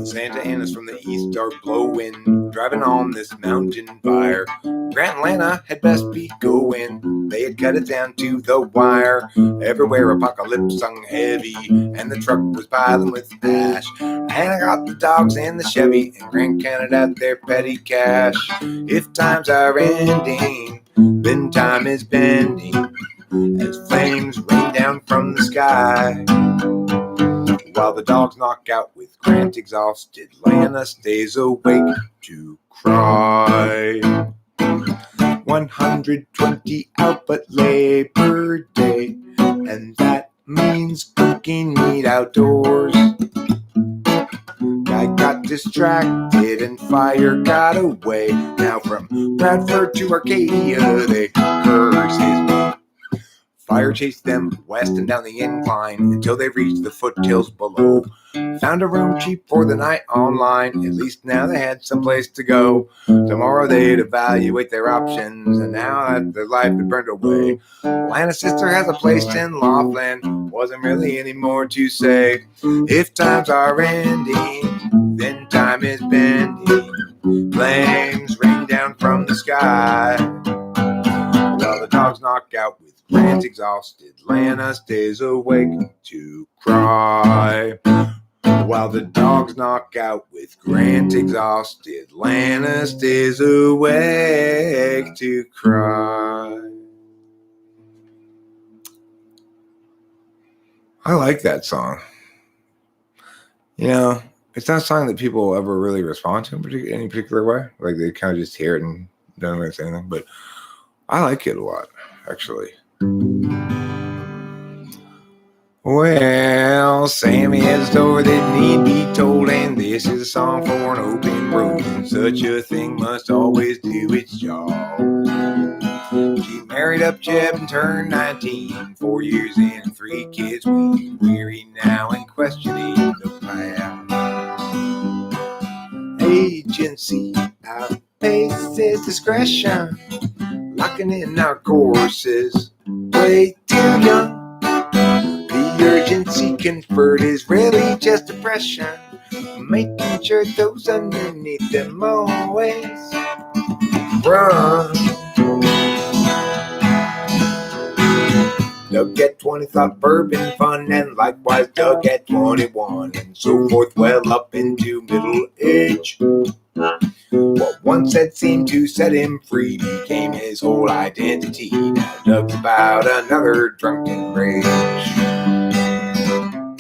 Santa Ana's from the east are blowing, driving on this mountain fire. Grant and Lana had best be going, they had cut it down to the wire. Everywhere apocalypse hung heavy, and the truck was piling with ash. And I got the dogs and the Chevy, and Grant counted out their petty cash. If times are ending, then time is bending. as flames rain down from the sky. While the dogs knock out with Grant exhausted, Lana stays awake to cry. 120 out but Labor Day, and that means cooking meat outdoors. Guy got distracted and fire got away. Now from Bradford to Arcadia they curse his. Fire chased them west and down the incline until they reached the foothills below. Found a room cheap for the night online. At least now they had someplace to go. Tomorrow they'd evaluate their options, and now that their life had burned away, Lana's sister has a place in Laughlin. Wasn't really any more to say. If times are ending, then time is bending. Flames rain down from the sky. While the dogs knock out with Grant exhausted, Lana stays awake to cry. While the dogs knock out with Grant exhausted, Lana stays awake to cry. I like that song. You know, it's not a song that people ever really respond to in any particular way. Like they kind of just hear it and don't really say anything. But I like it a lot, actually. Well, Sammy has a story that need be told, and this is a song for an open road. Such a thing must always do its job. She married up Jeb and turned 19, 4 years in and 3 kids. We weary now and questioning the past. Agency outpaces discretion, locking in our courses way too young. The urgency conferred is really just depression, making sure those underneath them always run. Doug at 20 thought bourbon fun, and likewise Doug at 21, and so forth well up into middle age. What once had seemed to set him free became his whole identity. Now Doug's about another drunken rage.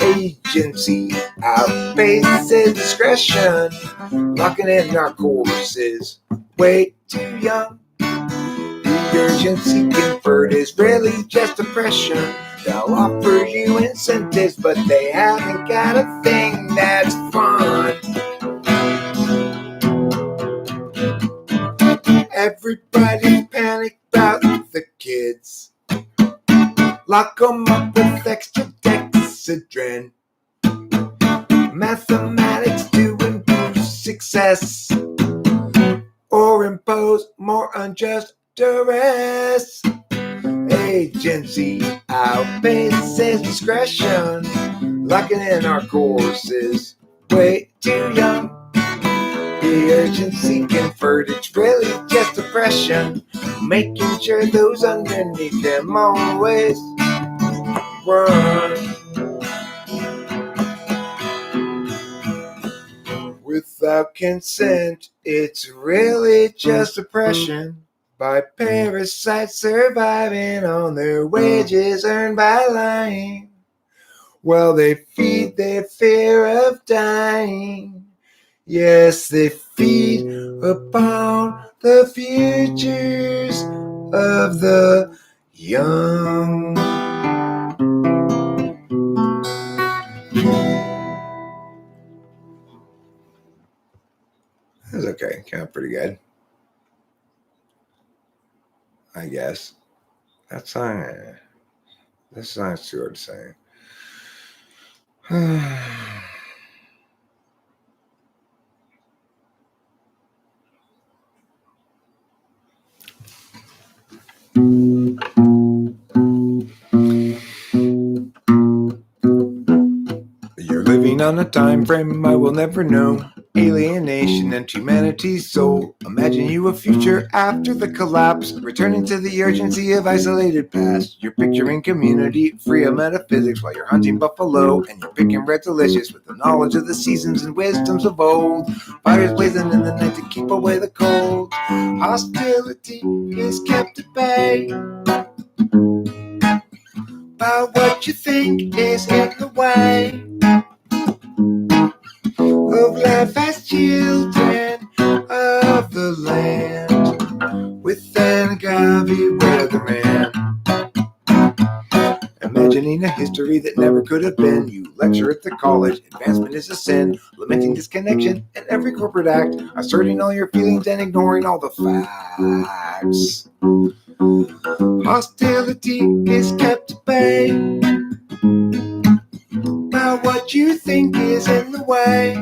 Agency outpaces discretion, locking in our courses way too young. The urgency conferred is really just depression. They'll offer you incentives, but they haven't got a thing that's fun. Everybody's panicked about the kids. Lock 'em up with extra dexedrine. Mathematics to induce success, or impose more unjust duress. Agency outpaces discretion, locking in our courses way too young. The urgency conferred, it's really just depression, making sure those underneath them always run. Without consent, it's really just oppression by parasites surviving on their wages earned by lying. Well, they feed their fear of dying. Yes, they feed upon the futures of the young. That's okay, kind of pretty good, I guess. That's not too hard to say. You're living on a time frame I will never know. Alienation and humanity's soul. Imagine you a future after the collapse, returning to the urgency of isolated past. You're picturing community free of metaphysics while you're hunting buffalo, and you're picking red delicious with the knowledge of the seasons and wisdoms of old. Fires blazing in the night to keep away the cold. Hostility is kept at bay about what you think is in the way of life as children of the land with an agave weatherman. Imagining a history that never could have been. You lecture at the college, advancement is a sin. Lamenting disconnection in every corporate act. Asserting all your feelings and ignoring all the facts. Hostility is kept at bay by what you think is in the way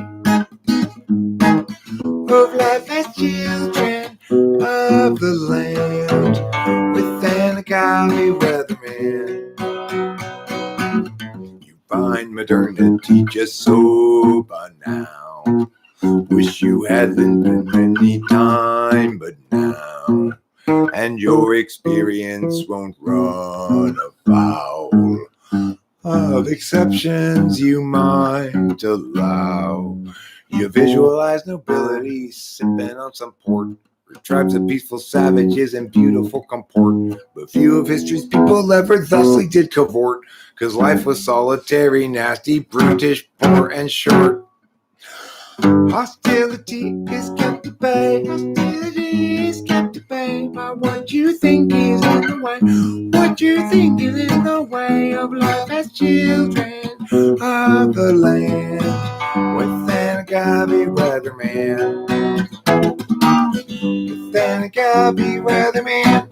of life as children of the land with an agave weatherman. You find modernity just so banal. Wish you hadn't been any time but now, and your experience won't run afoul of exceptions you might allow. You visualize nobility sipping on some port. Tribes of peaceful savages and beautiful comport. But few of history's people ever thusly did cavort, 'cause life was solitary, nasty, brutish, poor, and short. Hostility is kept at bay. Hostility is kept at bay by what you think is in the way. What you think is in the way of life as children of the land with an agave weatherman. With an agave weatherman.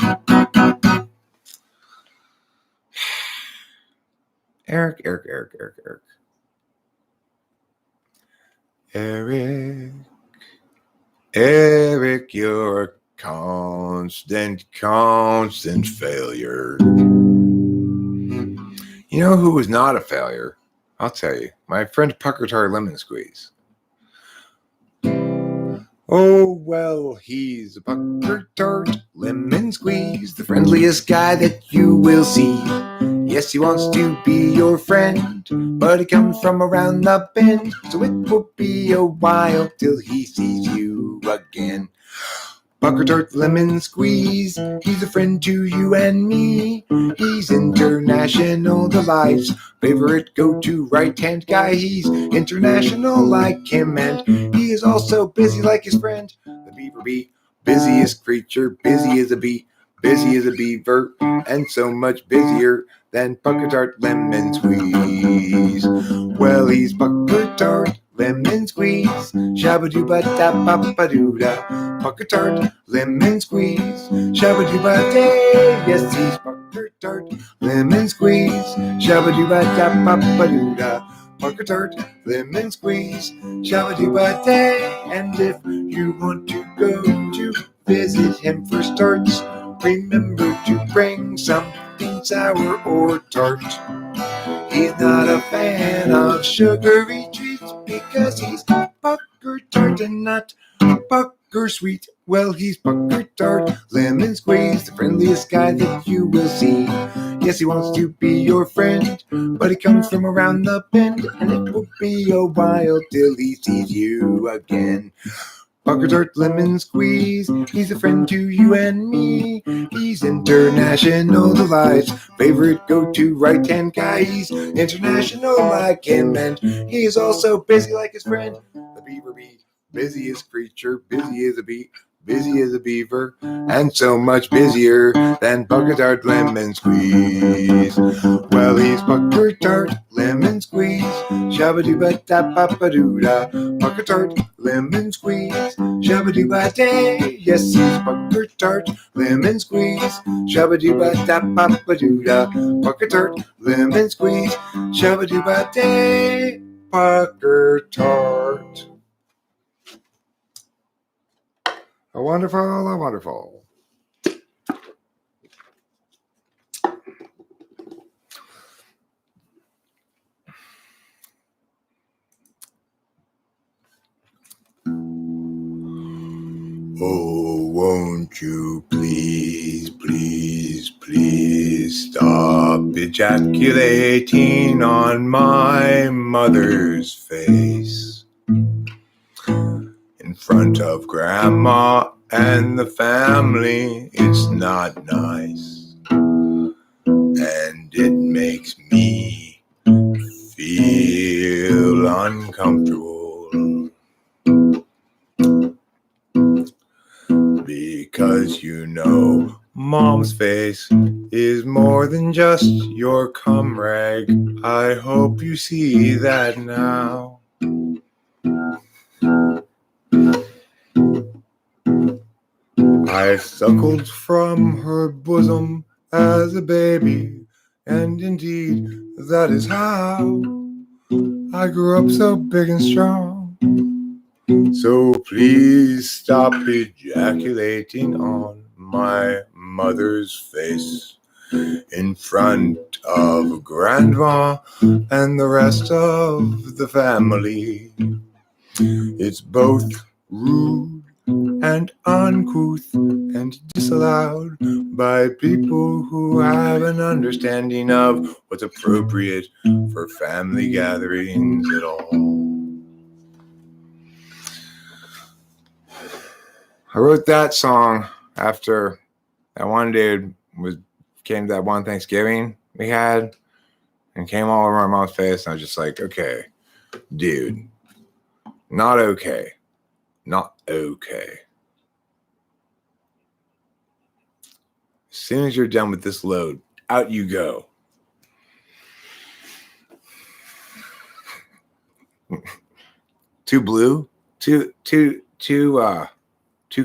Eric. Eric, you're a constant failure. You know who was not a failure? I'll tell you. My friend Pucker Tart Lemon Squeeze. Oh, well, he's a Pucker Tart Lemon Squeeze, the friendliest guy that you will see. Yes, he wants to be your friend, but he comes from around the bend, so it will be a while till he sees you again. Pucker Tart Lemon Squeeze, he's a friend to you and me. He's international, the life's favorite go-to right-hand guy. He's international like him, and he is also busy like his friend, the beaver bee. Busiest creature, busy as a bee, busy as a beaver, and so much busier than Pucker Tart Lemon Squeeze. Well, he's Pucker Tart Lemon Squeeze, shabba-doo-ba-da-ba-ba-doo-da. Pucker Tart Lemon Squeeze, shabba-doo-ba-day. Yes, he's Pucker Tart Lemon Squeeze, shabba-doo-ba-da-ba-ba-doo-da. Pucker Tart Lemon Squeeze, shabba-doo-ba-day. And if you want to go to visit him for starts, remember to bring something sour or tart. He's not a fan of sugary treats because he's Pucker Tart and not Pucker Sweet. Well, he's Pucker Tart Lemon Squeeze, the friendliest guy that you will see. Yes, he wants to be your friend, but he comes from around the bend, and it will be a while till he sees you again. Pucker Tart Lemon Squeeze, he's a friend to you and me. He's international, the life's favorite go-to right-hand guy. He's international like him, and he is also busy like his friend, the beaver bee. Busiest creature, busy as a bee, busy as a beaver, and so much busier than Pucker Tart Lemon Squeeze. Well, he's Pucker Tart Lemon Squeeze, shabba-doo-ba-da-ba-ba-doo-da. Pucker Tart Lemon Squeeze, shabba-doo-ba-day. Yes, he's Pucker Tart Lemon Squeeze, shabba-doo-ba-da-ba-ba-doo-da. Pucker Tart Lemon Squeeze, shabba-doo-ba-day. Pucker Tart. A wonderful. Oh, won't you please stop ejaculating on my mother's face in front of Grandma and the family. It's not nice. And it makes me feel uncomfortable. Because you know, Mom's face is more than just your cum rag. I hope you see that now. I suckled from her bosom as a baby, and indeed that is how I grew up so big and strong. So please stop ejaculating on my mother's face in front of Grandma and the rest of the family. It's both rude and uncouth and disallowed by people who have an understanding of what's appropriate for family gatherings at all. I wrote that song after that one dude came to that one Thanksgiving we had and came all over my mom's face, and I was just like, okay, dude, not okay. Not okay. As soon as you're done with this load, out you go. Too blue? Too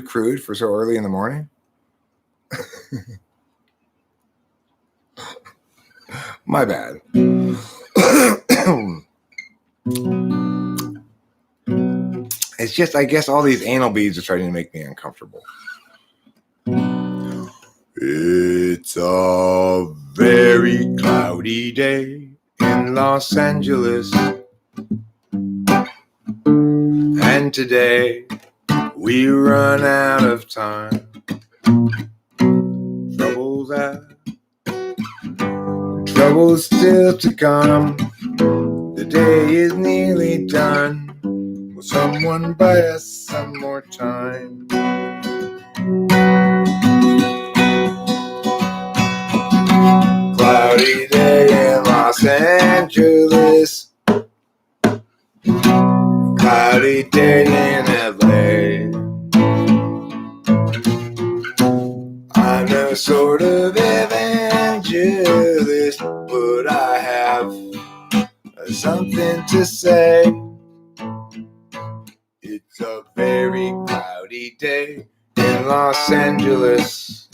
crude for so early in the morning? My bad. It's just, I guess all these anal beads are trying to make me uncomfortable. It's a very cloudy day in Los Angeles. And today we run out of time. Trouble's still to come. The day is nearly done. Will someone buy us some more time? Cloudy day in Los Angeles. Cloudy day in LA. I'm no sort of evangelist, but I have something to say. It's a very cloudy day in Los Angeles.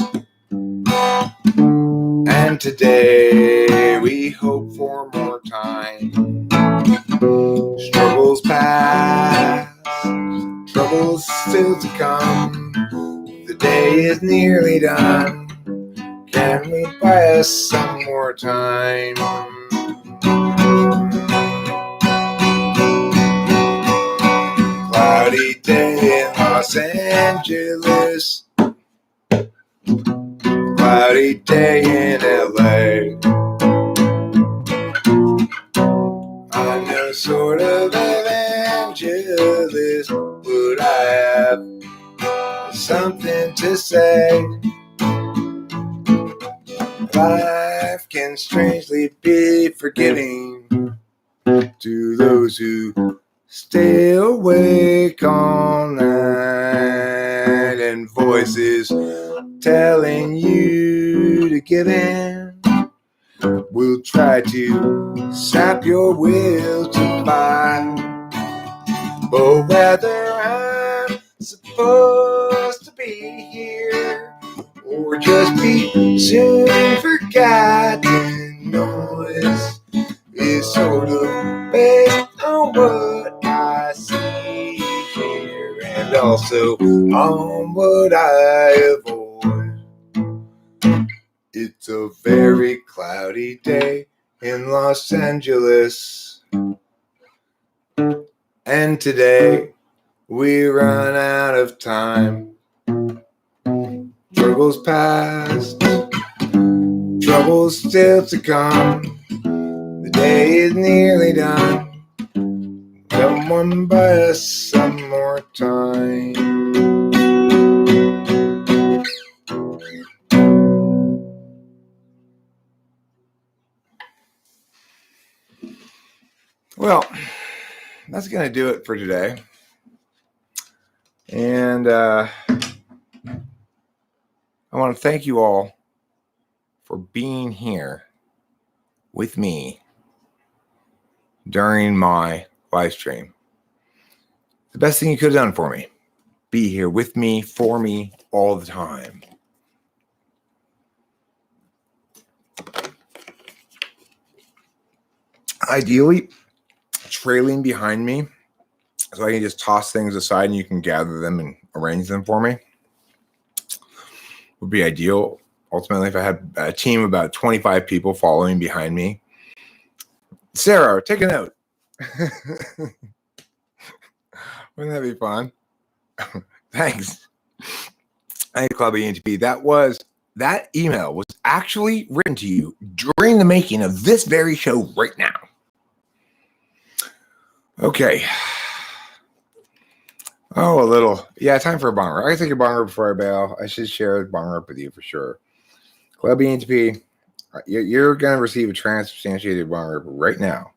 And today we hope for more time. Struggles past, troubles still to come. The day is nearly done. Can we buy us some more time? Cloudy day in Los Angeles. Cloudy day in LA. I'm no sort of evangelist, but I have something to say. Life can strangely be forgiving to those who stay awake all night, and voices telling you to give in will try to sap your will to buy. But whether I'm supposed to be here or just be soon forgotten, noise is sort of based on what I see here, and also on what I avoid. It's a very cloudy day in Los Angeles, and today we run out of time. Struggles past, troubles still to come. The day is nearly done. Someone buy us some more time. Well, that's going to do it for today. And I want to thank you all for being here with me during my live stream. The best thing you could have done for me. Be here with me, for me, all the time. Ideally, trailing behind me so I can just toss things aside and you can gather them and arrange them for me would be ideal. Ultimately, if I had a team of about 25 people following behind me. Sarah, take a note. Wouldn't that be fun? Thanks. Thank you, Club ENTP. That email was actually written to you during the making of this very show right now. Okay. Oh, time for a bong rip. I can take a bong rip before I bail. I should share a bong rip with you for sure. Club ENTP, you're going to receive a transubstantiated bong rip right now.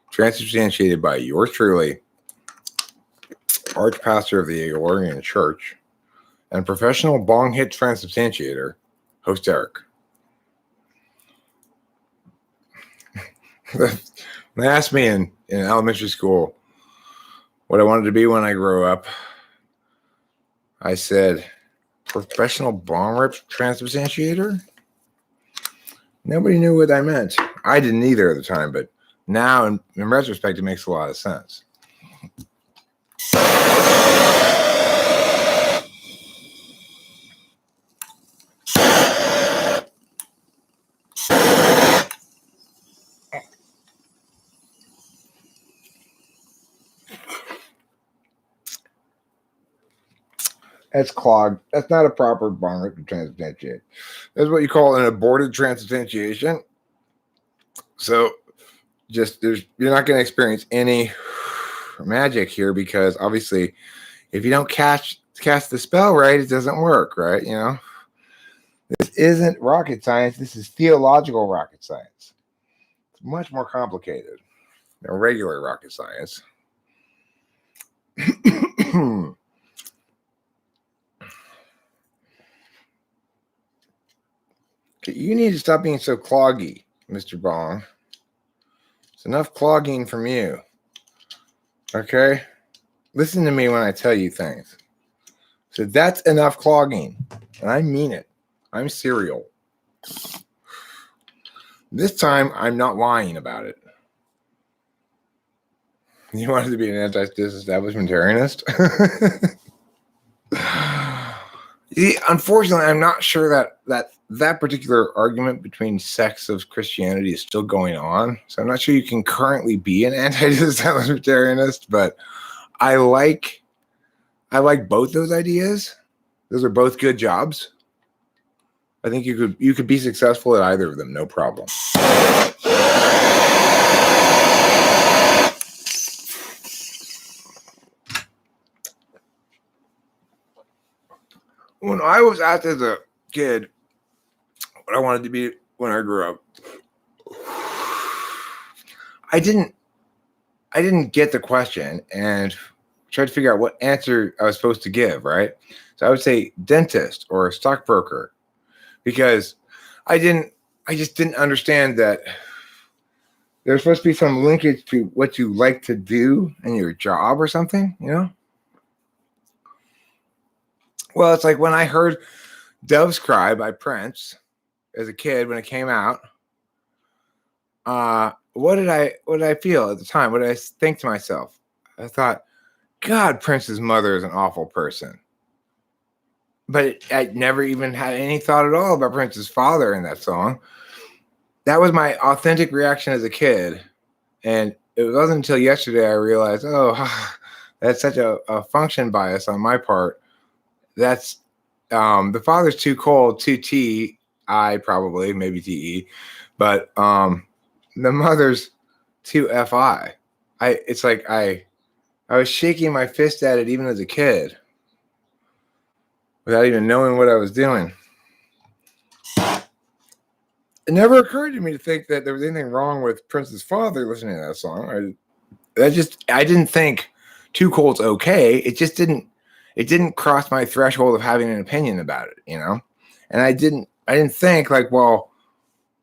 Transubstantiated by yours truly, Archpastor of the Agorian Church, and professional bong hit transubstantiator, host Eric. When they asked me in elementary school what I wanted to be when I grew up, I said, professional bong rip transubstantiator? Nobody knew what I meant. I didn't either at the time, but now in retrospect, it makes a lot of sense. That's clogged. That's not a proper bong rip to transubstantiate. That's what you call an aborted transubstantiation. So you're not going to experience any magic here because obviously if you don't cast the spell right, it doesn't work, right? You know, this isn't rocket science. This is theological rocket science. It's much more complicated than regular rocket science. You need to stop being so cloggy, Mr. Bong. It's enough clogging from you. Okay? Listen to me when I tell you things. So that's enough clogging. And I mean it. I'm serial. This time, I'm not lying about it. You wanted to be an anti-disestablishmentarianist? Unfortunately, I'm not sure that particular argument between sects of Christianity is still going on. So I'm not sure you can currently be an anti-disestablishmentarianist, but I like both those ideas. Those are both good jobs. I think you could be successful at either of them, no problem. When I was asked as a kid what I wanted to be when I grew up, I didn't get the question and tried to figure out what answer I was supposed to give, right? So I would say dentist or stockbroker because I just didn't understand that there's supposed to be some linkage to what you like to do in your job or something, you know? Well, it's like when I heard Doves Cry by Prince as a kid when it came out. What did I feel at the time? What did I think to myself? I thought, God, Prince's mother is an awful person. But I never even had any thought at all about Prince's father in that song. That was my authentic reaction as a kid. And it wasn't until yesterday I realized, that's such a function bias on my part. That's the father's too cold, too T-I probably, maybe T-E. But the mother's too F-I. It's like I was shaking my fist at it even as a kid without even knowing what I was doing. It never occurred to me to think that there was anything wrong with Prince's father listening to that song. I didn't think Too Cold's okay. It just didn't cross my threshold of having an opinion about it, you know? And I didn't think like, well,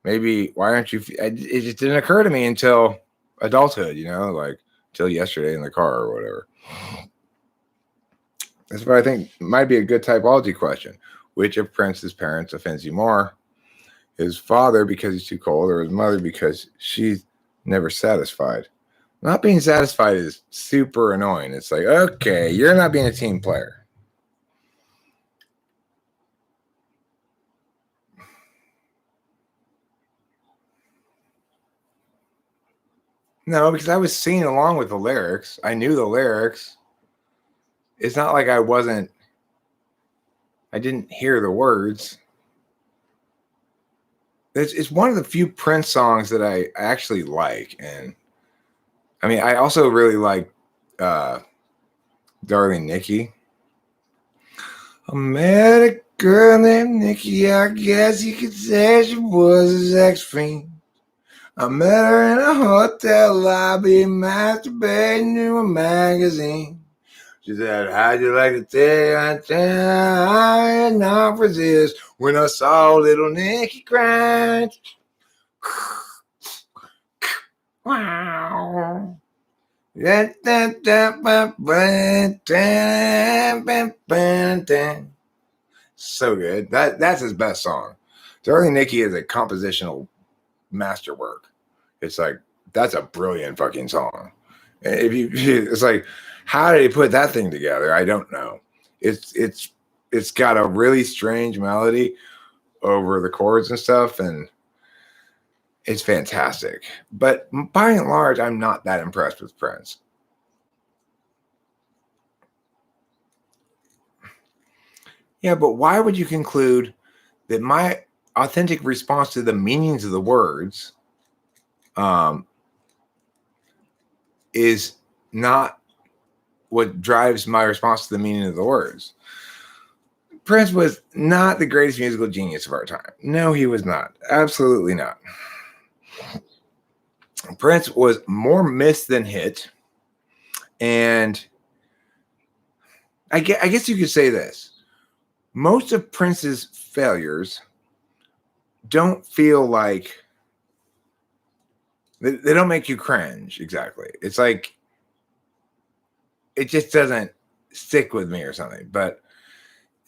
maybe why aren't you, it just didn't occur to me until adulthood, you know, like till yesterday in the car or whatever. That's what I think might be a good typology question. Which of Prince's parents offends you more? His father because he's too cold, or his mother because she's never satisfied? Not being satisfied is super annoying. It's like, okay, you're not being a team player. No, because I was singing along with the lyrics. I knew the lyrics. It's not like I didn't hear the words. It's one of the few Prince songs that I actually like. And I mean, I also really like Darling Nikki. I met a girl named Nikki. I guess you could say she was his ex-fiend. I met her in a hotel lobby, masturbating to a magazine. She said, how'd you like to take I had not resist when I saw little Nikki cry. Wow. So good. That's his best song. Darling Nikki is a compositional masterwork. It's like, that's a brilliant fucking song. It's like, how did he put that thing together? I don't know. It's got a really strange melody over the chords and stuff, and it's fantastic. But by and large, I'm not that impressed with Prince. Yeah, but why would you conclude that my authentic response to the meanings of the words is not what drives my response to the meaning of the words? Prince was not the greatest musical genius of our time. No, he was not. Absolutely not. Prince was more miss than hit. And I guess you could say this. Most of Prince's failures don't feel like, they don't make you cringe exactly. It's like, it just doesn't stick with me or something. But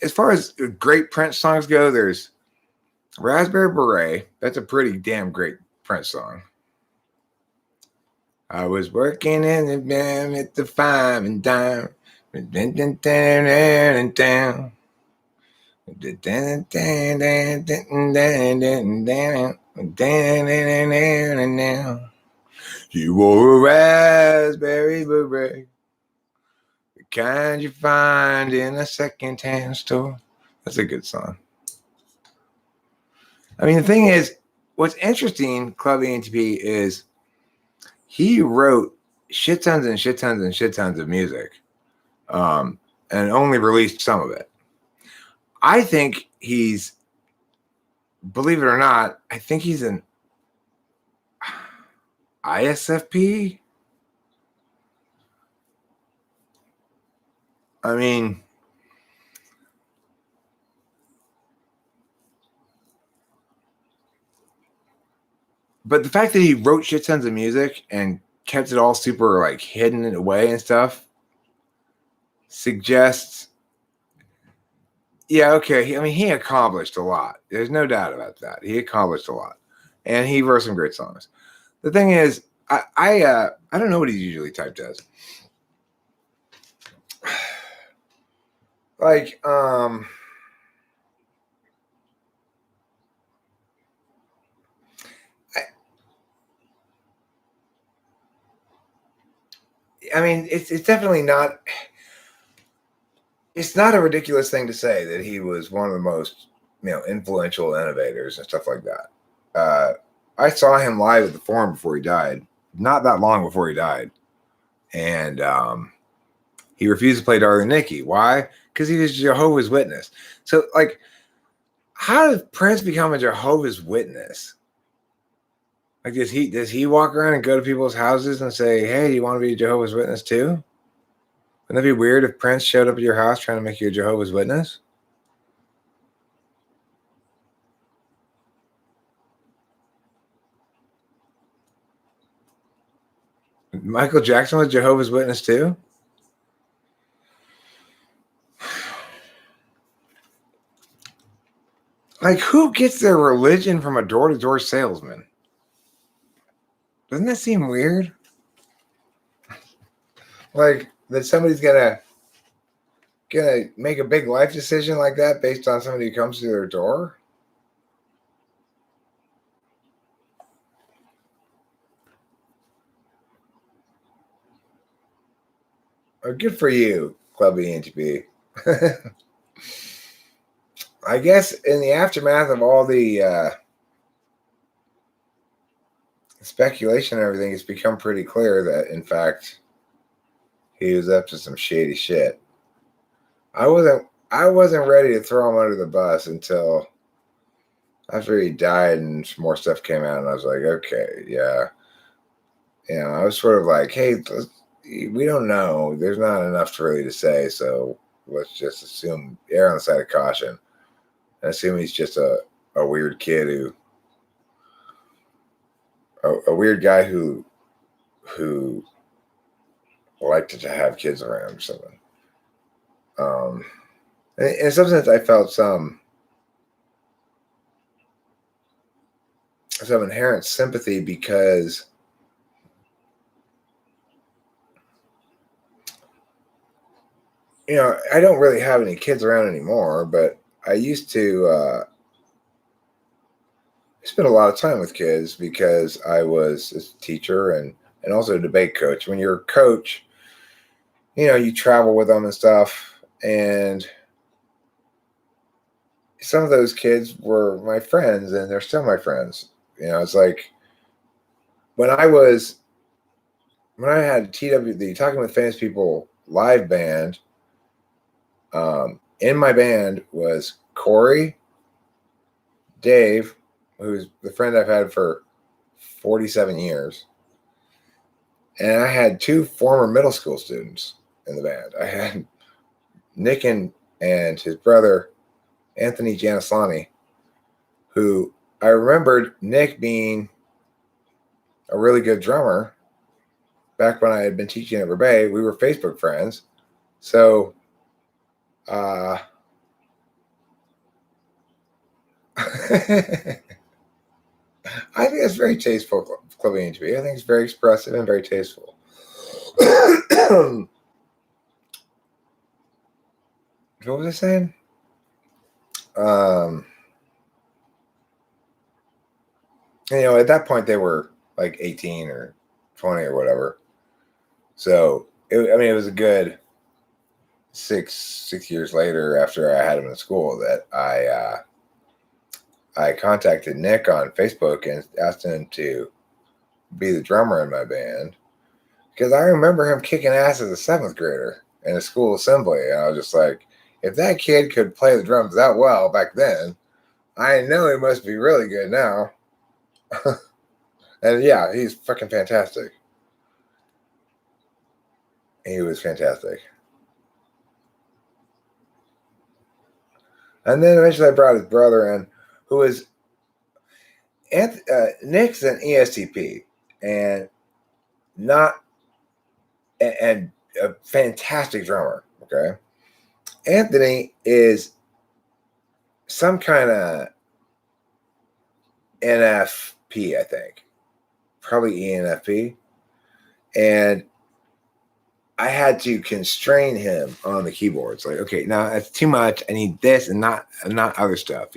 as far as great Prince songs go, there's Raspberry Beret. That's a pretty damn great Prince song. I was working in the band at the 5 and dime. You wore a raspberry beret, the kind you find in a secondhand store. That's a good song. I mean, the thing is, what's interesting, Club ENTP, is he wrote shit tons and shit tons and shit tons of music, and only released some of it. I think he's, believe it or not, I think he's an ISFP. I mean, but the fact that he wrote shit tons of music and kept it all super like hidden away and stuff suggests, yeah, okay. He accomplished a lot. There's no doubt about that. He accomplished a lot, and he wrote some great songs. The thing is, I don't know what he's usually typed as. Like, I mean, it's definitely not. It's not a ridiculous thing to say that he was one of the most, influential innovators and stuff like that. I saw him live at the Forum before he died, not that long before he died, and he refused to play Darling Nikki. Why? Because he was Jehovah's Witness. So, like, how did Prince become a Jehovah's Witness? Like, does he walk around and go to people's houses and say, "Hey, do you want to be a Jehovah's Witness too?" Wouldn't that be weird if Prince showed up at your house trying to make you a Jehovah's Witness? Michael Jackson was Jehovah's Witness too? Like, who gets their religion from a door-to-door salesman? Doesn't that seem weird? Like, that somebody's gonna make a big life decision like that based on somebody who comes to their door? Oh, good for you, Club ENTP. I guess in the aftermath of all the speculation and everything, it's become pretty clear that, in fact, he was up to some shady shit. I wasn't ready to throw him under the bus until after he died and some more stuff came out, and I was like, okay, yeah. I was sort of like, hey, we don't know. There's not enough really to say, so let's just assume, err on the side of caution, and assume he's just a weird kid a weird guy who liked to have kids around or something. In some sense, I felt some inherent sympathy because I don't really have any kids around anymore, but I used to spend a lot of time with kids because I was a teacher and also a debate coach. When you're a coach, you travel with them and stuff, and some of those kids were my friends, and they're still my friends. It's like when I had the Talking with Famous People live band. In my band was Corey, Dave, who's the friend I've had for 47 years, and I had two former middle school students in the band. I had Nick and his brother, Anthony Janislani, who I remembered Nick being a really good drummer back when I had been teaching at Rebay. We were Facebook friends. So, I think it's very tasteful, Club ENTP. I think it's very expressive and very tasteful. What was I saying? At that point they were like 18 or 20 or whatever. So it was a good six years later after I had him in school that I contacted Nick on Facebook and asked him to be the drummer in my band because I remember him kicking ass as a 7th grader in a school assembly, and I was just like, if that kid could play the drums that well back then, I know he must be really good now. And yeah, he's fucking fantastic. He was fantastic. And then eventually I brought his brother in, who was Nick's an ESTP and a fantastic drummer. Okay, Anthony is some kind of NFP, I think, probably ENFP, and I had to constrain him on the keyboard. It's like, okay, now that's too much. I need this and not other stuff.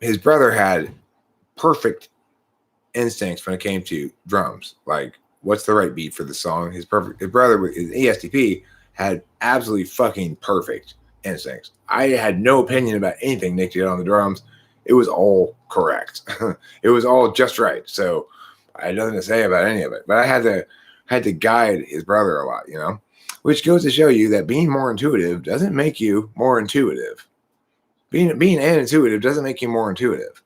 His brother had perfect instincts when it came to drums. Like, what's the right beat for the song? His brother, his ESTP, had absolutely fucking perfect instincts. I had no opinion about anything Nick did on the drums. It was all correct. It was all just right. So I had nothing to say about any of it. But I had to guide his brother a lot, which goes to show you that being more intuitive doesn't make you more intuitive. Being an intuitive doesn't make you more intuitive.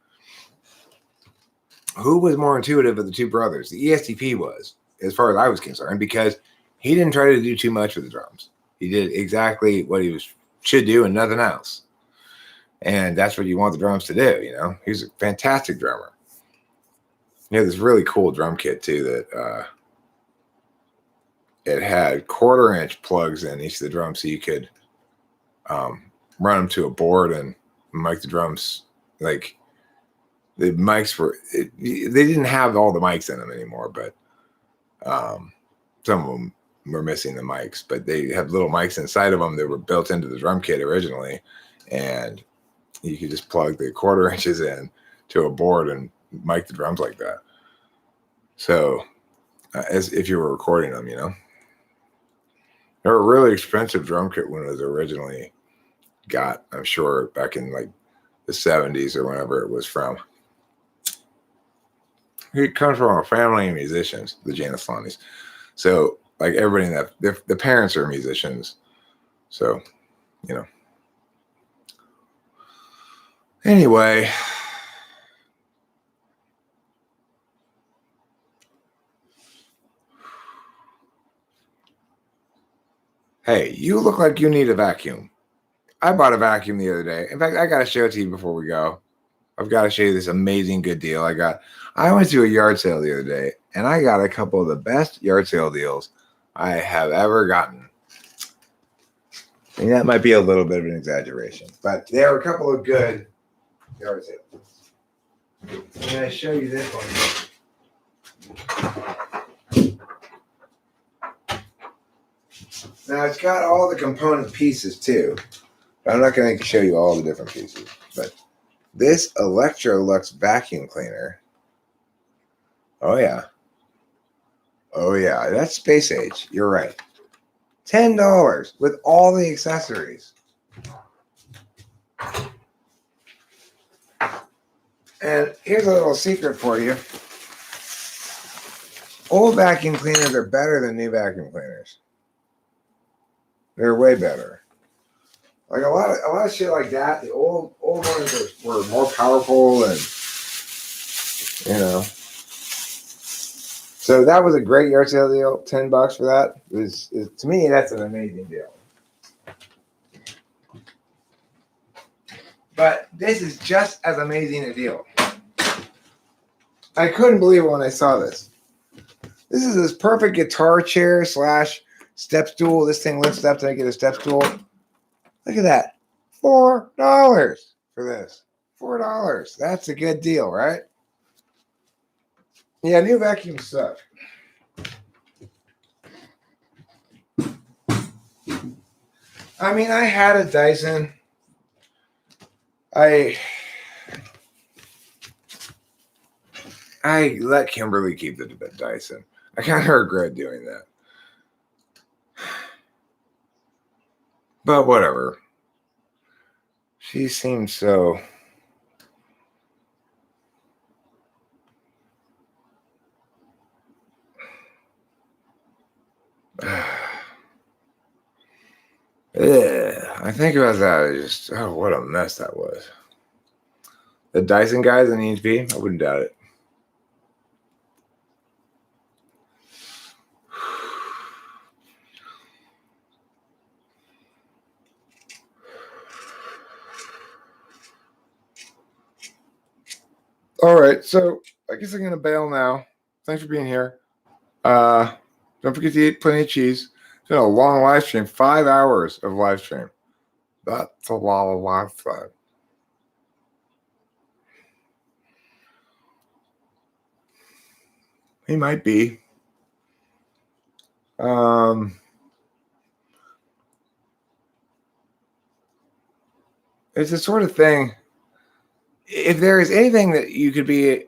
who was more intuitive of the two brothers? The ESTP was, as far as I was concerned, because he didn't try to do too much with the drums. He did exactly what he should do and nothing else. And that's what you want the drums to do, you know? He's a fantastic drummer. He had this really cool drum kit, too, that it had 1/4-inch plugs in each of the drums so you could run them to a board and mic the drums. Like, the mics were, they didn't have all the mics in them anymore, but some of them were missing the mics, but they have little mics inside of them that were built into the drum kit originally. And you could just plug the 1/4 inches in to a board and mic the drums like that. So as if you were recording them, you know, they were a really expensive drum kit when it was originally got, I'm sure back in like the 70s or whenever it was from. He comes from a family of musicians, the Janislanis. So like everybody in that, the parents are musicians. So, you know. Anyway. Hey, you look like you need a vacuum. I bought a vacuum the other day. In fact, I got to show it to you before we go. I've got to show you this amazing good deal I went to a yard sale the other day, and I got a couple of the best yard sale deals I have ever gotten. And that might be a little bit of an exaggeration, but there are a couple of good yard sales. I'm going to show you this one. Now, it's got all the component pieces, too. I'm not going to show you all the different pieces, but this Electrolux vacuum cleaner. Oh, yeah. Oh, yeah. That's space age. You're right. $10 with all the accessories. And here's a little secret for you. Old vacuum cleaners are better than new vacuum cleaners. They're way better. Like a lot of shit like that. The old ones were more powerful, and you know. So that was a great yard sale deal. $10 for that. To me, that's an amazing deal. But this is just as amazing a deal. I couldn't believe it when I saw this. This is this perfect guitar chair / step stool. This thing lifts up to make it a step stool. Look at that. $4 for this. $4. That's a good deal, right? Yeah, new vacuums suck. I mean, I had a Dyson. I let Kimberly keep the Dyson. I kind of regret doing that. But whatever. She seems so... I think about that. What a mess that was. The Dyson guys in ENTP, I wouldn't doubt it. All right, so I guess I'm gonna bail now. Thanks for being here. Don't forget to eat plenty of cheese. It's been a long live stream, 5 hours of live stream. That's a lot of live time. He might be. It's the sort of thing. If there is anything that you could be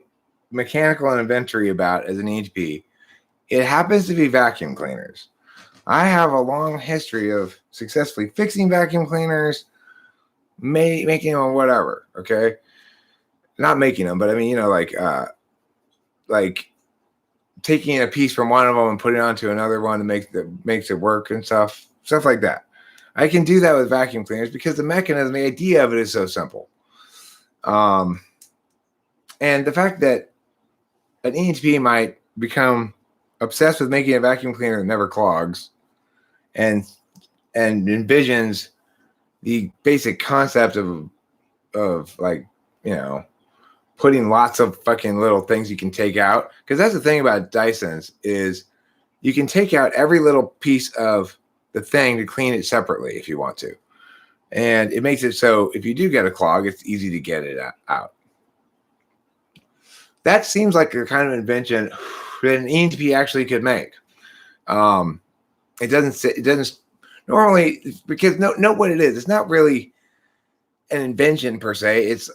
mechanical and inventory about as an ENTP, it happens to be vacuum cleaners. I have a long history of successfully fixing vacuum cleaners, making them or whatever. Okay, not making them, but I mean, you know, like taking a piece from one of them and putting it onto another one that makes it work and stuff like that. I can do that with vacuum cleaners because the mechanism, the idea of it is so simple. And the fact that an ENTP might become obsessed with making a vacuum cleaner that never clogs, and envisions the basic concept of like, you know, putting lots of fucking little things you can take out. Because that's the thing about Dysons is you can take out every little piece of the thing to clean it separately if you want to. And it makes it so if you do get a clog, it's easy to get it out. That seems like the kind of invention that an ENTP actually could make. It doesn't normally, because know what it is. It's not really an invention per se. It's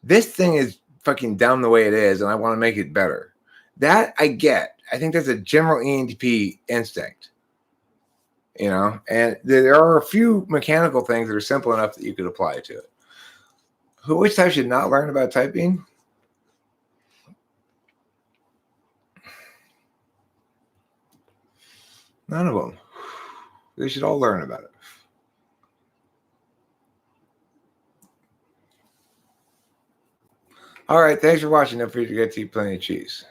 this thing is fucking dumb the way it is, and I want to make it better. That I get. I think that's a general ENTP instinct. You know, and there are a few mechanical things that are simple enough that you could apply to it. Which type should not learn about typing? None of them. They should all learn about it. All right. Thanks for watching. Don't forget to eat plenty of cheese.